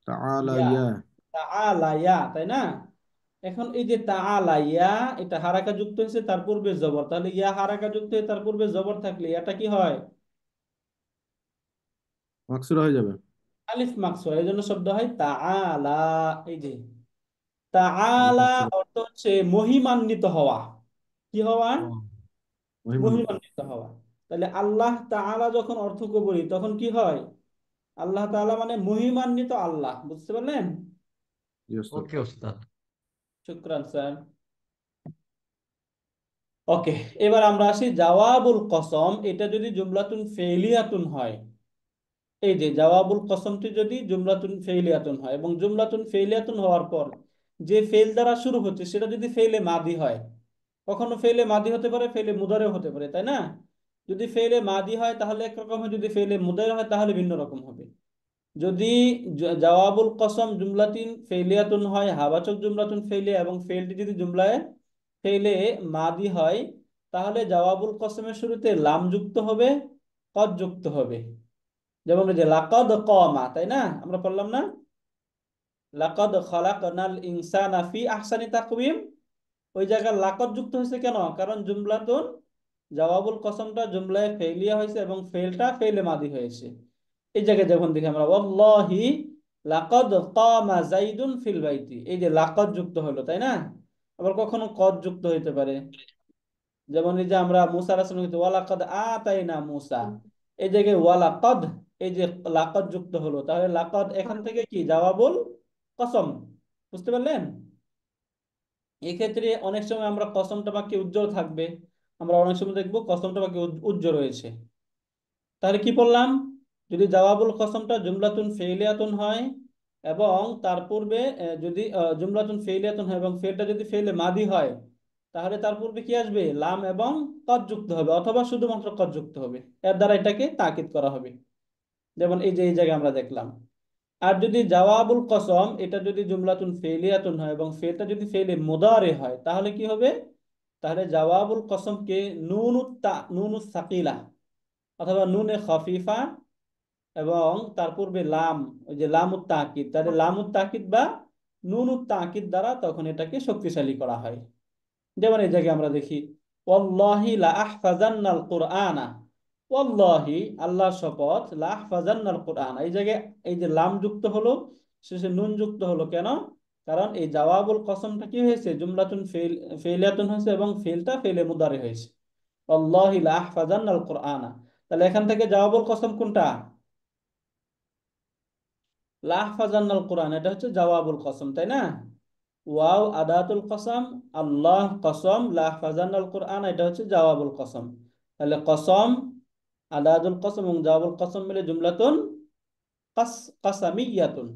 তাআলা ইয়া, ইয়া। তাআলা ইয়া, তাই না? এখন এই যে তাআলা ইয়া, এটা হারাকা যুক্ত হয়েছে, তার পূর্বে জবর, তাহলে ইয়া হারাকা যুক্ত হয়ে তার পূর্বে জবর থাকলে এটা কি হয়? মাকসুরা হয়ে যাবে। আলিফ মাকসুরা, এই জন্য শব্দ হয় তাআলা। এই যে আলিফ তাআলা মাকসুরা। অর্থ হচ্ছে মহিমান্বিত হওয়া। কি হওয়া? ও, মহিমান্বিত। মহিমান্বিত হওয়া। তাহলে আল্লাহ তাআলা যখন অর্থ করি তখন কি হয়? আল্লাহ তাআলা মানে মহিমান্বিত আল্লাহ, বুঝতে পারলেন? Yes sir. ওকে ওস্তাদ। শুকরান স্যার, ওকে। এবার আমরা আসি জাওয়াবুল কসম, এটা যদি জুমলাতুন ফেইলিয়াতুন হয়। এই যে জাওয়াবুল কসমটি যদি জুমলাতুন ফেইলিয়াতুন হয় এবং জুমলাতুন ফেইলিয়াতুন হওয়ার পর যে ফেল দ্বারা শুরু হচ্ছে সেটা যদি ফেলে মাদি হয়, কখনো ফেলে মাদি হতে পারে, ফেলে মুদারেও হতে পারে, তাই না? যদি ফেলে মাদি হয় তাহলে একরকম হয়, যদি ফেলে মুদারে হয় তাহলে ভিন্ন রকম হবে। যদি জওয়াবুল কসম জুমলাতুন ফেইলিয়াতুন হয়, হাবাচক জুমলাতুন ফেইলিয়া, এবং ফেলটি যদি জুমলায় ফেলে মাদি হয়, তাহলে জওয়াবুল কসমের শুরুতে লাম যুক্ত হবে, কদ যুক্ত হবে। যেমন এই যে লাকাদ কামা, তাই না? আমরা পড়লাম না, লাকাদ খালাকনাল ইনসানা ফি আহসানি তাকওয়িম? ওই জায়গায় লাকাদ যুক্ত হয়েছে কেন? কারণ জুমলাতুন জওয়াবুল কসমটা জুমলায় ফেলিয়া হয়েছে এবং ফেলটা ফেলে মাদি হয়েছে। এই জায়গায় যখন দেখি আমরা ওয়াল্লাহি লাকাদ কামা যাইদুন ফিল বাইতি, এই যে লাকাদ যুক্ত হলো, তাই না? আবার কখনো কদ যুক্ত হইতে পারে। যেমন এই যে আমরা মুসা আলাইহিস সালাম ওয়ালাকাদ আতাইনা মুসা, এই জায়গায় ওয়ালাকাদ, এই যে লাকাদ যুক্ত হলো, তাহলে লাকাদ এখান থেকে কি জাওয়াবুল কসম, বুঝতে পারলেন? এক্ষেত্রে অনেক সময় আমরা কসমটা বাক্যে উজ্জ্বল থাকবে, আমরা অনেক সময় দেখবো কসমটা বাক্যে উজ্জ্বল রয়েছে। তাহলে কি বললাম? যদি জাওয়াবুল কসমটা জুমলাতুন ফেইলিয়াতুন হয় এবং তার পূর্বে যদি জুমলাতুন ফেইলিয়াতুন হয় এবং ফেলটা যদি ফেলে মাদি হয়, তাহলে তার পূর্বে কি আসবে? লাম এবং কদ যুক্ত হবে অথবা শুধুমাত্র কদ যুক্ত হবে, এর দ্বারা এটাকে তাকিদ করা হবে। যেমন এই যে এই জায়গায় আমরা দেখলাম। আর যদি জাওয়াবুল কসম এটা যদি জুমলাতুন ফেলিয়াতুন হয় এবং ফেলটা যদি ফেলে মুদারে হয় তাহলে কি হবে? তাহলে জাওয়াবুল কসমকে নুনুস সাকিলা অথবা নুনে খফিফা এবং তার পূর্বে লাম, ওই যে লামুত তাকিদ, তাহলে লামুত তাকিদ বা নুনুত তাকিদ দ্বারা তখন এটাকে শক্তিশালী করা হয়। যেমন এই জায়গায় আমরা দেখি ওয়াল্লাহি লা আহফাজান্নাল কুরআনা, ওয়াল্লাহি আল্লাহর শপথ, লা আহফাজান্নাল কুরআন, এই জায়গায় এই যে লাম যুক্ত হলো শেষে নুন যুক্ত হলো কেন? কারণ এই জাওয়াবুল কসমটা কি হয়েছে? জুমলাতুন ফেলিয়াতুন হয়েছে এবং ফেলটা ফেলে মুদারে হয়েছে। ওয়াল্লাহি লা আহফাজান্নাল কুরআনা, তাহলে এখান থেকে জাওয়াবুল কসম কোনটা? লা আহফাজান্নাল কুরআন, এটা হচ্ছে জাওয়াবুল কসম, তাই না? ওয়াও আদাতুল কসম, আল্লাহ কসম, লা আহফাজান্নাল কুরআন এটা হচ্ছে জাওয়াবুল কসম। তাহলে কসম, আদাতুল কসম এবং জাওয়াবুল কসম মিলে জুমলাতুন কাসামিয়াতুন।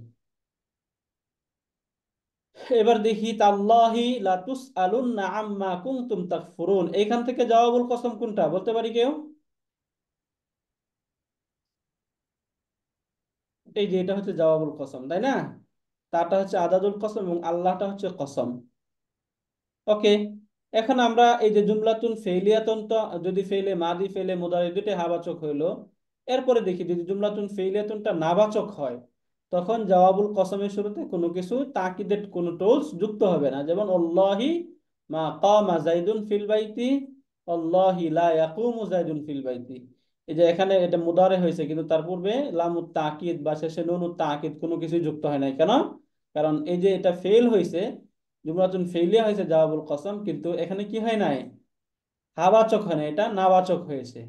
এবার দেখি তাল্লাহি লা তুসআলুন্না আম্মা কুনতুম তাকফুরুন, এইখান থেকে জাওয়াবুল কসম কোনটা বলতে পারি কেউ? এই যে এটা হচ্ছে জাওয়াবুল কসম, তাই না? তারটা হচ্ছে আদাদুল কসম এবং আল্লাহটা হচ্ছে কসম। ওকে, এখন আমরা এই যে জুমলাতুন ফেলিয়াতুন, তো যদি ফেলে মাদি ফেলে মুদারি দুটো হাবাচক হইলো, এরপরে দেখি যদি জুমলাতুন ফেলিয়াতুনটা নাবাচক হয় তখন জওয়াবুল কসমের শুরুতে কোনো কিছু তাকিদের কোনো টোলস যুক্ত হবে না। যেমন আল্লাহি মা কামা যাইদুন ফিল বাইতি, আল্লাহি লা ইয়াকুমু যাইদুন ফিল বাইতি। এই যে এখানে এটা মুদারে হয়েছে কিন্তু তার পূর্বে লামুত তাকিদ বা শেষে নুনুত তাকিদ কোনো কিছু যুক্ত হয় নাই কেন? কারণ এই যে এটা ফেল হয়েছে, জুমলাতুন ফেলিয়া হয়েছে জাওয়াবুল কসম, কিন্তু এখানে কি হয় নাই? হাবাচক হয় না, এটা নাবাচক হয়েছে।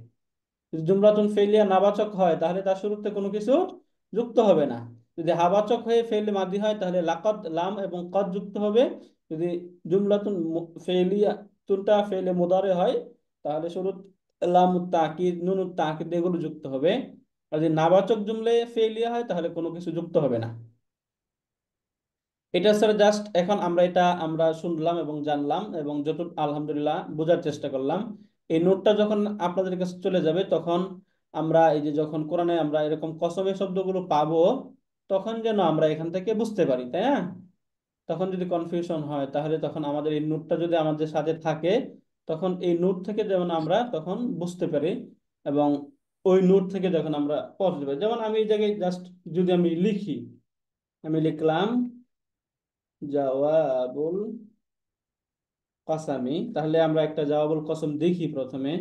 যদি জুমলাতুন ফেলিয়া নাবাচক হয় তাহলে তার শুরুতে কোনো কিছু যুক্ত হবে না। যদি হাবাচক হয়ে ফেলে মাদি হয় তাহলে লাকাদ লাম এবং কদ যুক্ত হবে। যদি জুমলাতুন ফেলিয়া তুনটা ফেলে মুদারে হয় তাহলে শুরু লাম তাকিদ নুন তাকিদ এগুলো যুক্ত হবে। আর যদি নাবাচক জুমলে ফেলিয়া হয় তাহলে কোনো কিছু যুক্ত হবে না। এটা স্যার জাস্ট এখন আমরা শুনলাম এবং জানলাম এবং যতটুকু আলহামদুলিল্লাহ বোঝার চেষ্টা করলাম। এই নোটটা যখন আপনাদের কাছে চলে যাবে তখন আমরা এই যে যখন কোরআনে আমরা এরকম কসমের শব্দগুলো পাবো তখন যেন আমরা এখান থেকে বুঝতে পারি, তাই না? তখন যদি কনফিউশন হয় তাহলে তখন আমাদের এই নোটটা যদি আমাদের সাথে থাকে তখন এই নোট থেকে যেমন আমরা তখন বুঝতে পারি এবং ওই নোট থেকে যখন আমরা পড়তে পারি। যেমন আমি এই জায়গায় জাস্ট যদি আমি লিখি, আমি লিখলাম জাওয়াবুল কসামি, তাহলে আমরা একটা জাওয়াবুল কসম দেখি প্রথমে।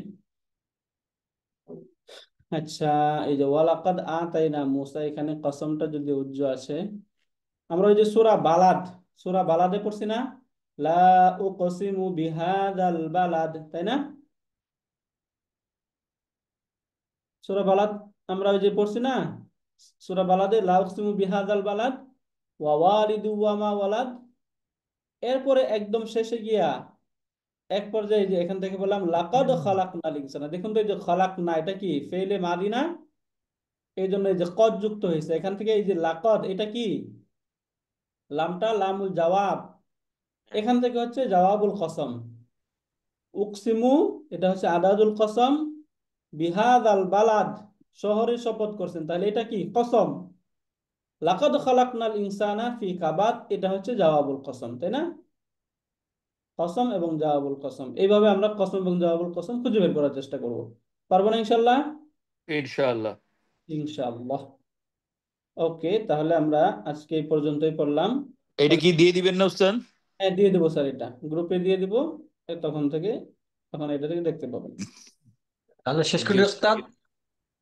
আচ্ছা, এই যে ওয়ালাকাদ আতাইনা মুসা, এখানে কসমটা যদি উজ্জ আছে, আমরা ওই যে সূরা বালাদে পড়ছি না, লা উকসিমু বিহাদাল বালাদ, তাই না? সূরা বালাদ আমরা ওই যে পড়ছি না, সূরা বালাদে লা উকসিমু বিহাদাল বালাদ ওয়া ওয়ালিদু ওয়া মা ওয়ালাদ। এরপরে একদম শেষে গিয়া এক পর্যায়ে যে এখান থেকে বললাম লাকাদ খালাকনাল ইনসানা, দেখুন তো এই যে খালাকনা এটা কি ফেলে মাদি না? এই জন্য এই যে কদ যুক্ত হয়েছে এখান থেকে, এই যে লাকাদ এটা কি লামটা লামুল জওয়াব, এখান থেকে হচ্ছে জওয়াবুল কসম। উকসিমু এটা হচ্ছে আদাদুল কসম, বিহাদাল বালাদ শহরের শপথ করছেন, তাহলে এটা কি কসম। লাকাদ খালাকনাল ইনসানা ফি কাবাদ এটা হচ্ছে জওয়াবুল কসম, তাই না? কসম এবং জওয়াবুল কসম, এইভাবে আমরা কসম এবং জওয়াবুল কসম খুঁজে বের করার চেষ্টা করব। পারবো না ইনশাল্লাহ? ইনশাআল্লাহ। ইনশাআল্লাহ। ওকে, তাহলে আমরা আজকে এই পর্যন্তই পড়লাম। এটা কি দিয়ে দিবেন না উস্তাদ? হ্যাঁ দিয়ে দেবো স্যার, এটা গ্রুপে দিয়ে দিব, তখন থেকে তখন এটা থেকে দেখতে পাবেন। তাহলে শেষ জি করি উস্তাদ। ওস্তাদ।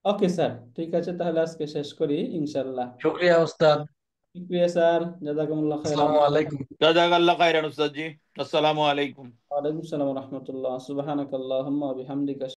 ওকে স্যার, ঠিক আছে, তাহলে আজকে শেষ করি ইনশাআল্লাহ। শুক্রিয়া ওস্তাদ। শুকরিয়া স্যার, জাযাকুমুল্লাহ খাইরান। আসসালামু আলাইকুম। জাযাকাল্লাহ খাইরান উস্তাদ জি। আসসালামু আলাইকুম। ওয়া আলাইকুম আসসালাম ওয়া রাহমাতুল্লাহ। সুবহানাকাল্লাহুম্মা ওয়া বিহামদিকা